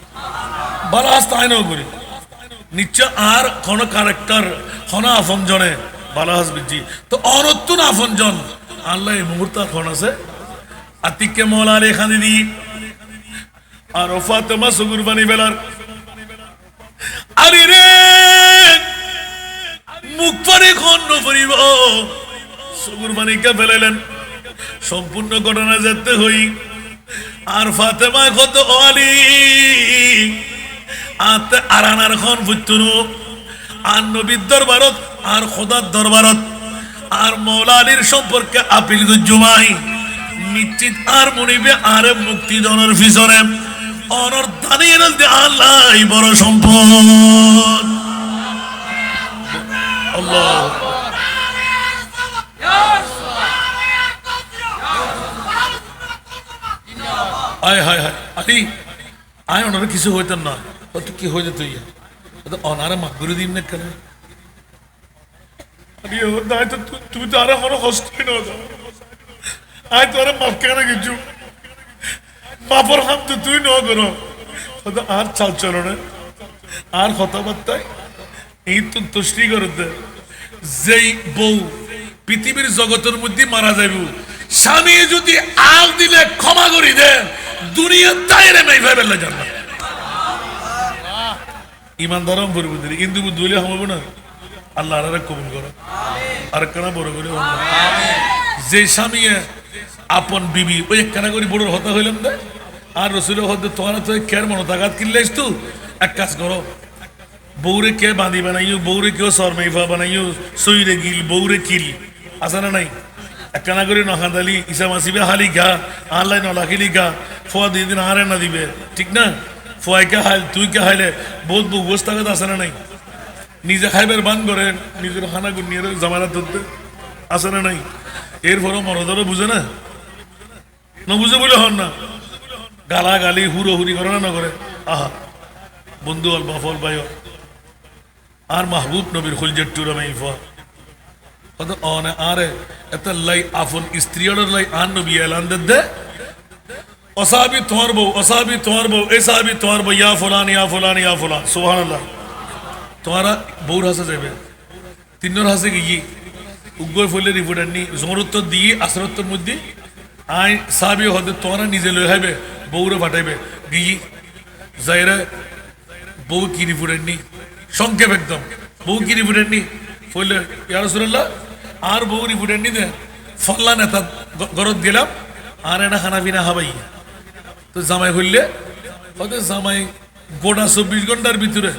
বালা হাস তাই নাও করি নিশ্চয় আর কোন ক্যারেক্টার কোন আফন জনে বালা হাস গুজ্জি তো অনতুন আফন জন আল্লাহ এই মুহূর্তে কোন আছে আতিকে মৌলা আলী খান দি আর ফাতেমা সুকুরবানি বেলার আরে রে মুখ পরে খন্ড করিব সুকুরবানিকে ফেলাইলেন সম্পূর্ণ ঘটনা যেতে হই আর ফাতেমা কত আলী আতে আরানার খন ফুটুনো আর নবীর দরবারত আর খোদার দরবারত আর মৌলা আলীর সম্পর্কে আপিল গুজুমাই নিশ্চিত আর মনিবে আরে মুক্তি জনের পিছনে অনর দানিয়ে দে আল্লাহ বড় সম্পদ আল্লাহ আয় হায় হায় আলী আয় ওনারা কিছু হইতেন না কত কি হয়ে যেত অনারা মাফ করে দিন না কেন তুমি তো আরে কোনো কষ্টই না আয় তো আরে মাফ কেন কিছু মাফর হাম তো তুই ন করো আর চাল চলো না আর কথাবার্তায় এই তো তুষ্টি করে দে যেই বউ পৃথিবীর জগতের মধ্যে মারা যাইব স্বামী যদি আল দিলে ক্ষমা করি দে দুনিয়া তাইরে মেই ভাইবেলা জানা ইমানদারম পরিবর্তন কিন্তু বুঝলে হবে না আল্লাহ আর কবুল করো আর কেনা বড় করে যে স্বামী আপন বিবি ওই একখানা করে বড় হতা হইলাম দে আর রসুলের হতে তোমার তো কের মনোতাঘাত কিনলেস তু এক কাজ করো বৌরে কে বাঁধি বানাইও বৌরে কেউ শর্মাইফা বানাইও সইরে গিল বৌরে কিল আছে না নাই একখানা করে নখাদালি ইসা মাসিবে হালি গা আল্লাহ নলাখিলি গা ফোয়া দিয়ে দিন আরে না দিবে ঠিক না ফোয়াই কে হাইল তুই কে হাইলে বহুত বউ বসে থাকতে আসে না নাই নিজে খাইবার বান করে নিজের খানা গুনিয়ে জামানা ধরতে আসে না নাই এরপরও মরদারও বুঝে না বুঝে বলে হন না গালা গালি হুড়ো হুড়ি করে না করে আহা বন্ধু অল্প ফল পাই আর মাহবুব নবীর খুলজের টুরামাই ফা অনে আরে এত লাই আফন স্ত্রীর লাই আন নবী এলান দে অসাবি তোমার বউ এ সাহাবি তোমার বউ ইয়া ফুলান সুবহানাল্লাহ তোমারা বউর হাসে যাবে তিনর হাসে গিয়ে উগ্র ফলে রিপোর্ট আনি জমরত্তর দিয়ে আসরত্তর মধ্যে আই সাবি হতে তোমরা নিজে লই হাইবে বউরে পাঠাইবে গিয়ে যাইরা বউ কি রিপোর্ট আনি সংক্ষেপ একদম বউ কি রিপোর্ট আনি ফলে ইয়া রাসূলুল্লাহ আর বউ রিপোর্ট আনি দে ফল্লা নেতা গরত গেলাম আর এটা খানা পিনা হাবাই তো জামাই হইলে হয়তো জামাই গোটা 24 ঘন্টার ভিতরে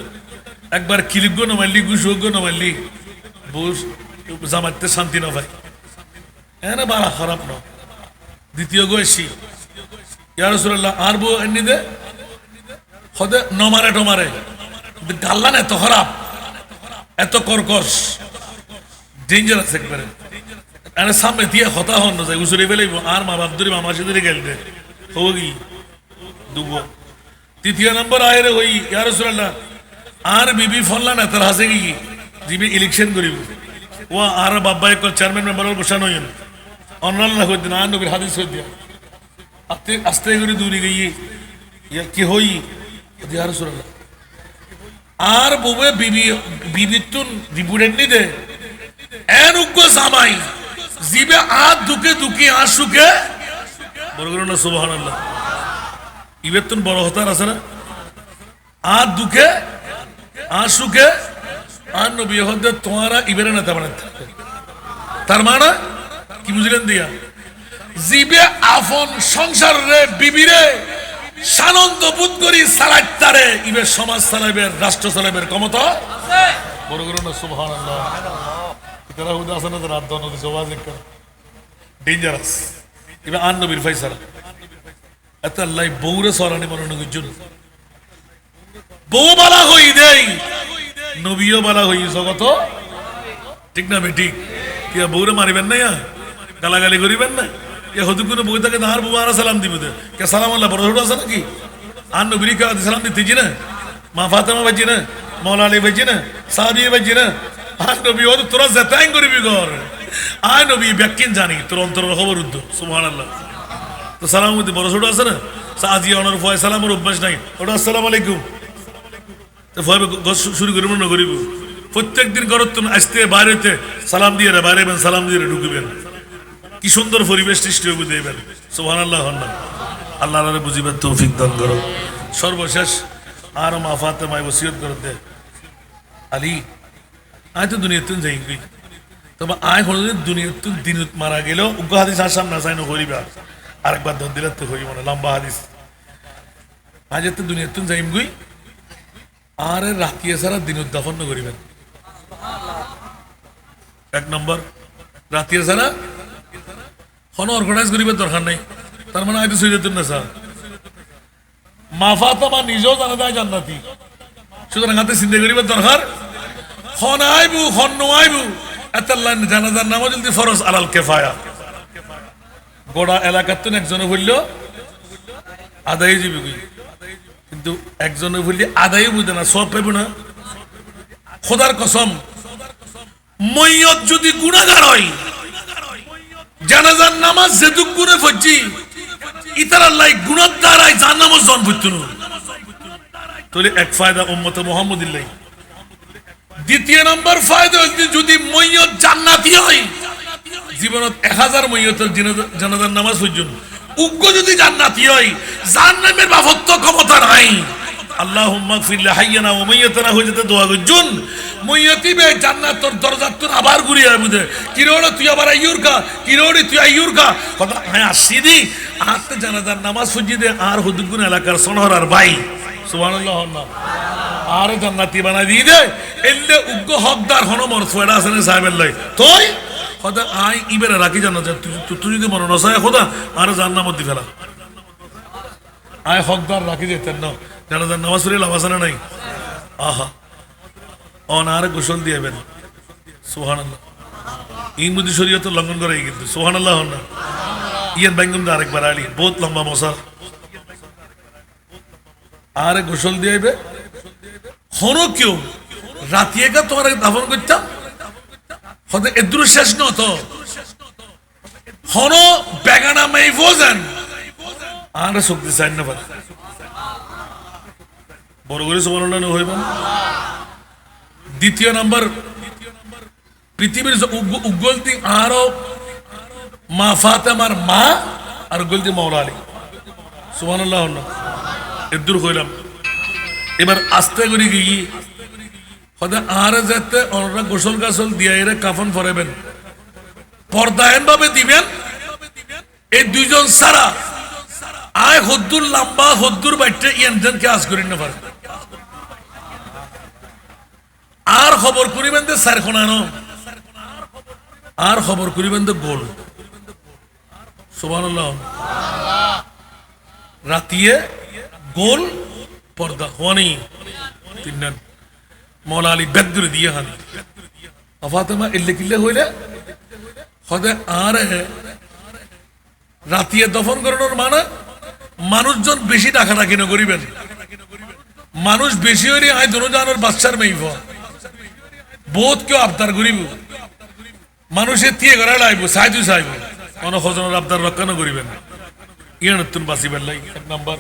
একবার কিলিপ না মারলি গুসোগ না মারলি বউ জামাইতে শান্তি না ভাই এনে বাড়া খারাপ না দ্বিতীয় গেছি ইয়া রাসূলুল্লাহ আর বউ আনি দে হতে নমারে টমারে গাল্লান এত খারাপ এত কর্কশ ডেঞ্জারাস একবারে এনে সামনে দিয়ে হতা হন না যায় উসুরে ফেলে আর মা বাপ ধরে মামার সাথে গেল দে হোগি দুবো তৃতীয় নম্বর আয়রে ওই ইয়া রাসূলুল্লাহ আর বিবি ফল্লা না তার হাসে গিয়ে জিবি ইলেকশন করিব ও আর বাবা এক চেয়ারম্যান মেম্বার বসানো হইন অনলাইন হইতেন আর নবীর হাদিস হইতে আস্তে আস্তে করে দূরে গিয়ে ইয়া কি হই ইয়া রাসূলুল্লাহ আর বউয়ে বিবিতুন রিপোর্ট নি দে এন উগ্র জামাই জিবে আদ দুকে দুকি আসুকে বড় করুন না সুবহানাল্লাহ ইবেতুন বড় হতার আছে না আদ দুকে আসুকে আর নবী হতে তোমারা ইবেরে না তেমন তার মানে কি বুঝলেন দিয়া জিবে আফন সংসার রে বিবিরে সানন্দ বোধ করি সালাইতারে ইবে সমাজ চালাইবের রাষ্ট্র চালাইবের ক্ষমতা আছে বড় করুন না সুবহানাল্লাহ তারা হুদা আছে না রাত দন নদী সবাজ এক ডেঞ্জারাস ইবে আন নবীর ফয়সালা এত আল্লাহ বউরে সরানি মনে নগুজন বউ বালা হই দেই নবীও বালা হই জগত ঠিক না বেটি কি বউরে মারিবেন না ইয়া গালাগালি করিবেন না এ হদু কোনো বউ থাকে আর বউ আর সালাম দিবে কে সালাম আল্লাহ বড় ছোট আছে নাকি আর নবীর কা সালাম দিতে জি না মা ফাতেমা বাজি না মৌলা আলী বাজি না সাহাবী বাজি না আর নবী ও তোরা জেতাই করিবি ঘর আর নবী ব্যাকিন জানি তোর অন্তর খবর উদ্দ সুবহানাল্লাহ তো সালাম মধ্যে বড় ছোট আছে না সাজি অনার ফয় সালামের অভ্যাস নাই ওটা আসসালামু আলাইকুম তো ফয় শুরু করিব না করিব প্রত্যেকদিন ঘরত আসতে বাইরেতে সালাম দিয়ে বাইরে সালাম দিয়ে ঢুকবেন কি সুন্দর পরিবেশ সৃষ্টি হবে দেবেন সুবহানাল্লাহ আল্লাহ আল্লাহ বুঝিবার তৌফিক দান করো সর্বশেষ আর মা ফাতেমায় ওসিয়ত করতে আলী আয় তো দুনিয়াতুন যাই গই তবে আয় হল দুনিয়াতুন দিনত মারা গেল উগ্র হাদিস আসাম না চাই না করিবা আরেকবার ধর দিলে তো হইব না লম্বা হাদিস আজ তো দুনিয়াতুন যাইম গই আর রাতিয়া সারা দিনত দাফন করিবেন এক নম্বর রাতিয়া সারা কোনো অর্গানাইজ করিবার দরকার নাই তার মানে আইতো সৈয়দুন নাসা মা ফাতেমা নিজেও জানা যায় জান্নাতি সুতরাং হাতে চিন্তা করিবার দরকার খন আইবু খন নআইবু আতাল্লাহ জানাজার নামাজ যদি ফরজ আলাল কিফায়া গোড়া এলাকাতুন একজনে বলল আদায় যাবে কই কিন্তু একজনে বললি আদায় বুঝে না সব পাইব না খোদার কসম মইয়ত যদি গুনাহগার হয় জানাজার নামাজ যেটুক গুণে ফজি ইতার আল্লাহ গুণার দ্বারাই জান্নামও জন ফুটতুন তাহলে এক ফায়দা উম্মতে মুহাম্মদিল্লাহ দ্বিতীয় নম্বর ফায়দা যদি মইয়ত জান্নাতি হয় জীবনত 1000 মইয়তের জানাজার নামাজ পর্যন্ত উগ্র যদি জান্নাতি হয় জান্নাতের বাফত্ব ক্ষমতা নাই আল্লাহুম্মা গফির লিহাইয়িনা ওয়া মাইয়িতিনা হয়ে যেতে দোয়া করুন মইয়তি বে জান্নাতের দরজা তুন আবার ঘুরিয়ে আইবুদে কিরোড় তুই আবার আইয়ুর কা কিরোড়ি তুই আইয়ুর কা কথা হ্যাঁ আসিদি আতে জানাজার নামাজ পড়িয়ে আর হুদুগুন এলাকার সনহর আর ভাই সুবহানাল্লাহ আর জান্নাতি বানাই দিয়ে দে এলে উগ্র হকদার হন মরফুয়া আছে না সাহেবের লাই তুই খোদা আই ইবেরা রাখি জানা যায় তুই যদি মন নসায় খোদা আর জান্নাত দি ফেলা আই হকদার রাখি যেতেন না জানাজার নামাজ পড়ে লাভ আছে না নাই আহা অনার গোসল দিয়েবেন সুবহানাল্লাহ ইন মুদি শরীয়ত লঙ্ঘন করে কিন্তু সুবহানাল্লাহ না ইয়ান বাইঙ্গম দা আরেকবার আলি বহুত লম্বা মশা আর গোসল দিয়েবে হনো কেউ রাতিয়াকা তোমার দাফন করতাম হতে এদুর শেষ ন তো হনো বেগানা মাই ফোজান আর শক্তি চাই না পারে বড় করে সুবহানাল্লাহ হইবেন দ্বিতীয় নাম্বার পৃথিবীর উগ্গল দিক আরো মা ফাতেমার মা আর উগ্গল দিক মাওলা আলী সুবহানাল্লাহ এদুর হইলাম এবার আস্তে করে গিয়ে হয়তো আর যেতে ওনারা গোসল গাছল দিয়ে এরা কাফন পরাবেন পর্দায়ন ভাবে দিবেন এই দুইজন সারা আয় হদ্দুর লম্বা হদ্দুর বাইটে ইয়েনজনকে আজ করি না পারে আর খবর করিবেন যে স্যার খোনানো আর খবর করিবেন তো গোল সুবহানাল্লাহ রাতিয়ে গোল পর্দা হওয়ানি তিনজন মৌলা আলী বেদুরে দিয়ে হানি ফাতেমা ইল্লে কিল্লে হইলে হদে আর রাতিয়ে দফন করানোর মানে মানুষজন বেশি ডাকাডাকি না করিবেন মানুষ বেশি হইলে আয় দনোজানোর বাচ্চার মেইব বহুত কেউ আবদার করিব মানুষের দিয়ে করা লাইব সাইজু চাইব কোন হজনের আবদার রক্ষা করিবেন ইয়ে নতুন বাঁচিবেন লাই এক নম্বর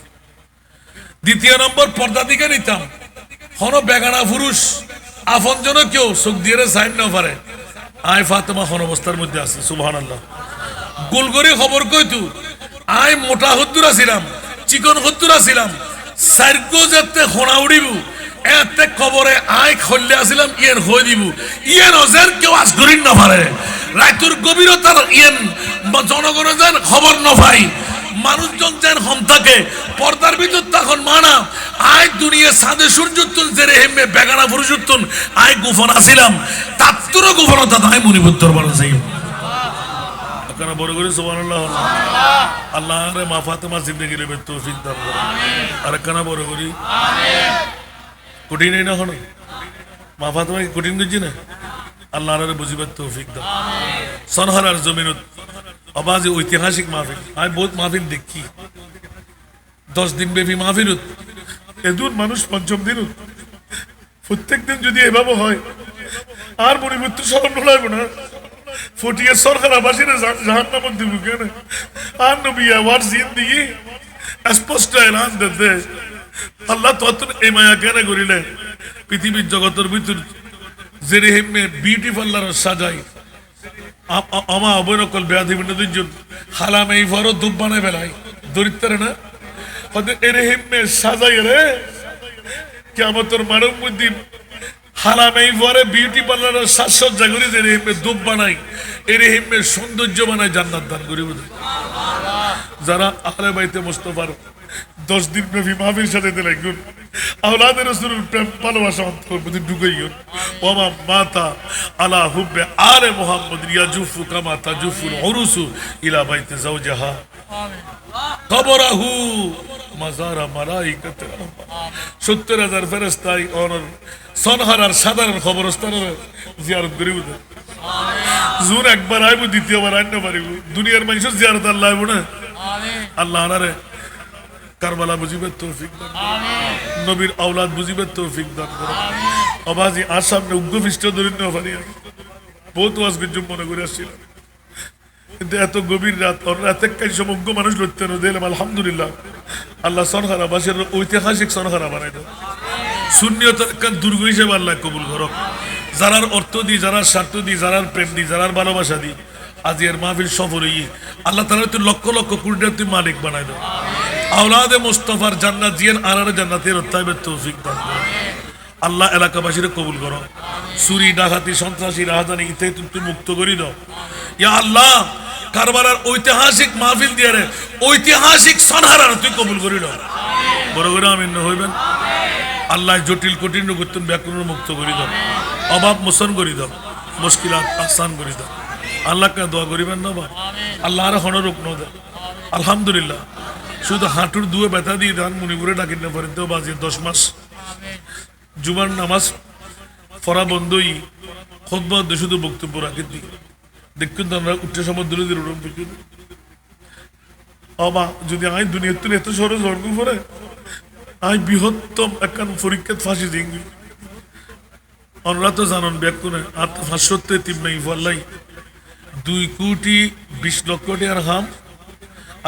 দ্বিতীয় নম্বর পর্দা দিকে নিতাম হন বেগানা পুরুষ আফন জন কেউ চোখ দিয়ে সাইন না পারে আয় ফাতেমা হন অবস্থার মধ্যে আছে সুবহানাল্লাহ গোল করে খবর কইতু আয় মোটা হদ্দুরা ছিলাম চিকন হদ্দুরা ছিলাম সাইরগো যেতে হোনা উড়িব এতে খবরে আয় খল্লে আসিলাম ইয়েন হয়ে দিব ইয়েন অজের কেউ আজ করিন না পারে রাইতুর গভীরতার ইয়েন জনগণ যেন খবর ন পাই মানুষজন যেন হম থাকে পর্দার ভিতর তখন মানা আয় দুনিয়া সাদে সূর্যোত্তন জেরে হেমে বেগানা পুরুষোত্তন আয় গোপন আসিলাম তাত্তর গোপনতা তাই মনিবুদ্ধর বড় সেই কেন বড় করে সুবহানাল্লাহ আল্লাহ রে মা ফাতেমা জিন্দেগি রে তৌফিক দান করে আর কেন বড় করি কঠিন না হন মা ফাতেমা কি কঠিন করছি না আল্লাহ রে বুঝিবার তৌফিক দান সনহারার জমিনত আবাজে ঐতিহাসিক মাহফিল আমি বহুত মাহফিল দেখি 10 দিন ব্যাপী মাহফিল এদুর মানুষ পঞ্চম দিন প্রত্যেক দিন যদি এভাবে হয় আর মনিপুত্র স্মরণ লাগব না ফটিয়ে সরকার আবাসীরা জাহান নামত দিব কেন আর নবী আওয়ার জিন্দিগি স্পষ্ট এলান দিতে আল্লাহ তত এই মায়া কেন করিলে পৃথিবীর জগতের ভিতর জেরে হেমে বিউটি পার্লার সাজাই আমা অবৈনকল ব্যাধি দুজন হালাম এই ভরো ধূপ বানায় বেলায় দরিদ্র না হয়তো এরে হেমে সাজাই রে কেমন তোর মানব মুদ্দিন হালাম এই ভরে বিউটি পার্লারের সাজসজ্জা করি এরে হেমে ধূপ বানাই এরে হেমে সৌন্দর্য বানায় জান্নাত দান করি বোধ যারা আহলে বাইতে মুস্তাফার 10 দিন ব্যাপী মাহফিল সাজাতে লাগবেন আওলাদের রাসূলের প্রেম ভালোবাসা অন্তর মধ্যে ঢুকে গিয়ে ওমা মাতা আলা হুব্বে আলে মুহাম্মদ ইয়াজুফু কামা তাজুফুল উরুসু ইলা বাইতে যাওজাহা আমিন কবরাহু মাজারা মালাইকাত 70000 ফেরেশতাই অনর সনহারার সাধারণ কবরস্থানের জিয়ারত করিব আমিন জুর একবার আইব দ্বিতীয়বার আইন না পারিব দুনিয়ার মানুষের জিয়ারত আল্লাহ আইব না আমিন আল্লাহ আনারে কারবালা বুঝিবে তৌফিক দান আমিন নবীর আওলাদ বুঝিবে তৌফিক দান করো আমিন আবাজি আর সামনে উগ্রপৃষ্ঠ দরিদ্র পারি বহুত ওয়াজ গজম মনে করে আসছিল কিন্তু এত গভীর রাত আর রাতে কাজ সমগ্র মানুষ লড়তে না দিলাম আলহামদুলিল্লাহ আল্লাহ সনহারা বাসের ঐতিহাসিক সনহারা বানাই দাও শূন্যতার কান দুর্গ হিসেবে আল্লাহ কবুল করো যারার অর্থ দি যারার স্বার্থ দি যারার প্রেম দি যারার ভালোবাসা দি আজ এর মাহফিল সফর হই আল্লাহ তাআলা তুই লক্ষ লক্ষ কোটির তুই মালিক বানাই দাও আওলাদে মুস্তাফার জান্নাত জিয়ান আলার জান্নাতের অত্যাবের তৌফিক দান করো আল্লাহ এলাকাবাসীর কবুল করো চুরি ডাকাতি সন্ত্রাসী রাজধানী ইতে তুই মুক্ত করি দাও ইয়া আল্লাহ কারবালার ঐতিহাসিক মাহফিল দিয়ে রে ঐতিহাসিক সনহারার তুই কবুল করি দাও বড় করে আমিন হইবেন আল্লাহ জটিল কঠিন রোগতুন ব্যাকরণ মুক্ত করি দাও অভাব মোচন করি দাও মুশকিলাত আসান করি দাও আল্লাহকে দোয়া করিবেন না ভাই আল্লাহ আর হনরূপ ন দাও আলহামদুলিল্লাহ শুধু হাঁটুর দুয়ে ব্যথা দিয়ে দান মনিপুরে ডাকিন না পারেন তো বাজে 10 মাস জুমার নামাজ পড়া বন্ধই খুতবা শুধু বক্তব্য রাখি দি দেখুন তো আমরা উচ্চ সমুদ্রের উড়ন পর্যন্ত অবা যদি আই দুনিয়ার তুলে এত সরস স্বর্গ করে আই বৃহত্তম একখান পরীক্ষাত ফাঁসি দিই আমরা তো জানন ব্যাকুনে আর তো 500 নাই ফল্লাই 2,20,00,000 টাকার হাম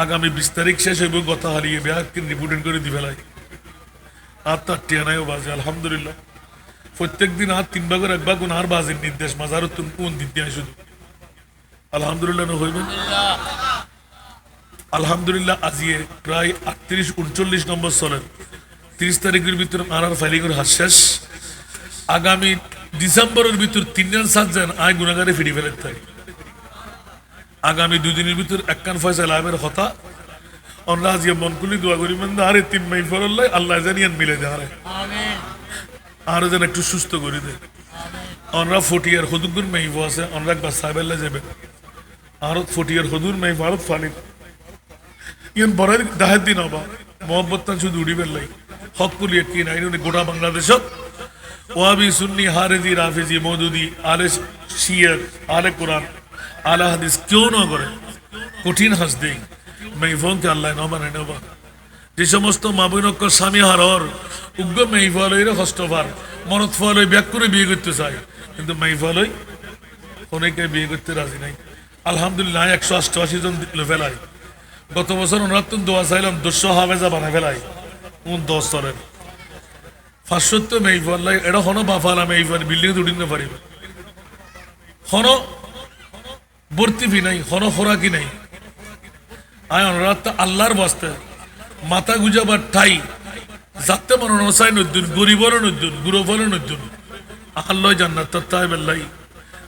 আগামী 20 তারিখ শেষ হইব কথা হারিয়ে ব্যাগ রিপোর্টিং করে দি ফেলাই আর তার টিয়া নাই বাজে আলহামদুলিল্লাহ প্রত্যেকদিন আর 3 ভাগের 1 ভাগ আর বাজের নির্দেশ মাজার কোন দিন দিয়ে শুধু আলহামদুলিল্লাহ হইবেন আলহামদুলিল্লাহ আজিয়ে প্রায় 38-39 নম্বর সলের 30 তারিখের ভিতরে আর ফাইলিংয়ের হাত শেষ আগামী ডিসেম্বরের ভিতর 3-7 জন আয় গুণাগারে ফিরে ফেলে থাকে আগামী 2 দিনের ভিতর একখান ফয়সালা আবের কথা আমরা আজিয়ে মন খুলি দোয়া করি মানে আরে 3 মাইল ফরল্লাই আল্লাহ জানিয়ান মিলে যায় আমিন আরো যেন একটু সুস্থ করে দেয় আমরা 40 ইয়ার হুদুগুর মাইফ আছে আমরা একবার সাহেবেল্লা যাবে আরো 40 ইয়ার হুদুর মাইফ আরো ফালিদ ইয়ান বড় দাহের দিন হবা মোহাম্মতান শুধু উড়ি বেল্লাই হক কুলি কি নাই গোটা বাংলাদেশত ওয়াবি সুন্নি হারেজি রাফিজি মওদুদি আলে শিয়ার আলে কোরআন আলা হাদিস কেউ না করে কঠিন হাস দেই মাইফকে আল্লাহ না মানে নেবা যে সমস্ত মাবুনক স্বামী হারর উগ্র মাইফালয়ের হস্তভার মনত ফলই ব্যাক করে বিয়ে করতে চায় কিন্তু মাইফালই অনেকে বিয়ে করতে রাজি নাই আলহামদুলিল্লাহ 188 জন দিল ফেলাই গত বছর ওনার দোয়া চাইলাম 200 হাফেজা বানায় ফেলাই 10 তলের 570 মেইফাল্লাই এটা হনো বাফালা মেইফাল বিল্ডিং উঠিং না পারিবে হনো ভর্তি ফি নাই হনো খোরাকি নাই আয় অনুরাধ আল্লাহর বাস্তে মাথা গুজাবার ঠাই যাতে মনে নসাই নদ্দুন গরিবর নদ্দুন গুরুফল নদ্দুন আল্লাহ জান্নাত তাই বেল্লাই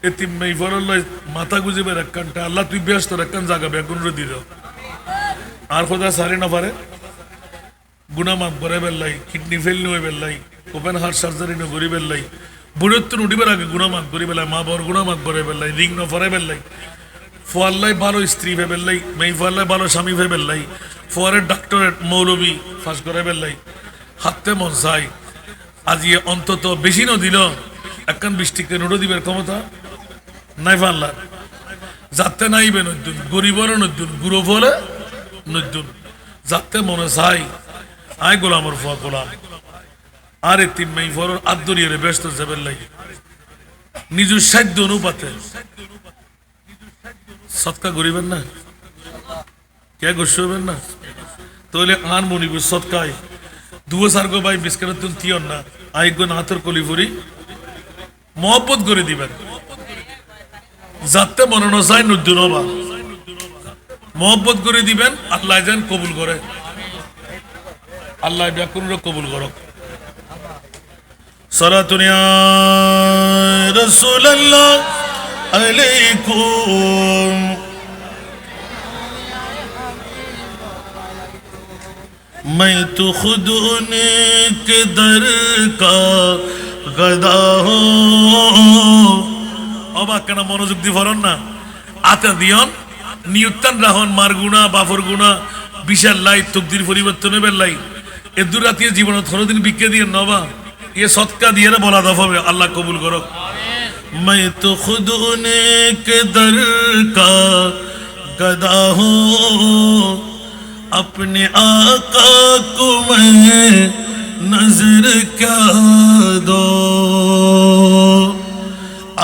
এতিম মেইফাল্লাই মাথা গুজিবার একখানটা আল্লাহ তুই ব্যস্ত একখান জায়গা বেগুন দিল আর খোদা সারি না পারে গুনা মাফ করে বেল্লাই কিডনি ফেল নয় বেল্লাই ওপেন হার্ট সার্জারি ন করি বেল্লাই বুড়ত্ব উঠিবার আগে গুনা মাফ করি বেলাই মা বর গুনা মাফ করে বেল্লাই রিং ন ফরে বেল্লাই ফোয়াল্লাই ভালো স্ত্রী ভে বেল্লাই মেই ফোয়াল্লাই ভালো স্বামী ভে বেল্লাই ফোয়ারের ডাক্তারের মৌলবী ফাঁস করে বেল্লাই হাতে মন চাই আজি অন্তত বেশি ন দিল একখান বৃষ্টিকে নোটো দিবার ক্ষমতা নাই ফাল্লা যাতে নাইবে নদ্দুন গরিবর নদ্দুন গুরু ফলে নদ্দুন যাতে মনে চাই আয় গোলামর ফোয়া গোলাম আরে 3 মাই ফরর আদরিয়ে ব্যস্ত যাবেন লাগে নিজের সাধ্য অনুপাতে সৎকা করিবেন না কে গোস্ব হবেন না তাহলে আন মনিব সৎকায় দুয়ো সার্গ ভাই বিস্কারের তুন তিয়ন না আইগ নাথর কলিফুরি মহব্বত করে দিবেন যাতে মনন চাই নদ্দুন হবা মহব্বত করে দিবেন আল্লাহ যেন কবুল করে আল্লাহ ব্যাকুর কবুল করক সালাতুন ইয়া রাসূলুল্লাহ আলাইকুম मैं तो खुद उनके दर का गदा हूं অবাক কেন মনোযোগ দি ফরন না আতে দিয়ন নিউটন রাহন মার গুণা বাফর গুণা বিশাল লাই তকদির পরিবর্তন হবে লাই এ দুরাতিয়ে জীবন 18 দিন বিকে দিয়ে নবা ये सदका दिए ना बोला दफा में अल्लाह कबूल करो मैं तो खुद उनके दर का गदा हूँ अपने आका को मैं नजर क्या दो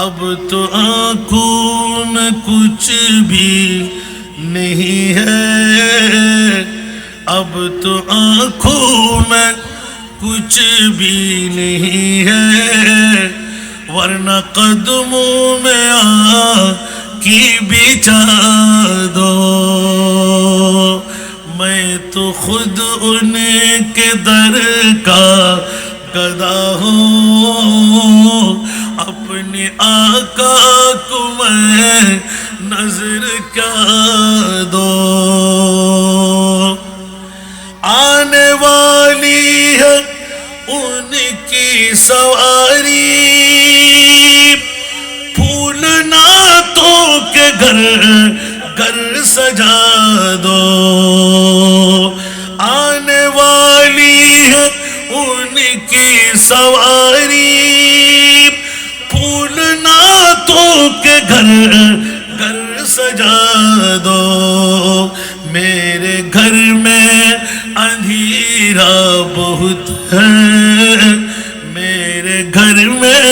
अब तो आंखों में कुछ भी नहीं है अब तो आंखों में कुछ भी नहीं है वरना कदमों में की बिछा दो मैं तो खुद उनके दर का गदा हूँ अपने आका को मैं नजर क्या दो आने वाली है उनकी सवारी फूल नातों के घर घर सजा दो आने वाली है उनकी सवारी फूल नातों के घर घर सजा दो मेरे घर में अंधेरा बहुत है मेरे घर में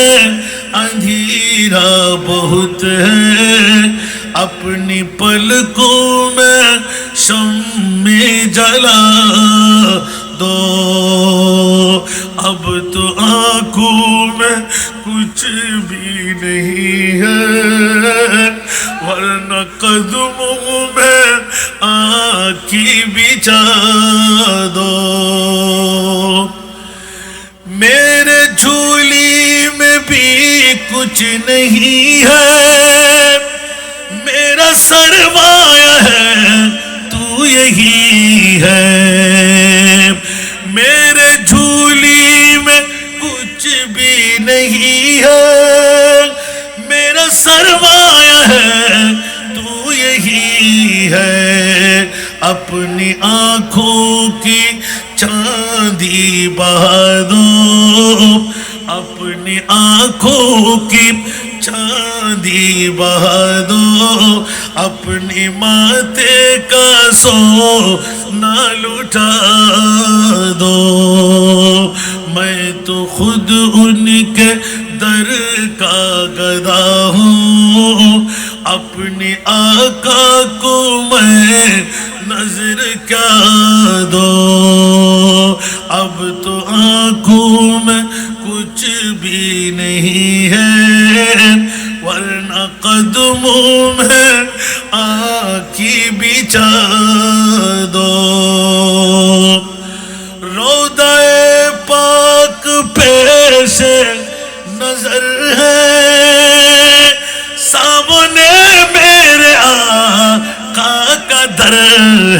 अंधेरा बहुत है अपनी पलकों में शम्मे जला दो اب تو آنکھوں میں کچھ بھی نہیں ہے، ورنہ قدموں میں آنکھی بچھا دو۔ میرے جھولی میں بھی کچھ نہیں ہے، میرا سرمایہ ہے تو یہی ہے۔ میرے جھولی میں کچھ بھی نہیں ہے، میرا سرمایہ ہے تو یہی ہے۔ اپنی آنکھوں کی چاندی بہا دو، اپنی آنکھوں کی چاندی بہا دو، اپنی ماتھے کا سونا لٹا دو۔ میں تو خود ان کے در کا گدا ہوں، اپنی آقا کو میں نظر کیا دو۔ اب تو آنکھوں میں کچھ بھی نہیں ہے، ورنہ قدموں میں آنکھی بچھا دو۔ روضہ پاک پیش نظر ہے، سامنے میرے آقا کا در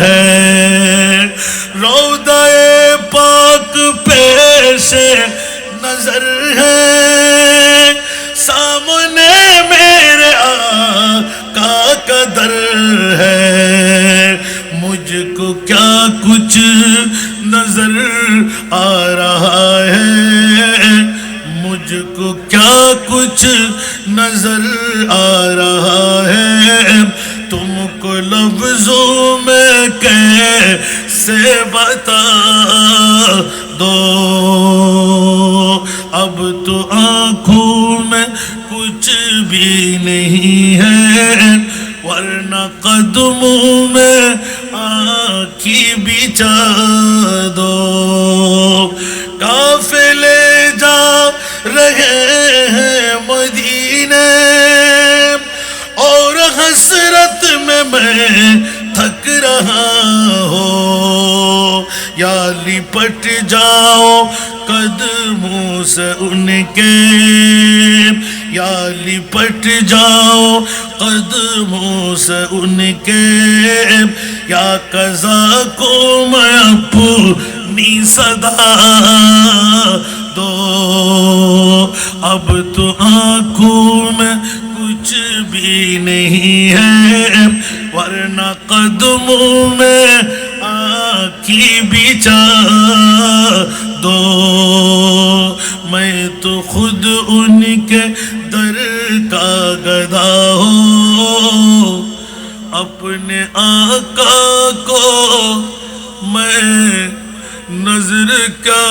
ہے۔ روضہ پاک پیش نظر ہے، سامنے میرے آقا کا در ہے۔ مجھ کو کیا کچھ نظر آ رہا ہے، مجھ کو کیا کچھ نظر آ رہا ہے، تم کو لفظوں میں کیسے بتا دو۔ اب تو آنکھوں میں کچھ بھی نہیں ہے، ورنہ قدموں میں آنکھی بچھا دو۔ قافلے جا رہے ہیں مدینے، اور حسرت میں تھک رہا ہوں۔ یا لپٹ جاؤ قدموں سے ان کے، یا لپٹ جاؤ قدموں سے ان کے، یا قضا کو میں اپنی صدا دو۔ اب تو آنکھوں میں کچھ بھی نہیں ہے، ورنہ قدموں میں آنکھی بچھا دو۔ میں تو خود ان کے در کا گدا ہوں، اپنے آقا کو میں نظر کیا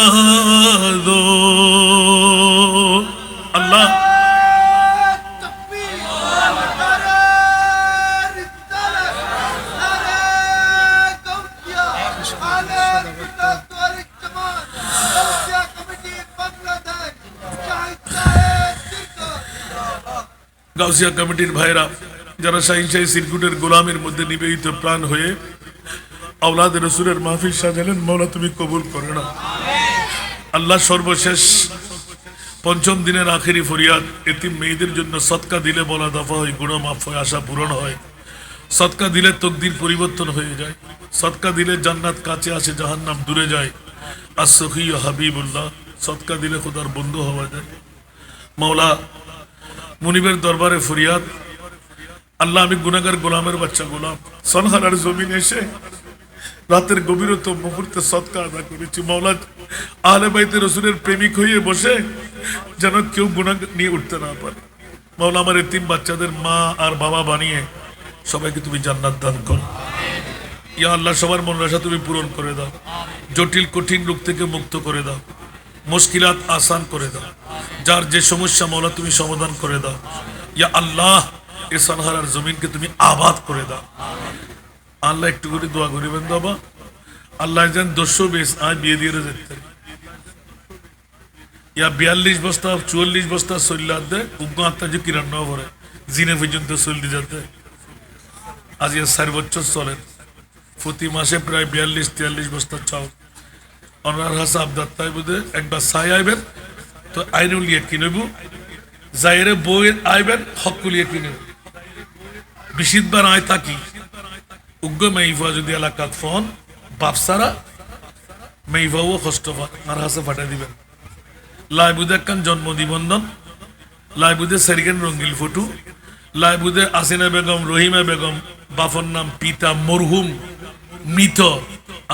دو۔ اللہ গাউসিয়া কমিটির ভাইরা যারা শাহিনশাহী সিরকুটের গোলামের মধ্যে নিবেদিত প্রাণ হয়ে আওলাদ রসুলের মাহফিল সাজালেন, মওলা তুমি কবুল করো না। আল্লাহ সর্বশেষ পঞ্চম দিনের আখেরি ফরিয়াদ, এতিম মেয়েদের জন্য সদকা দিলে বলা দফা হয়, গুনাহ মাফ হয়, আশা পূরণ হয়। সদকা দিলে তকদির পরিবর্তন হয়ে যায়, সদকা দিলে জান্নাত কাছে আসে, জাহান্নাম দূরে যায়। as-Sukhi হাবিবুল্লাহ, সদকা দিলে খোদার বন্ধু হওয়া যায়। মওলা মুনিবের দরবারে ফরিয়াদ, আল্লাহ আমি গুনাহগার গোলামের বাচ্চা গোলাম, সনহারার জমিন এসে রাতের গভীরতম মুহূর্তে সদকা আদা করেছি। মওলা আহলে বাইতে রসুলের প্রেমিক হয়ে বসে যেন কেউ গুনাহ নিয়ে উঠতে না পারে। মওলা আমার এতিম বাচ্চাদের মা আর বাবা বানিয়ে সবাইকে তুমি জান্নাত দান করো। ইয়া আল্লাহ সবার মন আশা তুমি পূরণ করে দাও, জটিল কঠিন রোগ থেকে মুক্ত করে দাও, মুশকিলাত আসান করে দাও, যার যে সমস্যা মওলা তুমি সমাধান করে দাও। ইয়া আল্লাহ এ সানহারার জমিনকে তুমি আবাদ করে দাও। আল্লাহ একটু করে দোয়া করিবেন বাবা, আল্লাহ যেন 220 আজ বিয়ে দিয়ে যেতে ইয়া 42 বস্তা 44 বস্তা চল্লা দে উগ্র আত্মা যে কিরান্ন পরে জিনে পর্যন্ত চলতে যাতে আজ 4 বছর চলে প্রতি মাসে প্রায় 42-43 বস্তা চাউল অনার হাসা আবদার তাই বুঝে একবার সাই আইবেন তো আইনুলিয়ে কিনেবো যাইরে বইয়ের আইবেন হকুলিয়ে কিনেব বিশিদবার আয় থাকি উগ্র মেইফা যদি এলাকাত ফোন বাপসারা মেইফাও কষ্ট আর হাসে ফাটাই দিবেন লাইবুদে একখান জন্ম নিবন্ধন লাইবুদে সেরিকেন রঙ্গিল ফটো লাইবুদে আসিনা বেগম রহিমা বেগম বাফর নাম পিতা মরহুম মৃত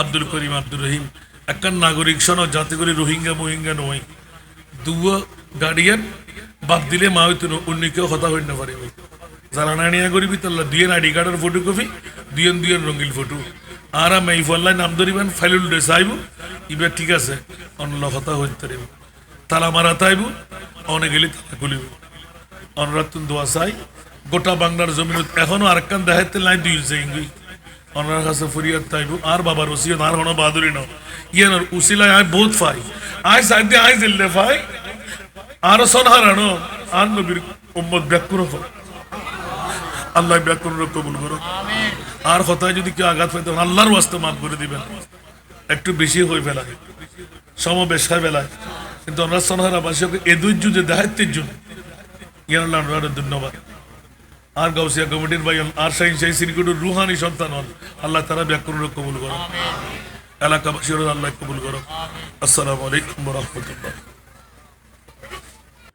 আব্দুল করিম আব্দুর রহিম একখান নাগরিক সনদ যাতে করে রোহিঙ্গা মোহিঙ্গা নয় দুয়ো গার্ডিয়ান বাপ দিলে মা হইতো অন্যকেও হতা হইতে না পারে যারা নানিয়া করিবি তাহলে দুয়েন আইডি কার্ডের ফটোকপি দুয়েন রঙ্গিল ফটো আর আমি এই ফল্লায় নাম ধরিবেন ফাইলুল ডে চাইব ইবার ঠিক আছে অন্য হতা হইতে পারিব তালা মারা তাইব অনে গেলে তালা খুলিব অনরাতুন দোয়া চাই গোটা বাংলার জমিন এখনো আরেকখান দেখাইতে নাই দুই ইংগুই অনার কাছে ফরিয়াদ তাইব আর বাবার ওসিয়ত আর হনো বাহাদুরি ন ইয়ানোর উসিলায় আয় বহুত ফাই আয় সাইডে আয় দিল্লে ফাই আর সনহারানো আর নবীর উম্মত ব্যাকুর আল্লাহ ব্যাকুর কবুল করো আর কথায় যদি কেউ আঘাত পাইতে আল্লাহর ওয়াস্তে মাফ করে দিবেন একটু বেশি হয়ে ফেলায় সমাবেশ হয় বেলায় কিন্তু আমরা সনহারাবাসীকে এ ধৈর্য যে দেখাইতের জন্য ইয়ান আমরা ধন্যবাদ আর গাউসিয়া কমিটির ভাই আর শাহিন শাহী সিরিকুটুর রুহানি সন্তান হন আল্লাহ তারা ব্যাকুর কবুল করো এলাকাবাসীর আল্লাহ কবুল করো আসসালামু আলাইকুম ওয়া রাহমাতুল্লাহ